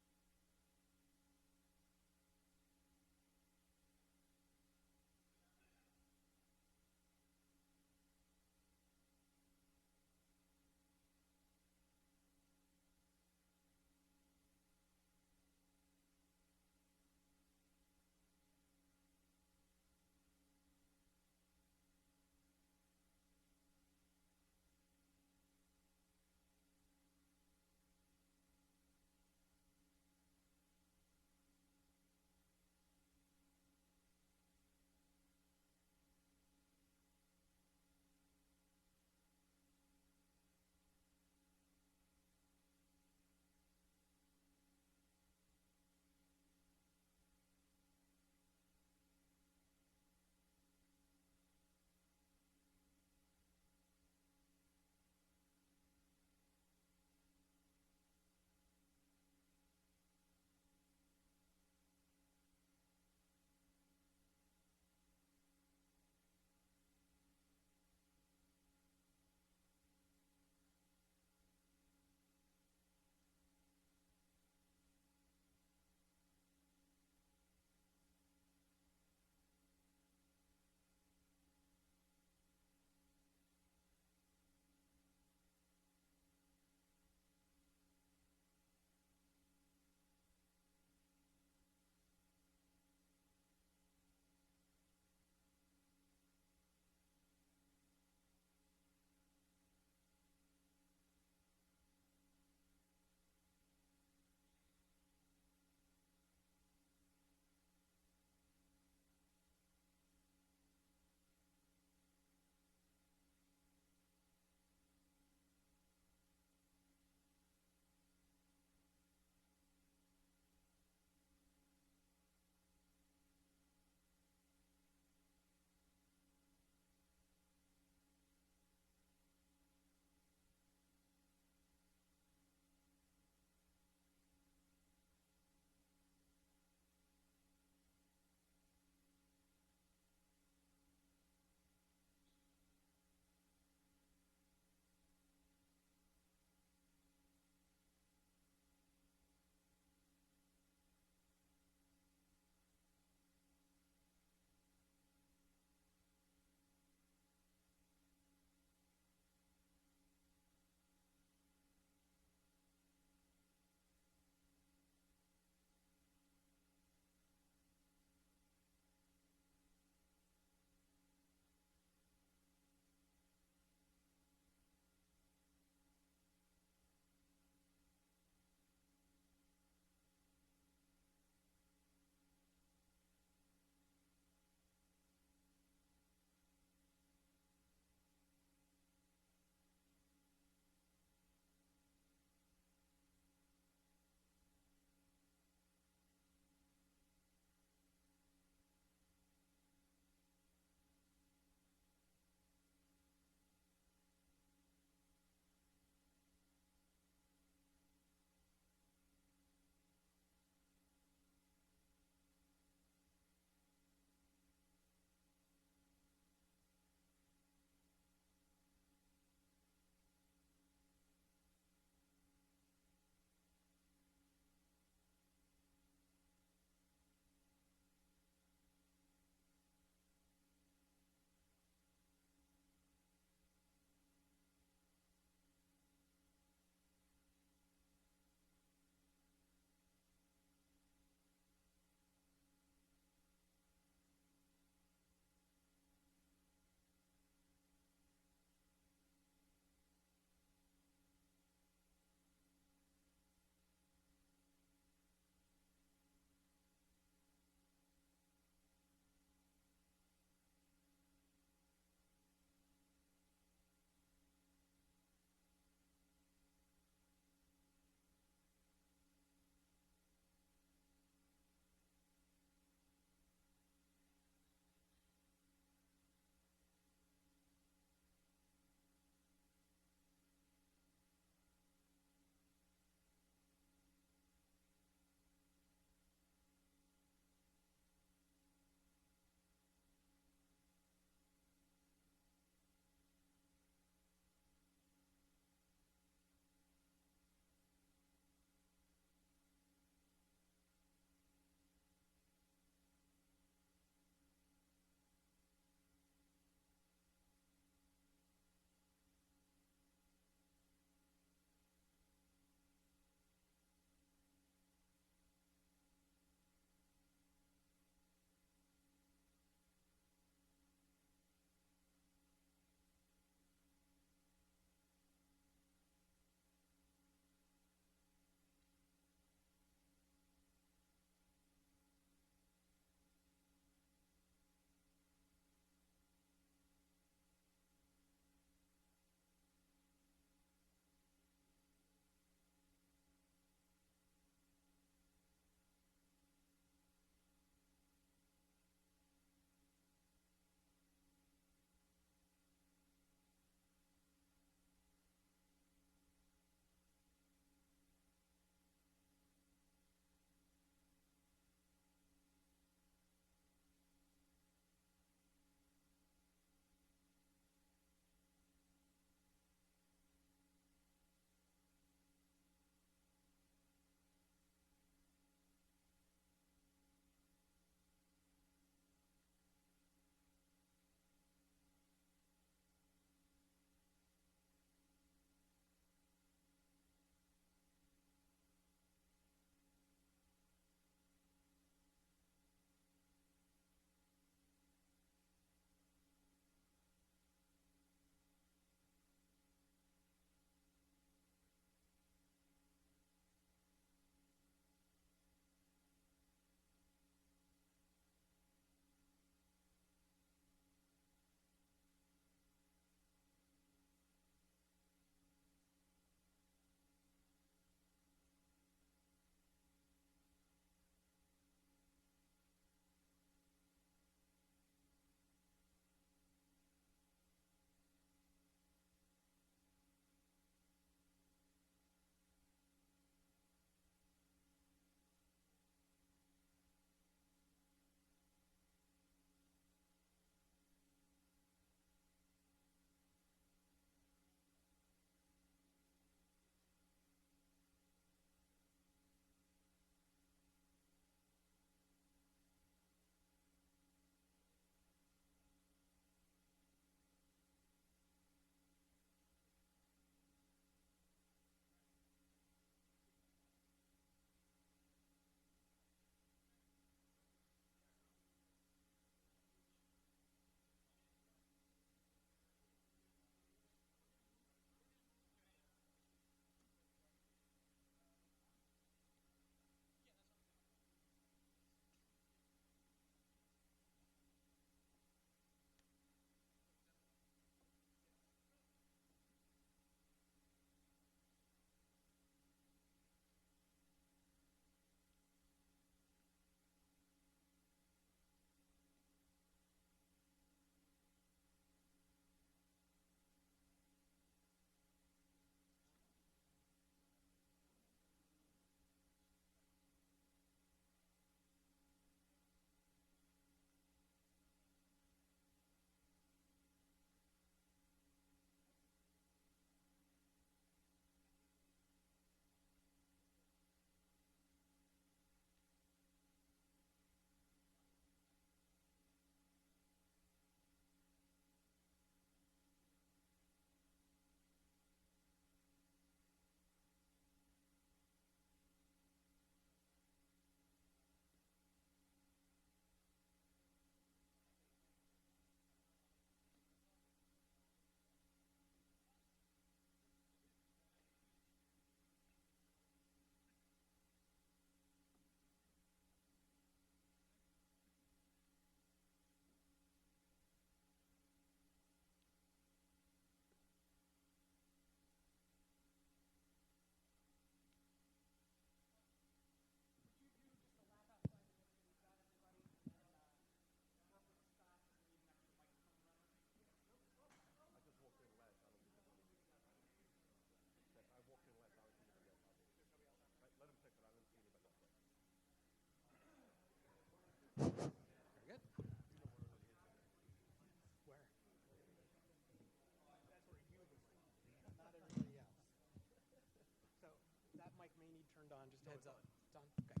just heads up. It's on? Okay.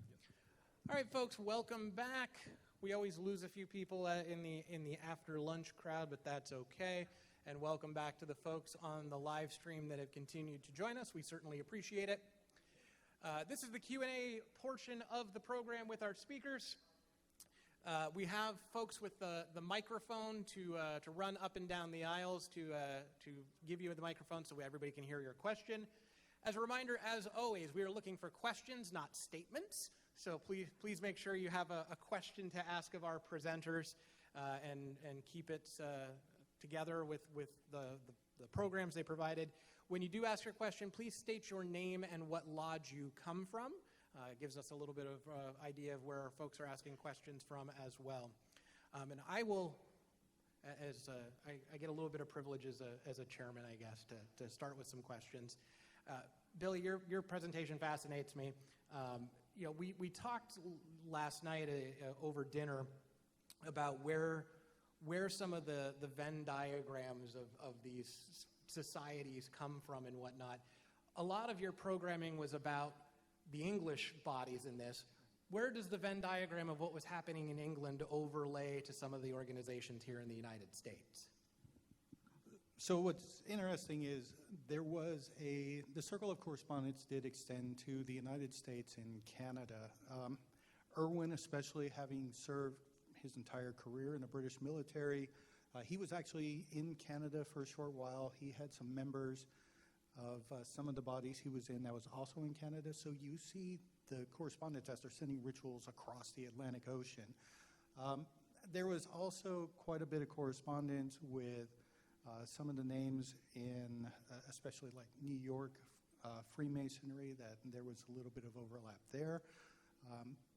All right, folks, welcome back. We always lose a few people in the after lunch crowd, but that's okay. And welcome back to the folks on the live stream that have continued to join us. We certainly appreciate it. This is the Q&A portion of the program with our speakers. We have folks with the microphone to run up and down the aisles to give you the microphone so everybody can hear your question. As a reminder, as always, we are looking for questions, not statements. So please make sure you have a question to ask of our presenters and keep it together with the programs they provided. When you do ask your question, please state your name and what lodge you come from. It gives us a little bit of idea of where folks are asking questions from as well. And I will, I get a little bit of privilege as a chairman, I guess, to start with some questions. Billy, your presentation fascinates me. We talked last night over dinner about where some of the Venn diagrams of these societies come from and whatnot. A lot of your programming was about the English bodies in this. Where does the Venn diagram of what was happening in England overlay to some of the organizations here in the United States? So what's interesting is the circle of correspondence did extend to the United States and Canada. Irwin, especially having served his entire career in the British military, he was actually in Canada for a short while. He had some members of some of the bodies he was in that was also in Canada. So you see the correspondence as they're sending rituals across the Atlantic Ocean. There was also quite a bit of correspondence with some of the names in, especially like New York Freemasonry, that there was a little bit of overlap there.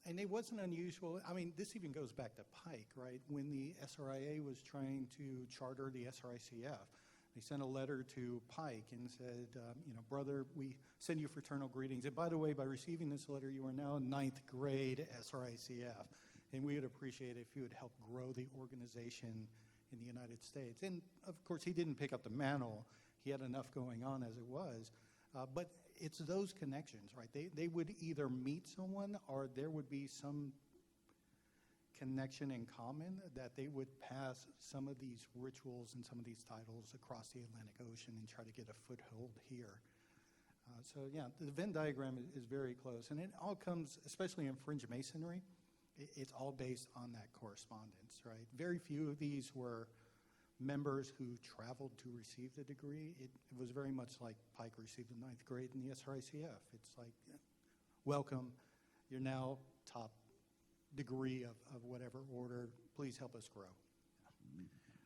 And it wasn't unusual. I mean, this even goes back to Pike, right? When the SRIA was trying to charter the SRICF, they sent a letter to Pike and said, brother, we send you fraternal greetings. And by the way, by receiving this letter, you are now 9th grade SRICF. And we would appreciate it if you would help grow the organization in the United States. And of course, he didn't pick up the mantle. He had enough going on as it was. But it's those connections, right? They would either meet someone or there would be some connection in common that they would pass some of these rituals and some of these titles across the Atlantic Ocean and try to get a foothold here. So yeah, the Venn diagram is very close. And it all comes, especially in fringe masonry, it's all based on that correspondence, right? Very few of these were members who traveled to receive the degree. It was very much like Pike received the 9th grade in the SRICF. It's like, welcome, you're now top degree of whatever order. Please help us grow.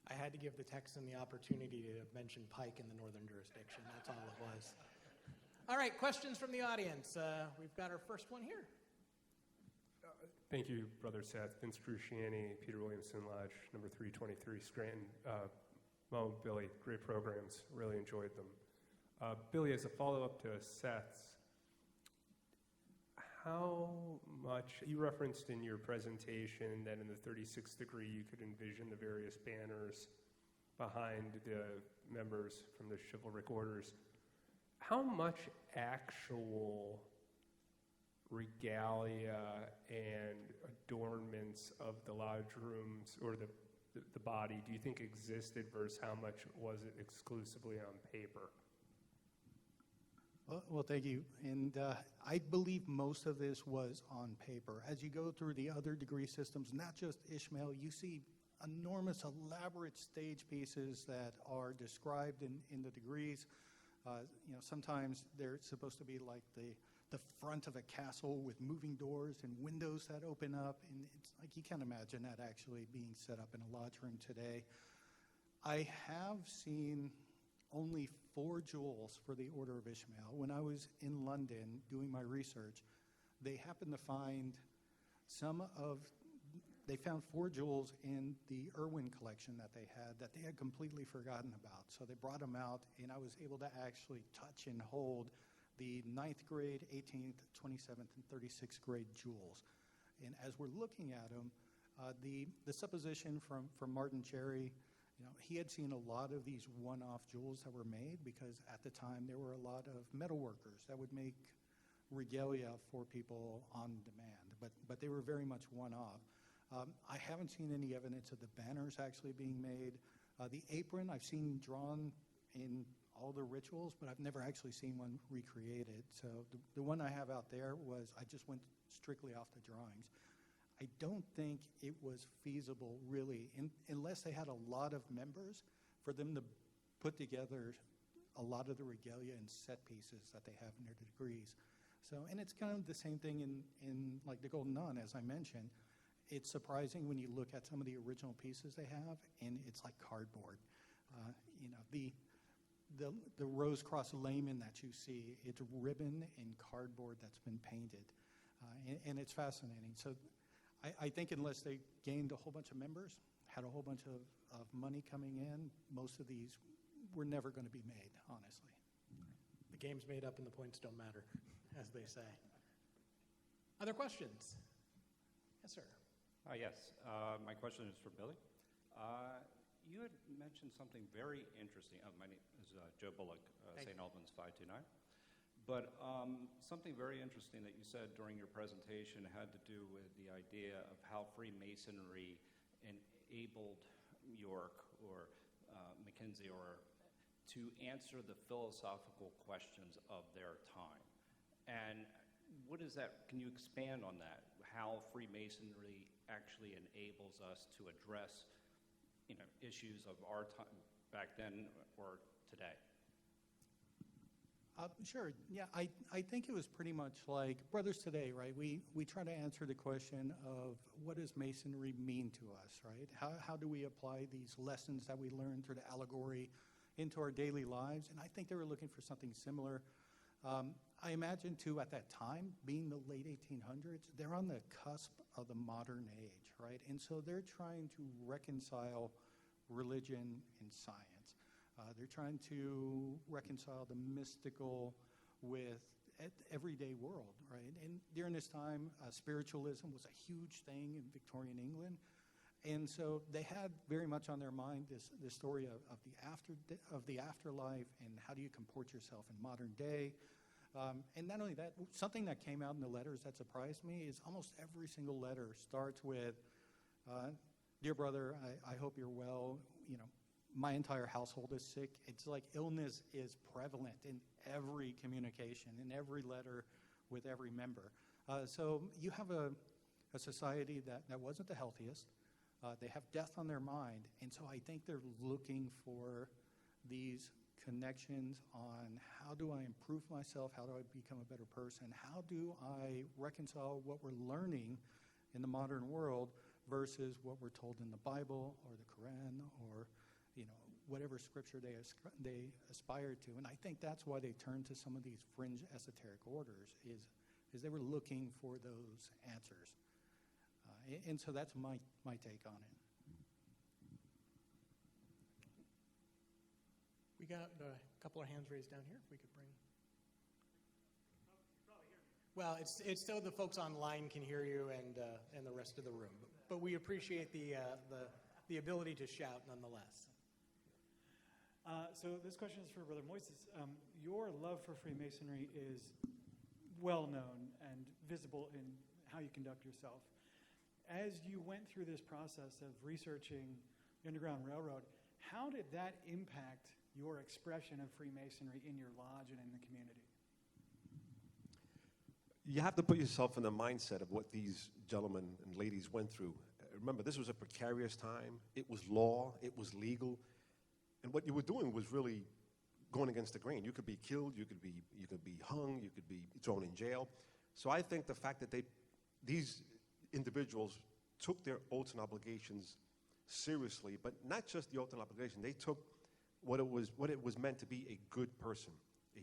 I had to give the Texan the opportunity to mention Pike in the northern jurisdiction. That's all it was. All right, questions from the audience. We've got our first one here. Thank you, Brother Seth. Vince Cruciani, Peter Williamson Lodge, number 323, Scranton. Mo, Billy, great programs. Really enjoyed them. Billy, as a follow-up to Seth's, how much, you referenced in your presentation that in the 36th degree you could envision the various banners behind the members from the chivalric orders. How much actual regalia and adornments of the lodge rooms or the body do you think existed versus how much was it exclusively on paper? Well, thank you. And I believe most of this was on paper. As you go through the other degree systems, not just Ishmael, you see enormous, elaborate stage pieces that are described in the degrees. Sometimes they're supposed to be like the front of a castle with moving doors and windows that open up. And it's like you can't imagine that actually being set up in a lodge room today. I have seen only 4 jewels for the Order of Ishmael. When I was in London doing my research, they happened to find they found 4 jewels in the Irwin collection that they had completely forgotten about. So they brought them out, and I was able to actually touch and hold the 9th grade, 18th, 27th, and 36th grade jewels. And as we're looking at them, the supposition from Martin Cherry, he had seen a lot of these one-off jewels that were made because at the time there were a lot of metal workers that would make regalia for people on demand, but they were very much one-off. I haven't seen any evidence of the banners actually being made. The apron I've seen drawn in all the rituals, but I've never actually seen one recreated. So the one I have out there was, I just went strictly off the drawings. I don't think it was feasible, really, unless they had a lot of members, for them to put together a lot of the regalia and set pieces that they have in their degrees. So, and it's kind of the same thing in like the Golden Nun, as I mentioned. It's surprising when you look at some of the original pieces they have, and it's like cardboard. You know, the Rose Cross layman that you see, it's ribbon and cardboard that's been painted, and it's fascinating. So I think unless they gained a whole bunch of members, had a whole bunch of money coming in, most of these were never going to be made, honestly. The game's made up and the points don't matter, as they say. Other questions? Yes, sir. Yes. My question is for Billy. You had mentioned something very interesting. My name is Joe Bullock, St. Albans 529. But something very interesting that you said during your presentation had to do with the idea of how Freemasonry enabled York or Mackenzie or to answer the philosophical questions of their time. And what is that? Can you expand on that? How Freemasonry actually enables us to address, issues of our time back then or today? Sure. Yeah, I think it was pretty much like Brothers Today, right? We try to answer the question of what does Masonry mean to us, right? How do we apply these lessons that we learn through the allegory into our daily lives? And I think they were looking for something similar. I imagine, too, at that time, being the late 1800s, they're on the cusp of the modern age, right? And so they're trying to reconcile religion and science. They're trying to reconcile the mystical with everyday world, right? And during this time, spiritualism was a huge thing in Victorian England. And so they had very much on their mind this story of the afterlife and how do you comport yourself in modern day. And not only that, something that came out in the letters that surprised me is almost every single letter starts with, dear brother, I hope you're well. My entire household is sick. It's like illness is prevalent in every communication, in every letter with every member. So you have a society that wasn't the healthiest. They have death on their mind. And so I think they're looking for these connections on how do I improve myself? How do I become a better person? How do I reconcile what we're learning in the modern world versus what we're told in the Bible or the Quran or whatever scripture they aspire to. And I think that's why they turned to some of these fringe esoteric orders is they were looking for those answers. And so that's my take on it. We got a couple of hands raised down here. If we could bring. Well, it's so the folks online can hear you and the rest of the room. But we appreciate the ability to shout nonetheless. So this question is for Brother Moises. Your love for Freemasonry is well known and visible in how you conduct yourself. As you went through this process of researching the Underground Railroad, how did that impact your expression of Freemasonry in your lodge and in the community? You have to put yourself in the mindset of what these gentlemen and ladies went through. Remember, this was a precarious time. It was law. It was legal. And what you were doing was really going against the grain. You could be killed. You could be hung. You could be thrown in jail. So I think the fact that these individuals took their oaths and obligations seriously, but not just the oath and obligation. They took what it was meant to be a good person, a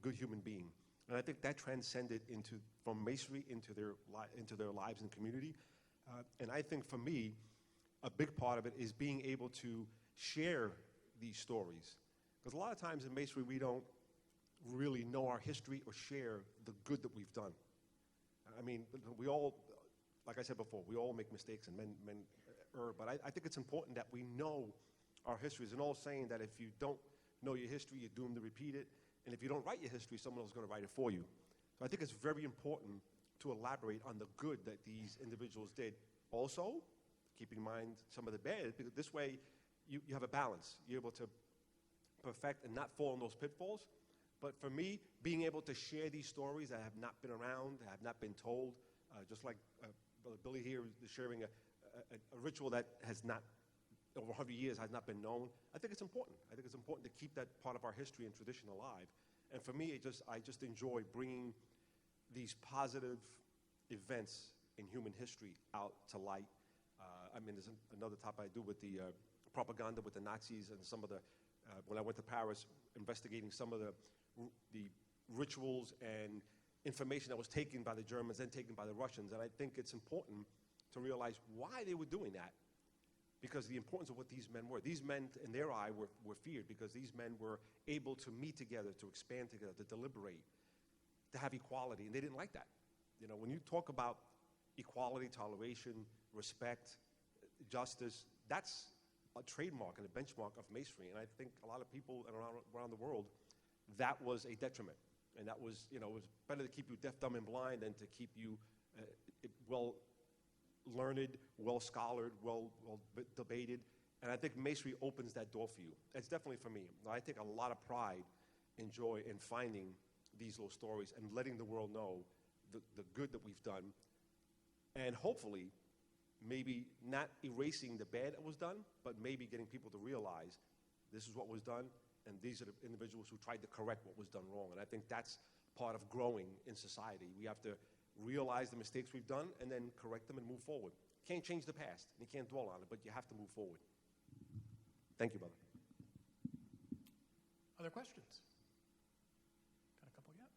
good human being. And I think that transcended from Masonry into their lives and community. And I think for me, a big part of it is being able to share these stories. Because a lot of times in Masonry, we don't really know our history or share the good that we've done. I mean, we all, like I said before, we all make mistakes and men err. But I think it's important that we know our history. There's an old saying that if you don't know your history, you're doomed to repeat it. And if you don't write your history, someone else is going to write it for you. So I think it's very important to elaborate on the good that these individuals did. Also, keep in mind some of the bad, because this way you have a balance. You're able to perfect and not fall in those pitfalls. But for me, being able to share these stories that have not been around, that have not been told, just like Brother Billy here is sharing a ritual that has not, over 100 years, has not been known, I think it's important. I think it's important to keep that part of our history and tradition alive. And for me, I just enjoy bringing these positive events in human history out to light. I mean, there's another topic I do with the propaganda with the Nazis and some of the, when I went to Paris, investigating some of the rituals and information that was taken by the Germans and taken by the Russians. And I think it's important to realize why they were doing that, because the importance of what these men were. These men, in their eye, were feared because these men were able to meet together, to expand together, to deliberate, to have equality, and they didn't like that. You know, when you talk about equality, toleration, respect, justice, that's a trademark and a benchmark of Masonry. And I think a lot of people around the world, that was a detriment. And that was, you know, it was better to keep you deaf, dumb, and blind than to keep you well-learned, well-scholared, well debated. And I think Masonry opens that door for you. It's definitely for me. I take a lot of pride and joy in finding these little stories and letting the world know the good that we've done. And hopefully, maybe not erasing the bad that was done, but maybe getting people to realize this is what was done, and these are the individuals who tried to correct what was done wrong. And I think that's part of growing in society. We have to realize the mistakes we've done and then correct them and move forward. Can't change the past, and you can't dwell on it, but you have to move forward. Thank you, brother. Other questions? Got a couple yet?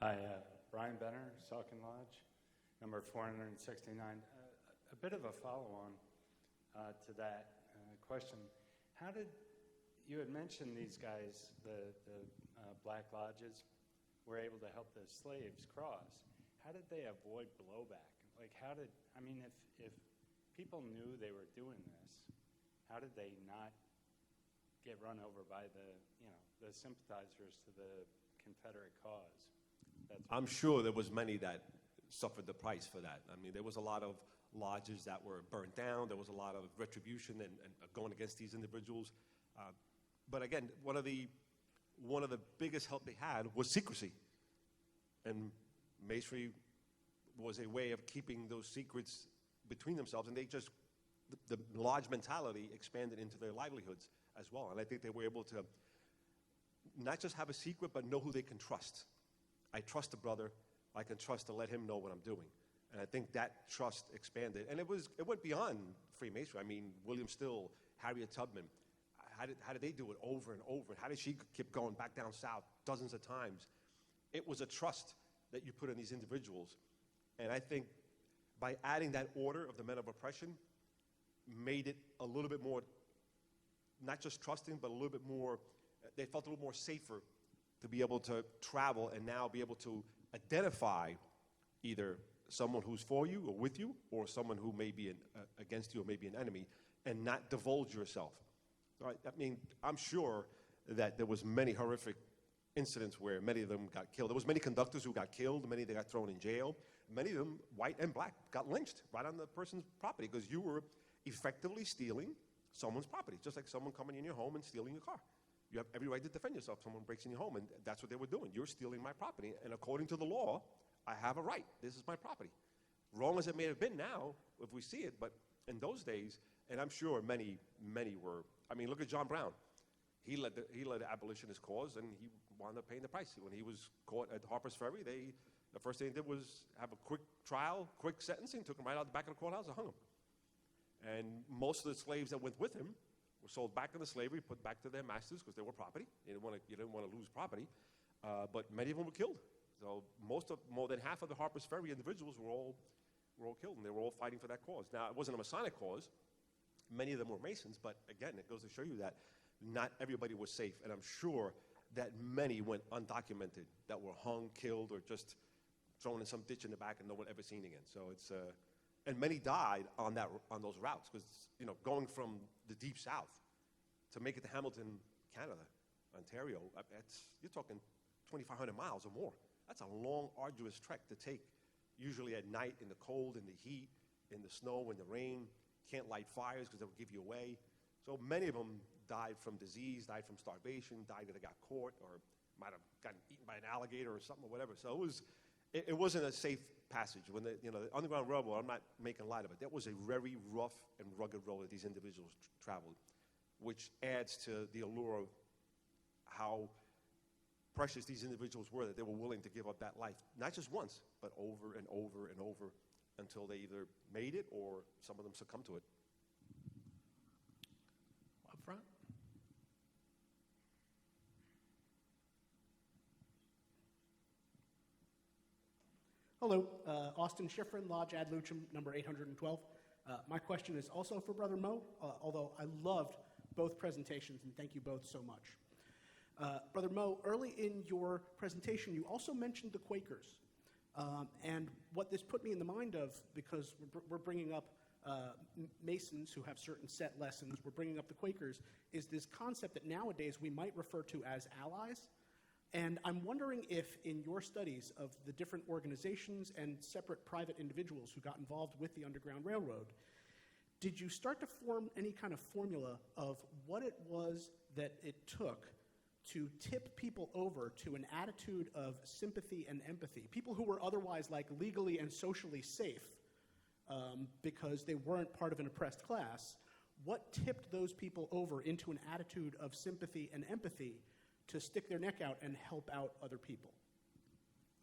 Hi, Brian Benner, Saucon Lodge, number 469. A bit of a follow-on to that question. How did, you had mentioned these guys, the Black Lodges, were able to help the slaves cross. How did they avoid blowback? Like, how did, I mean, if people knew they were doing this, how did they not get run over by the sympathizers to the Confederate cause? I'm sure there was many that suffered the price for that. I mean, there was a lot of lodges that were burned down. There was a lot of retribution and going against these individuals. But again, one of the biggest help they had was secrecy. And Masonry was a way of keeping those secrets between themselves, and they just, the lodge mentality expanded into their livelihoods as well. And I think they were able to not just have a secret, but know who they can trust. I trust a brother. I can trust to let him know what I'm doing. And I think that trust expanded. And it went beyond Freemasonry. I mean, William Still, Harriet Tubman, how did they do it over and over? How did she keep going back down south dozens of times? It was a trust that you put in these individuals. And I think by adding that order of the men of oppression, made it a little bit more, not just trusting, but a little bit more, they felt a little more safer to be able to travel and now be able to identify either someone who's for you or with you, or someone who may be against you or may be an enemy, and not divulge yourself. Right? I mean, I'm sure that there was many horrific incidents where many of them got killed. There was many conductors who got killed, many that got thrown in jail. Many of them, white and black, got lynched right on the person's property because you were effectively stealing someone's property, just like someone coming in your home and stealing your car. You have every right to defend yourself. Someone breaks in your home, and that's what they were doing. You're stealing my property, and according to the law, I have a right. This is my property. Wrong as it may have been now, if we see it, but in those days, and I'm sure many were. I mean, look at John Brown. He led the abolitionist cause, and he wound up paying the price. When he was caught at Harper's Ferry, the first thing they did was have a quick trial, quick sentencing, took him right out the back of the courthouse and hung him. And most of the slaves that went with him were sold back into slavery, put back to their masters because they were property. You didn't want to lose property, but many of them were killed. So more than half of the Harper's Ferry individuals were all killed, and they were all fighting for that cause. Now, it wasn't a Masonic cause. Many of them were Masons, but again, it goes to show you that not everybody was safe, and I'm sure that many went undocumented, that were hung, killed, or just thrown in some ditch in the back and no one ever seen again. So it's and many died on those routes because going from the deep south to make it to Hamilton, Canada, Ontario, you're talking 2,500 miles or more. That's a long, arduous trek to take, usually at night in the cold, in the heat, in the snow, in the rain. Can't light fires because they'll give you away. So many of them died from disease, died from starvation, died because they got caught, or might have gotten eaten by an alligator or something or whatever. So it wasn't a safe passage. When the Underground Railroad, I'm not making light of it, that was a very rough and rugged road that these individuals traveled, which adds to the allure of how precious these individuals were, that they were willing to give up that life, not just once, but over and over and over until they either made it or some of them succumbed to it. Up front. Hello, Austin Schifrin, Lodge Ad Lucem, number 812. My question is also for Brother Mo, although I loved both presentations, and thank you both so much. Brother Mo, early in your presentation, you also mentioned the Quakers. And what this put me in the mind of, because we're bringing up Masons who have certain set lessons, we're bringing up the Quakers, is this concept that nowadays we might refer to as allies. And I'm wondering if in your studies of the different organizations and separate private individuals who got involved with the Underground Railroad, did you start to form any kind of formula of what it was that it took to tip people over to an attitude of sympathy and empathy? People who were otherwise like legally and socially safe because they weren't part of an oppressed class. What tipped those people over into an attitude of sympathy and empathy to stick their neck out and help out other people?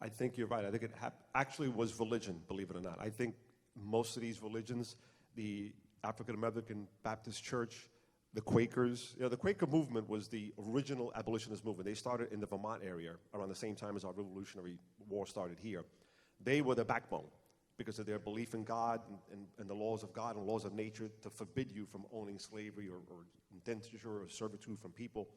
I think you're right. I think it actually was religion, believe it or not. I think most of these religions, the African American Baptist Church, the Quakers, the Quaker movement was the original abolitionist movement. They started in the Vermont area around the same time as our Revolutionary War started here. They were the backbone because of their belief in God and the laws of God and laws of nature to forbid you from owning slavery or indenture or servitude from people.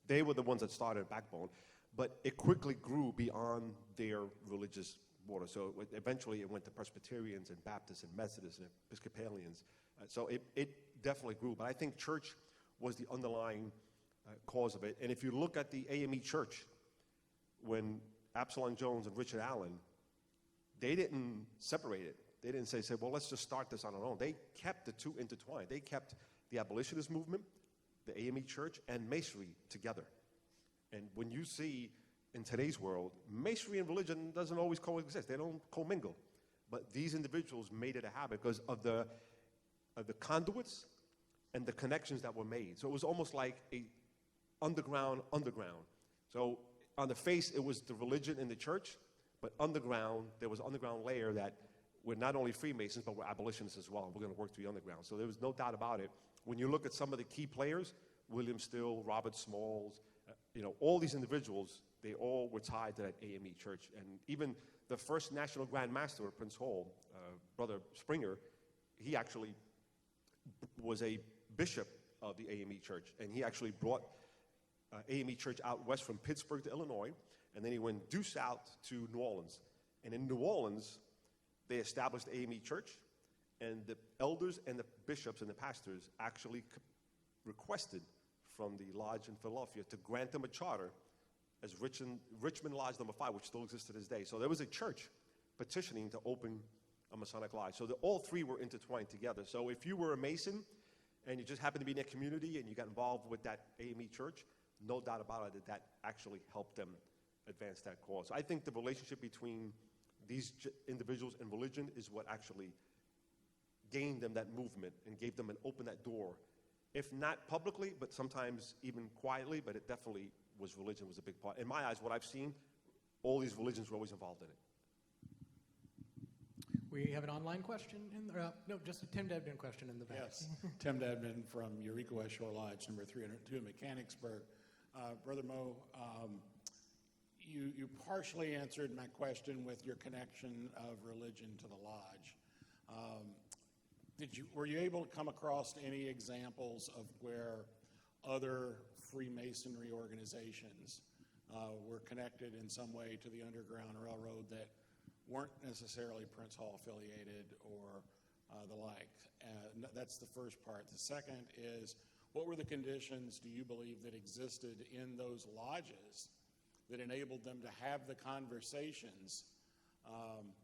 They were the ones that started Backbone, but it quickly grew beyond their religious border. So eventually it went to Presbyterians and Baptists and Methodists and Episcopalians. So it definitely grew, but I think church was the underlying cause of it. And if you look at the AME Church, when Absalom Jones and Richard Allen, they didn't separate it. They didn't say, well, let's just start this on our own. They kept the two intertwined. They kept the abolitionist movement, the AME Church, and Masonry together. And when you see in today's world, Masonry and religion doesn't always coexist. They don't commingle. But these individuals made it a habit because of the conduits and the connections that were made. So it was almost like a underground. So on the face, it was the religion in the church, but underground, there was an underground layer that we're not only Freemasons, but we're abolitionists as well. We're going to work through the underground. So there was no doubt about it. When you look at some of the key players, William Still, Robert Smalls, all these individuals, they all were tied to that AME Church. And even the first National Grand Master of Prince Hall, Brother Springer, he actually was a bishop of the AME Church. And he actually brought AME Church out west from Pittsburgh to Illinois. And then he went due south to New Orleans. And in New Orleans, they established the AME Church. And the elders and the bishops and the pastors actually requested from the lodge in Philadelphia to grant them a charter as Richmond Lodge number 5, which still exists to this day. So there was a church petitioning to open a Masonic lodge. So all three were intertwined together. So if you were a Mason and you just happened to be in that community and you got involved with that AME Church, no doubt about it that actually helped them advance that cause. So I think the relationship between these individuals and religion is what actually gained them that movement and gave them and opened that door, if not publicly, but sometimes even quietly, but it definitely was religion was a big part. In my eyes, what I've seen, all these religions were always involved in it. We have an online question no, just a Tim Debden question in the back. Yes, Tim Debden from Eureka West Shore Lodge, number 302 in Mechanicsburg. Brother Mo, you partially answered my question with your connection of religion to the lodge. Were you able to come across any examples of where other Freemasonry organizations were connected in some way to the Underground Railroad that weren't necessarily Prince Hall affiliated or the like? That's the first part. The second is, What were the conditions, do you believe, that existed in those lodges that enabled them to have the conversations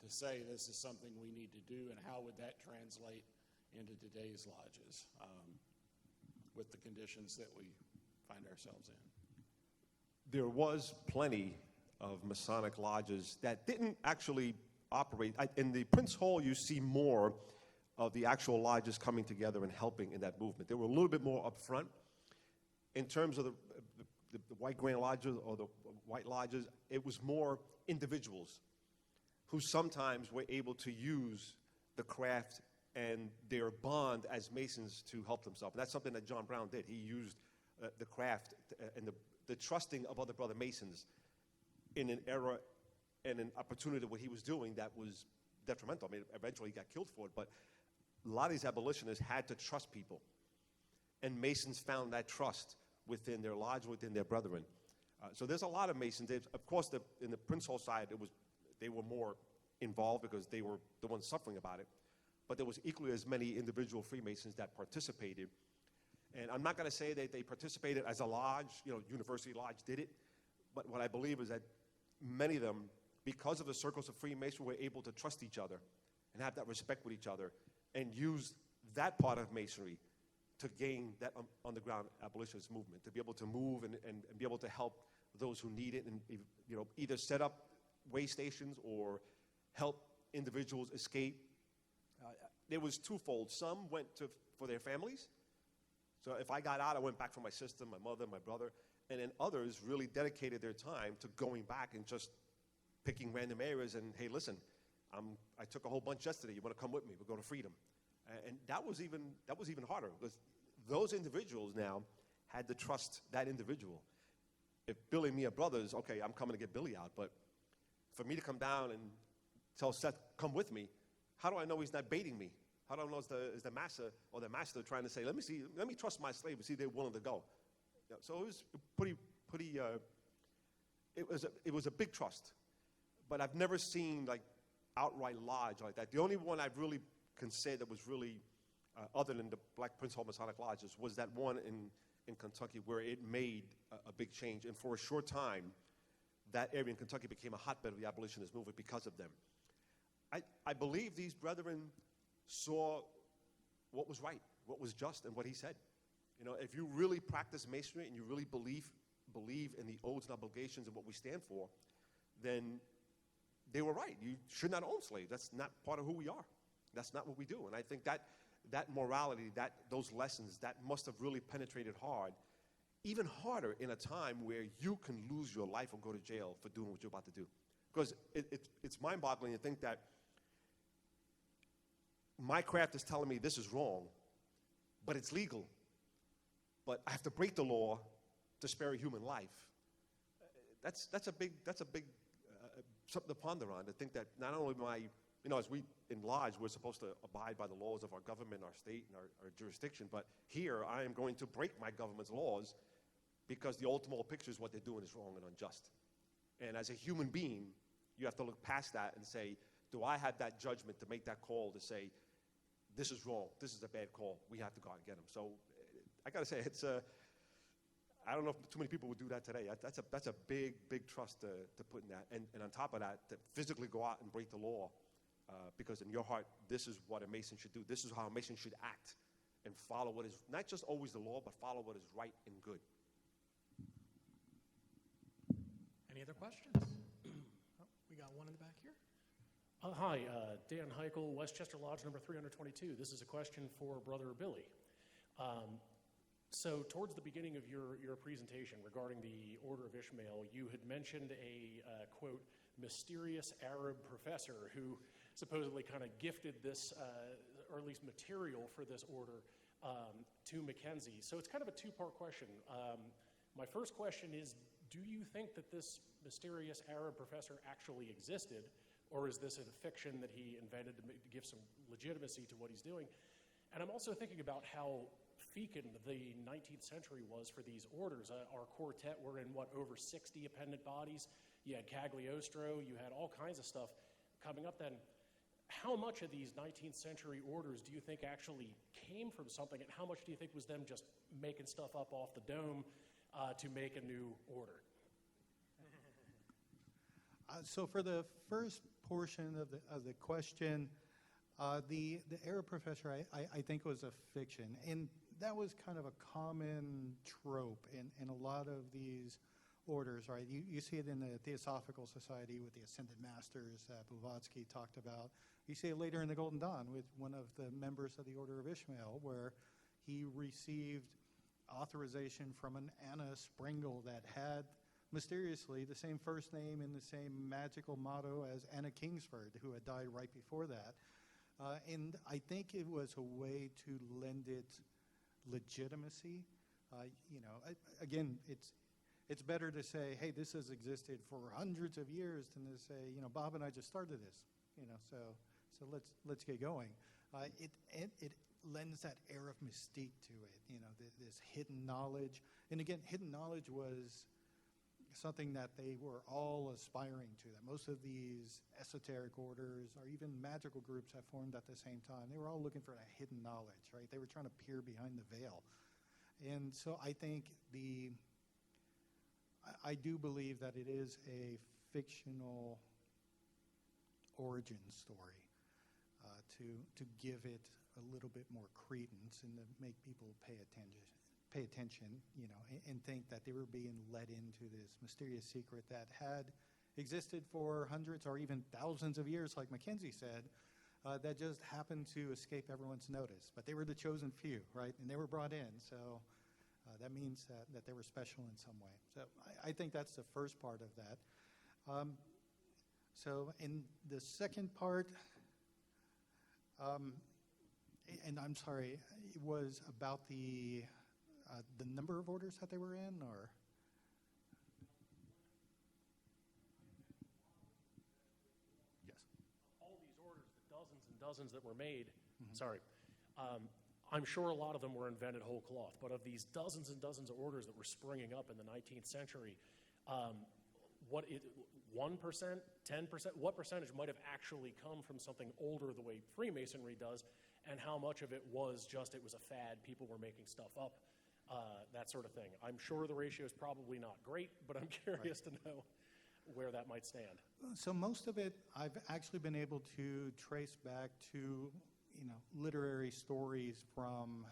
to say this is something we need to do, and how would that translate into today's lodges with the conditions that we find ourselves in? There was plenty of Masonic lodges that didn't actually operate. In the Prince Hall, you see more of the actual lodges coming together and helping in that movement. They were a little bit more upfront. In terms of the white grand lodges or the white lodges, it was more individuals who sometimes were able to use the craft and their bond as Masons to help themselves. And that's something that John Brown did. He used the craft and the trusting of other brother Masons in an era and an opportunity what he was doing that was detrimental. I mean, eventually he got killed for it, but a lot of these abolitionists had to trust people. And Masons found that trust within their lodge, within their brethren. So there's a lot of Masons. Of course, in the Prince Hall side, they were more involved because they were the ones suffering about it. But there was equally as many individual Freemasons that participated. And I'm not going to say that they participated as a lodge, University Lodge did it. But what I believe is that many of them, because of the circles of Freemasonry, were able to trust each other and have that respect with each other and use that part of Masonry to gain that underground abolitionist movement, to be able to move and be able to help those who need it, and either set up way stations or help individuals escape. It was twofold. Some went for their families. So if I got out, I went back for my sister, my mother, my brother, and then others really dedicated their time to going back and just picking random areas and, hey, listen, I took a whole bunch yesterday. You want to come with me? We're going to Freedom. And that was even harder, because those individuals now had to trust that individual. If Billy and me are brothers, okay, I'm coming to get Billy out. But for me to come down and tell Seth, come with me, how do I know he's not baiting me? How do I know is the master or the master trying to say, let me trust my slave and see if they're willing to go? So it was it was a big trust. But I've never seen like outright lodge like that. The only one I've really can say that was really, other than the Black Prince Hall Masonic Lodges, was that one in Kentucky where it made a big change. And for a short time, that area in Kentucky became a hotbed of the abolitionist movement because of them. I believe these brethren saw what was right, what was just, and what he said. If you really practice Masonry and you really believe in the oaths and obligations and what we stand for, then they were right. You should not own slaves. That's not part of who we are. That's not what we do. And I think that morality, those lessons, that must have really penetrated hard, even harder in a time where you can lose your life or go to jail for doing what you're about to do. Because it's mind-boggling to think that my craft is telling me this is wrong, but it's legal. But I have to break the law to spare a human life. That's a big something to ponder on, to think that not only am I, as we in Lodge, we're supposed to abide by the laws of our government, our state, and our jurisdiction, but here I am going to break my government's laws because the ultimate picture is what they're doing is wrong and unjust. And as a human being, you have to look past that and say, do I have that judgment to make that call to say, this is wrong, this is a bad call, we have to go out and get them. So I got to say, I don't know if too many people would do that today. That's a big trust to put in that. And on top of that, to physically go out and break the law, because in your heart, this is what a Mason should do. This is how a Mason should act and follow what is not just always the law, but follow what is right and good. Any other questions? We got one in the back here. Hi, Dan Heichel, Westchester Lodge number 322. This is a question for Brother Billy. So towards the beginning of your presentation regarding the Order of Ishmael, you had mentioned a, quote, mysterious Arab professor who supposedly kind of gifted this, or at least material for this order, to Mackenzie. So it's kind of a two-part question. My first question is, do you think that this mysterious Arab professor actually existed, or is this a fiction that he invented to give some legitimacy to what he's doing? And I'm also thinking about how fecund the 19th century was for these orders. Our quartet were in, over 60 appendant bodies. You had Cagliostro, you had all kinds of stuff coming up then. how much of these 19th century orders do you think actually came from something, and how much do you think was them just making stuff up off the dome to make a new order? So for the first portion of the question, the Arab professor, I think, was a fiction. And that was kind of a common trope in a lot of these orders, right? You see it in the Theosophical Society with the Ascended Masters that Blavatsky talked about. You see it later in the Golden Dawn with one of the members of the Order of Ishmael, where he received authorization from an Anna Springle that had mysteriously the same first name and the same magical motto as Anna Kingsford, who had died right before that. And I think it was a way to lend it legitimacy. Again, it's better to say, hey, this has existed for hundreds of years than to say, Bob and I just started this, so let's get going. It lends that air of mystique to it, this hidden knowledge. And again, hidden knowledge was something that they were all aspiring to, that most of these esoteric orders or even magical groups have formed at the same time. They were all looking for that hidden knowledge, right? They were trying to peer behind the veil. And so I think I do believe that it is a fictional origin story to give it a little bit more credence and to make people pay attention, and think that they were being led into this mysterious secret that had existed for hundreds or even thousands of years, like Mackenzie said, that just happened to escape everyone's notice. But they were the chosen few, right? And they were brought in, so that means that they were special in some way. So I think that's the first part of that. So in the second part, and I'm sorry, it was about the number of orders that they were in, or? Yes. All these orders, the dozens and dozens that were made, I'm sure a lot of them were invented whole cloth, but of these dozens and dozens of orders that were springing up in the 19th century, 1%, 10%, what percentage might have actually come from something older the way Freemasonry does, and how much of it was it was a fad, people were making stuff up, that sort of thing. I'm sure the ratio is probably not great, but I'm curious to know where that might stand. So most of it I've actually been able to trace back to literary stories from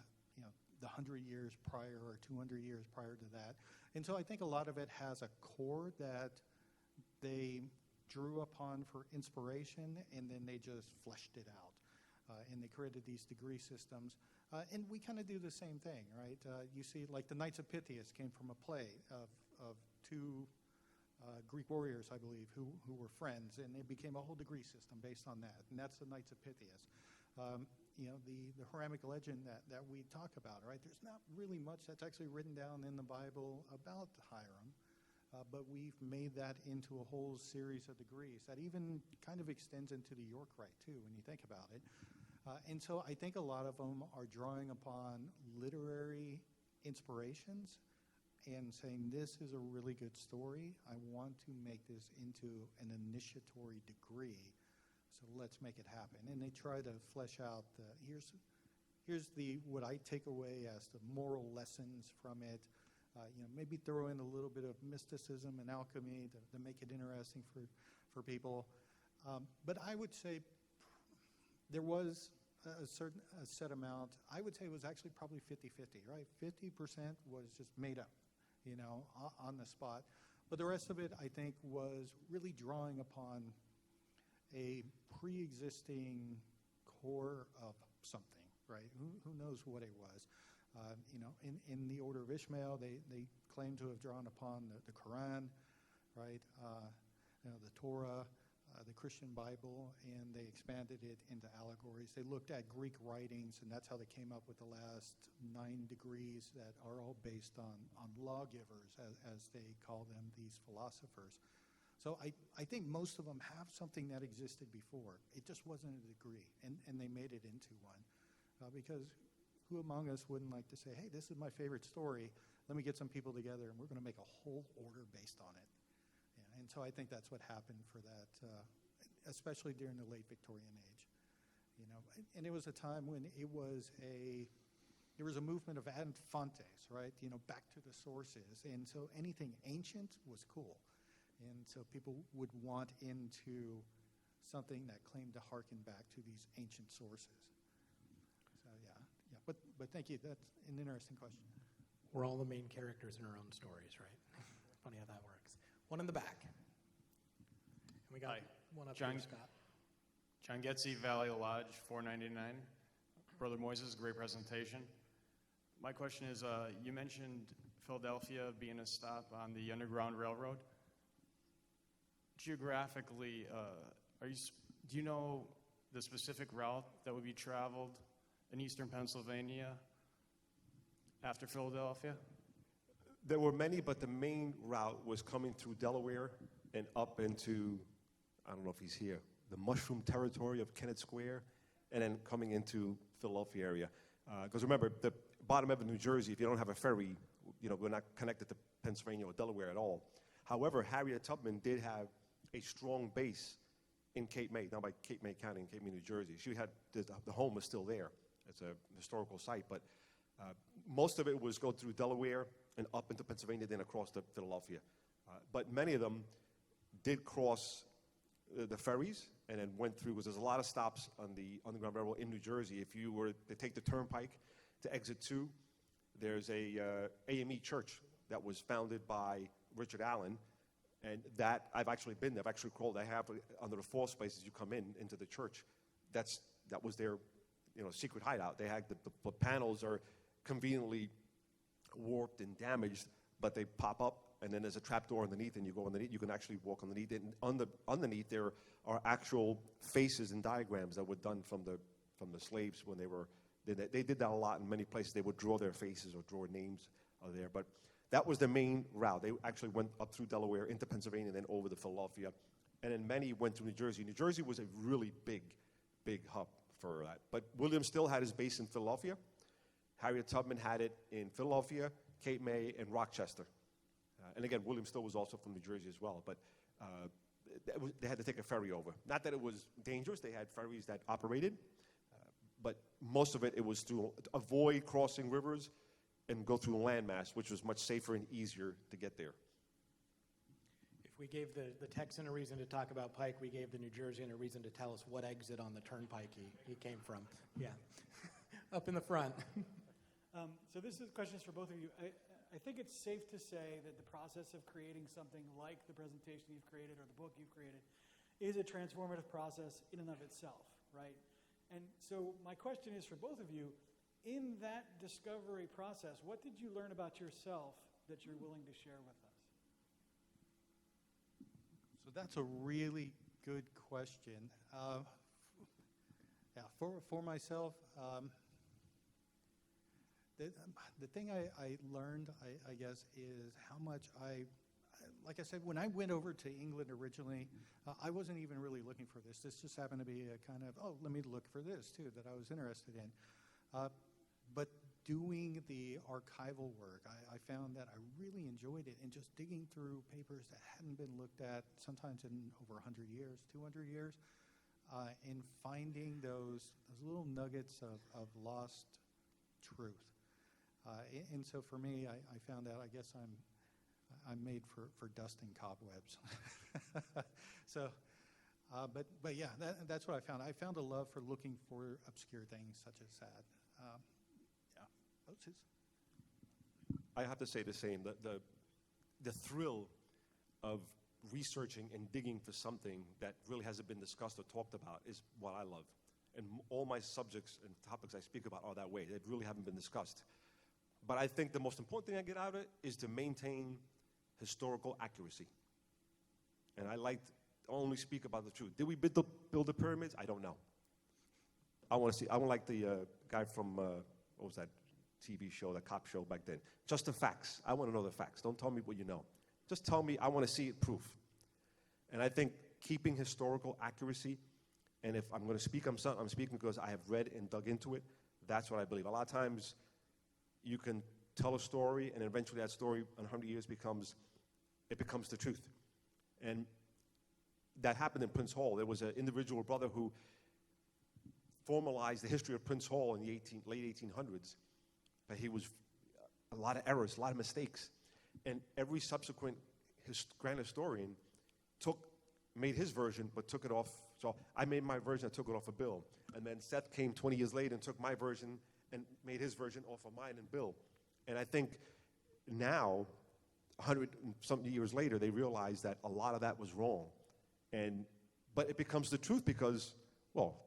the 100 years prior or 200 years prior to that. And so I think a lot of it has a core that they drew upon for inspiration, and then they just fleshed it out. And they created these degree systems. And we kind of do the same thing, right? You see, like the Knights of Pythias came from a play of two Greek warriors, I believe, who were friends, and it became a whole degree system based on that. And that's the Knights of Pythias. The Horamic legend that we talk about, right? There's not really much that's actually written down in the Bible about Hiram, but we've made that into a whole series of degrees that even kind of extends into the York Rite, too, when you think about it. And so I think a lot of them are drawing upon literary inspirations and saying, this is a really good story. I want to make this into an initiatory degree. So let's make it happen. And they try to flesh out here's what I take away as the moral lessons from it. Maybe throw in a little bit of mysticism and alchemy to make it interesting for people. But I would say there was a set amount. I would say it was actually probably 50-50, right? 50% was just made up, on the spot. But the rest of it, I think, was really drawing upon a pre-existing core of something, right? Who knows what it was? In the Order of Ishmael, they claim to have drawn upon the Quran, right? The Torah, the Christian Bible, and they expanded it into allegories. They looked at Greek writings, and that's how they came up with the last 9 degrees that are all based on lawgivers, as they call them, these philosophers. So I think most of them have something that existed before. It just wasn't a degree, and they made it into one. Because who among us wouldn't like to say, hey, this is my favorite story, let me get some people together, and we're going to make a whole order based on it. And so I think that's what happened for that, especially during the late Victorian age. you know. And it was a time when there was a movement of ad fontes, right? You know, back to the sources. And so anything ancient was cool. And so people would want into something that claimed to harken back to these ancient sources. So yeah. But thank you. That's an interesting question. We're all the main characters in our own stories, right? Funny how that works. One in the back. And we got Hi. one up John, here, Scott. John Getzi, Valley Lodge, 499. Brother Moises, great presentation. My question is, you mentioned Philadelphia being a stop on the Underground Railroad. Geographically, do you know the specific route that would be traveled in eastern Pennsylvania after Philadelphia? There were many, but the main route was coming through Delaware and up into, I don't know if he's here, the mushroom territory of Kennett Square, and then coming into Philadelphia area. Because remember, the bottom end of New Jersey, if you don't have a ferry, you know, we're not connected to Pennsylvania or Delaware at all. However, Harriet Tubman did have a strong base in Cape May, now by Cape May County in Cape May, New Jersey. She had, the home was still there. It's a historical site, but most of it was go through Delaware and up into Pennsylvania, then across to Philadelphia. But many of them did cross the ferries and then went through, because there's a lot of stops on the Underground Railroad in New Jersey. If you were to take the turnpike to exit 2, there's a AME church that was founded by Richard Allen, and that, I've actually been there, I've actually crawled, I have under the four spaces you come into the church, that was their, you know, secret hideout. They had, the panels are conveniently warped and damaged, but they pop up, and then there's a trap door underneath, and you go underneath, you can actually walk underneath it, and underneath there are actual faces and diagrams that were done from the slaves when they did that a lot in many places. They would draw their faces or draw names there, but that was the main route. They actually went up through Delaware into Pennsylvania, then over to Philadelphia, and then many went to New Jersey. New Jersey was a really big hub for that, but William still had his base in Philadelphia. Harriet Tubman had it in Philadelphia, Cape May, and Rochester. And again, William Still was also from New Jersey as well, but they had to take a ferry over. Not that it was dangerous, they had ferries that operated, but most of it was to avoid crossing rivers and go through the landmass, which was much safer and easier to get there. If we gave the Texan a reason to talk about Pike, we gave the New Jerseyan a reason to tell us what exit on the turnpike he came from. Yeah, up in the front. So this question is for both of you. I think it's safe to say that the process of creating something like the presentation you've created or the book you've created is a transformative process in and of itself, right? And so my question is for both of you, in that discovery process, what did you learn about yourself that you're willing to share with us? So that's a really good question. For myself, the thing I learned, I guess, is how much like I said, when I went over to England originally, I wasn't even really looking for this. This just happened to be a kind of, let me look for this too, that I was interested in. But doing the archival work, I found that I really enjoyed it, and just digging through papers that hadn't been looked at, sometimes in over 100 years, 200 years, and finding those little nuggets of lost truth. And so for me, I found out, I guess I'm made for dusting cobwebs. So, but yeah, that's what I found. I found a love for looking for obscure things such as that. I have to say the same. The thrill of researching and digging for something that really hasn't been discussed or talked about is what I love. And all my subjects and topics I speak about are that way. They really haven't been discussed. But I think the most important thing I get out of it is to maintain historical accuracy. And I like to only speak about the truth. Did we build the pyramids? I don't know. I want like the guy from, what was that TV show, that cop show back then? Just the facts. I want to know the facts. Don't tell me what you know. Just tell me, I want to see it proof. And I think keeping historical accuracy, and if I'm going to speak, I'm speaking because I have read and dug into it. That's what I believe. A lot of times you can tell a story, and eventually that story in 100 years becomes the truth. And that happened in Prince Hall. There was an individual brother who formalized the history of Prince Hall in the late 1800s, that he was a lot of errors, a lot of mistakes. And every subsequent grand historian made his version, but took it off. So I made my version, I took it off of Bill. And then Seth came 20 years later and took my version and made his version off of mine and Bill. And I think now, 100 and something years later, they realize that a lot of that was wrong. But it becomes the truth because, well,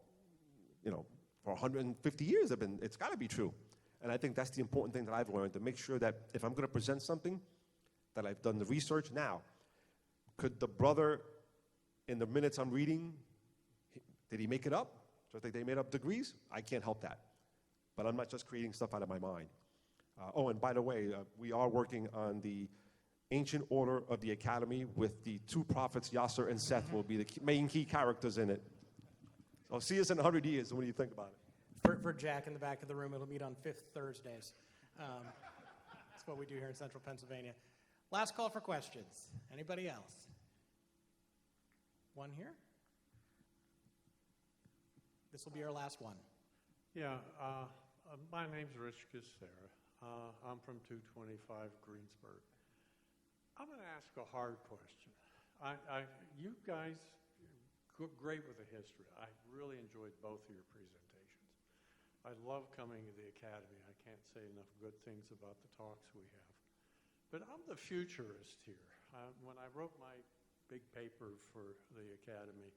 you know, for 150 years, it's got to be true. And I think that's the important thing that I've learned, to make sure that if I'm going to present something, that I've done the research. Now, could the brother, in the minutes I'm reading, did he make it up? So I think they made up degrees. I can't help that. But I'm not just creating stuff out of my mind. Oh, and by the way, we are working on the Ancient Order of the Academy with the two prophets, Yasser and Seth, will be the main key characters in it. So see us in 100 years. What do you think about it? For Jack in the back of the room, it'll meet on fifth Thursdays. That's what we do here in central Pennsylvania. Last call for questions. Anybody else? One here? This will be our last one. Yeah, my name's Rich Gissera. I'm from 225 Greensburg. I'm going to ask a hard question. You guys, great with the history. I really enjoyed both of your presentations. I love coming to the Academy. I can't say enough good things about the talks we have. But I'm the futurist here. When I wrote my big paper for the Academy,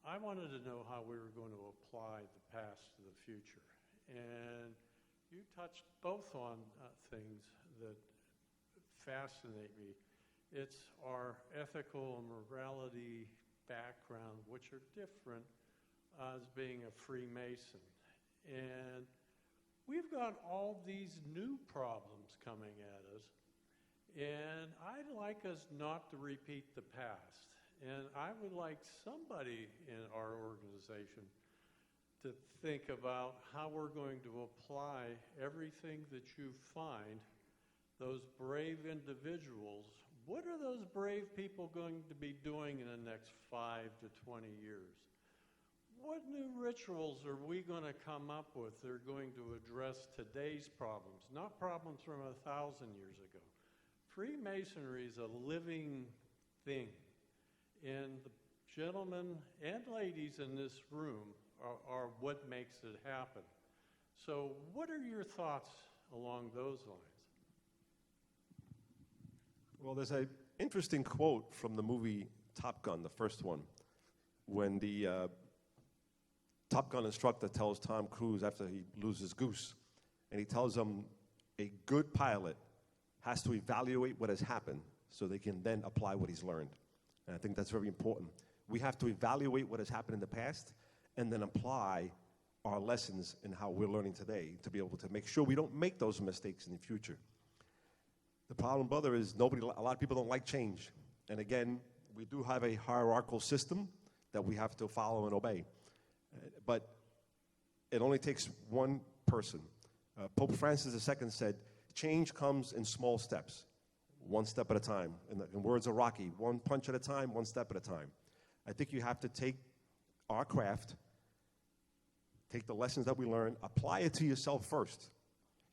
I wanted to know how we were going to apply the past to the future. And you touched both on things that fascinate me. It's our ethical and morality background, which are different as being a Freemason. And we've got all these new problems coming at us, and I'd like us not to repeat the past. And I would like somebody in our organization to think about how we're going to apply everything that you find, those brave individuals. What are those brave people going to be doing in the next 5 to 20 years? What new rituals are we going to come up with that are going to address today's problems, not problems from 1,000 years ago? Freemasonry is a living thing, and the gentlemen and ladies in this room are what makes it happen. So what are your thoughts along those lines? Well, there's an interesting quote from the movie Top Gun, the first one, when the Top Gun instructor tells Tom Cruise after he loses Goose, and he tells him a good pilot has to evaluate what has happened so they can then apply what he's learned. And I think that's very important. We have to evaluate what has happened in the past and then apply our lessons in how we're learning today to be able to make sure we don't make those mistakes in the future. The problem, brother, is a lot of people don't like change. And again, we do have a hierarchical system that we have to follow and obey. But it only takes one person. Pope Francis II said, change comes in small steps, one step at a time. In words of Rocky, one punch at a time, one step at a time. I think you have to take our craft, take the lessons that we learn, apply it to yourself first.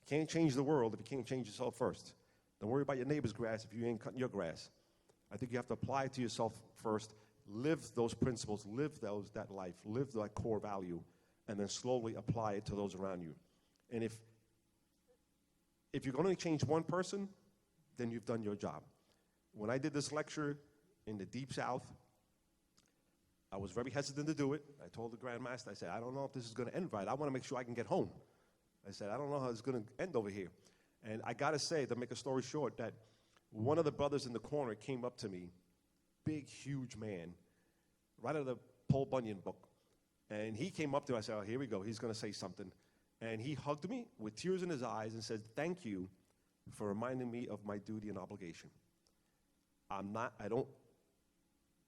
You can't change the world if you can't change yourself first. Don't worry about your neighbor's grass if you ain't cutting your grass. I think you have to apply it to yourself first, live those principles, live that life, live that core value, and then slowly apply it to those around you. And if you're going to change one person, then you've done your job. When I did this lecture in the Deep South, I was very hesitant to do it. I told the Grand Master, I said, I don't know if this is going to end right. I want to make sure I can get home. I said, I don't know how it's going to end over here. And I got to say, to make a story short, that one of the brothers in the corner came up to me, big, huge man, right out of the Paul Bunyan book. And he came up to me, I said, oh, here we go, he's going to say something. And he hugged me with tears in his eyes and said, thank you for reminding me of my duty and obligation. I don't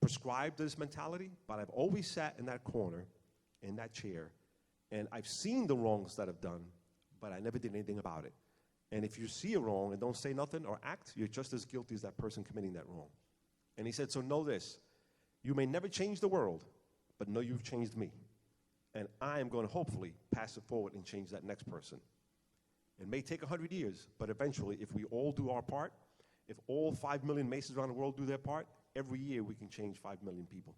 prescribe this mentality, but I've always sat in that corner, in that chair, and I've seen the wrongs that I've done, but I never did anything about it. And if you see a wrong and don't say nothing or act, you're just as guilty as that person committing that wrong. And he said, so know this, you may never change the world, but know you've changed me. and I am going to hopefully pass it forward and change that next person. It may take 100 years, but eventually, if we all do our part, if all 5 million Masons around the world do their part, every year we can change 5 million people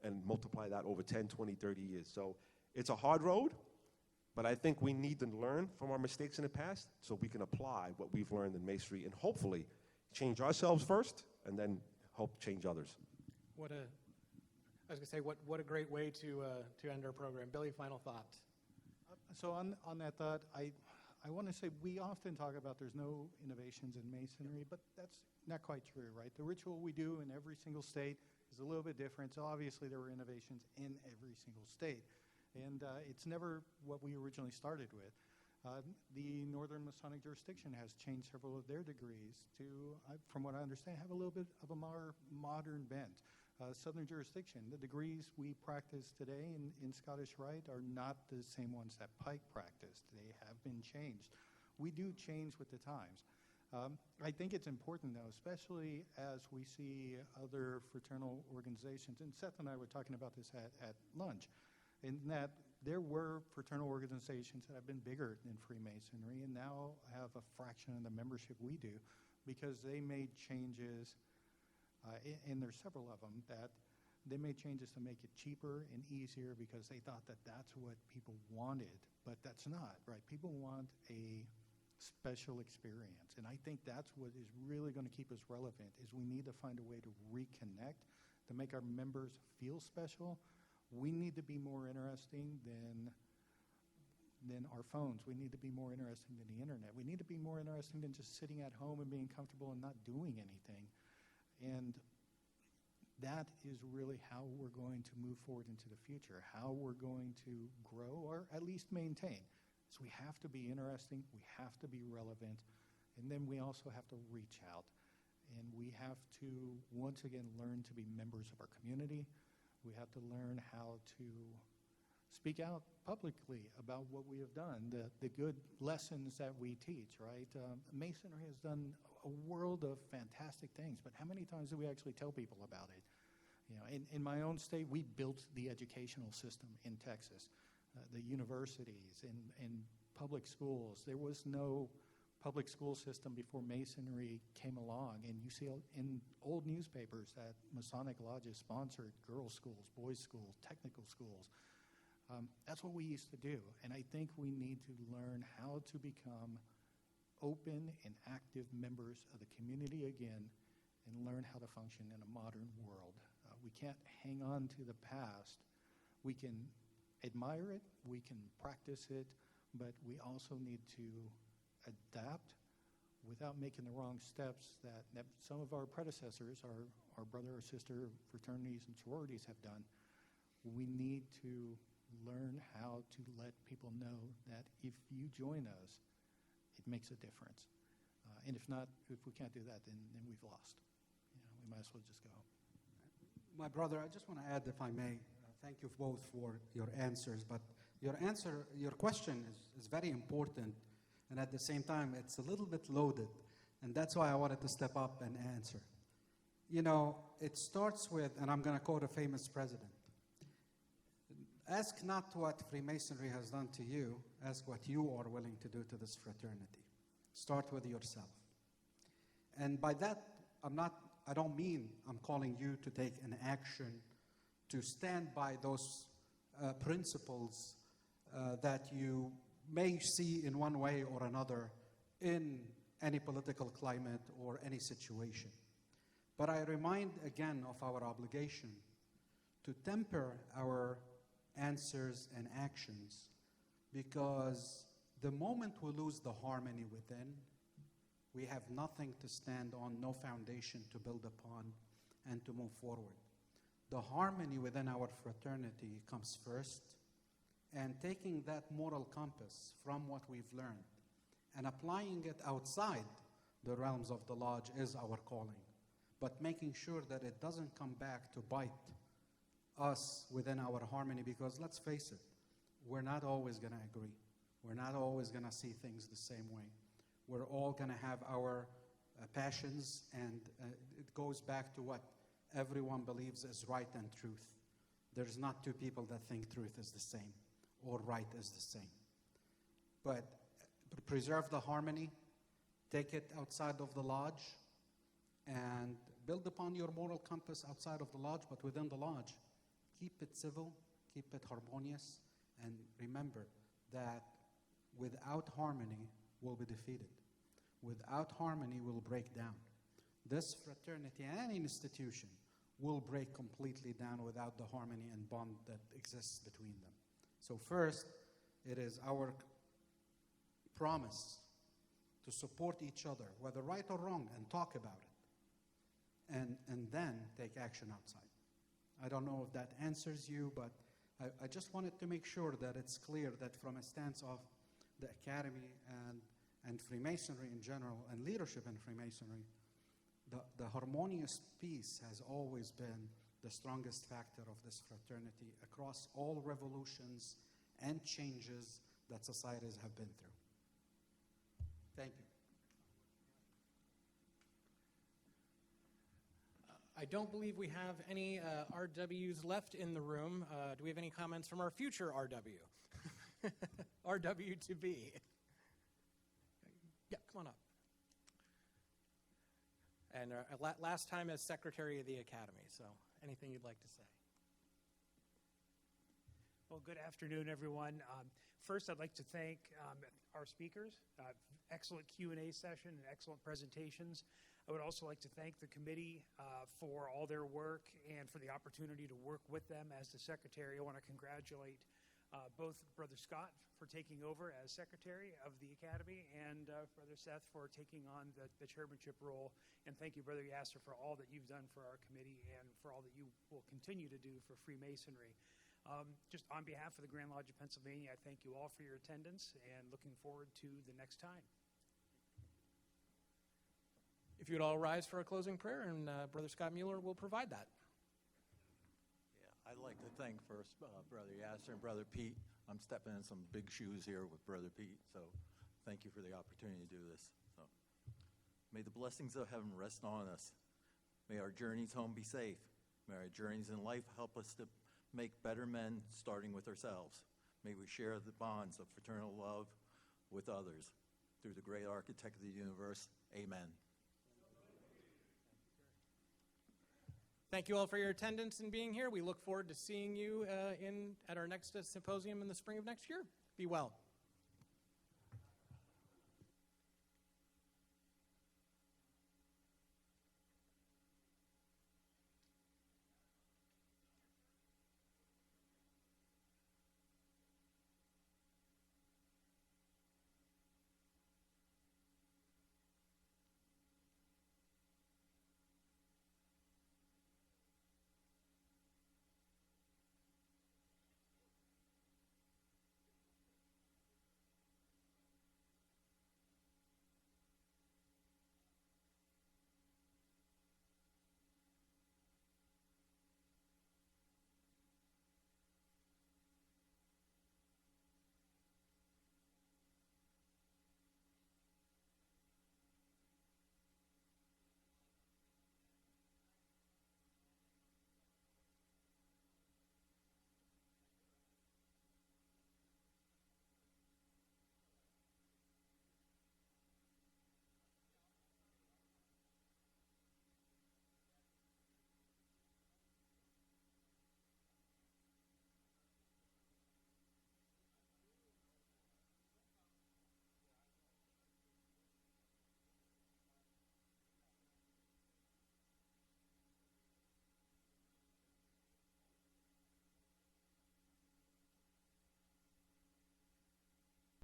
and multiply that over 10, 20, 30 years. So it's a hard road, but I think we need to learn from our mistakes in the past so we can apply what we've learned in Masonry and hopefully change ourselves first and then help change others. I was going to say, what a great way to end our program. Billy, final thoughts. So on that thought, I want to say we often talk about there's no innovations in Masonry, but that's not quite true, right? The ritual we do in every single state is a little bit different. So obviously there were innovations in every single state. And it's never what we originally started with. The Northern Masonic jurisdiction has changed several of their degrees to, from what I understand, have a little bit of a more modern bent. Southern jurisdiction, the degrees we practice today in Scottish Rite are not the same ones that Pike practiced. They have been changed. We do change with the times. I think it's important, though, especially as we see other fraternal organizations, and Seth and I were talking about this at lunch, in that there were fraternal organizations that have been bigger than Freemasonry and now have a fraction of the membership we do because they made changes, and there's several of them, that they made changes to make it cheaper and easier because they thought that that's what people wanted, but that's not, right? People want a special experience, and I think that's what is really going to keep us relevant, is we need to find a way to reconnect, to make our members feel special. We need to be more interesting than our phones. We need to be more interesting than the internet. We need to be more interesting than just sitting at home and being comfortable and not doing anything. And that is really how we're going to move forward into the future, how we're going to grow or at least maintain. So we have to be interesting, we have to be relevant, and then we also have to reach out. And we have to, once again, learn to be members of our community. We have to learn how to speak out publicly about what we have done, the good lessons that we teach, right? Masonry has done a world of fantastic things, but how many times do we actually tell people about it? You know, in my own state, we built the educational system in Texas, the universities and public schools. There was no public school system before Masonry came along, and you see in old newspapers that Masonic lodges sponsored girls' schools, boys' schools, technical schools. That's what we used to do, and I think we need to learn how to become open and active members of the community again and learn how to function in a modern world. We can't hang on to the past. We can admire it, we can practice it, but we also need to adapt without making the wrong steps that some of our predecessors, our brother or sister fraternities and sororities have done. We need to learn how to let people know that if you join us, it makes a difference. And if we can't do that, then we've lost. You know, we might as well just go. My brother, I just want to add, if I may, thank you both for your answers, but your question is very important, and at the same time, it's a little bit loaded, and that's why I wanted to step up and answer. You know, it starts with, and I'm going to quote a famous president, ask not what Freemasonry has done to you, ask what you are willing to do to this fraternity. Start with yourself. And by that, I don't mean I'm calling you to take an action to stand by those principles that you may see in one way or another in any political climate or any situation. But I remind again of our obligation to temper our answers and actions, because the moment we lose the harmony within, we have nothing to stand on, no foundation to build upon and to move forward. The harmony within our fraternity comes first, and taking that moral compass from what we've learned and applying it outside the realms of the lodge is our calling, but making sure that it doesn't come back to bite us within our harmony, because let's face it, we're not always going to agree. We're not always going to see things the same way. We're all going to have our passions, and it goes back to what everyone believes is right and truth. There's not two people that think truth is the same or right is the same. But preserve the harmony, take it outside of the lodge, and build upon your moral compass outside of the lodge, but within the lodge. Keep it civil, keep it harmonious, and remember that without harmony, we'll be defeated. Without harmony, we'll break down. This fraternity and any institution will break completely down without the harmony and bond that exists between them. So first, it is our promise to support each other, whether right or wrong, and talk about it, and then take action outside. I don't know if that answers you, but I just wanted to make sure that it's clear that from a stance of the Academy and Freemasonry in general, and leadership in Freemasonry, the harmonious peace has always been the strongest factor of this fraternity across all revolutions and changes that societies have been through. Thank you. I don't believe we have any RWs left in the room. Do we have any comments from our future RW? RW to be. Yeah, come on up. And last time as Secretary of the Academy, so anything you'd like to say? Well, good afternoon, everyone. First, I'd like to thank our speakers. Excellent Q&A session and excellent presentations. I would also like to thank the committee for all their work and for the opportunity to work with them as the Secretary. I want to congratulate both Brother Scott for taking over as Secretary of the Academy and Brother Seth for taking on the chairmanship role. And thank you, Brother Yasser, for all that you've done for our committee and for all that you will continue to do for Freemasonry. Just on behalf of the Grand Lodge of Pennsylvania, I thank you all for your attendance and looking forward to the next time. If you would all rise for a closing prayer, and Brother Scott Mueller will provide that. Yeah, I'd like to thank first Brother Yasser and Brother Pete. I'm stepping in some big shoes here with Brother Pete, so thank you for the opportunity to do this. So, may the blessings of heaven rest on us. May our journeys home be safe. May our journeys in life help us to make better men, starting with ourselves. May we share the bonds of fraternal love with others. Through the great architect of the universe, amen. Thank you all for your attendance and being here. We look forward to seeing you at our next symposium in the spring of next year. Be well.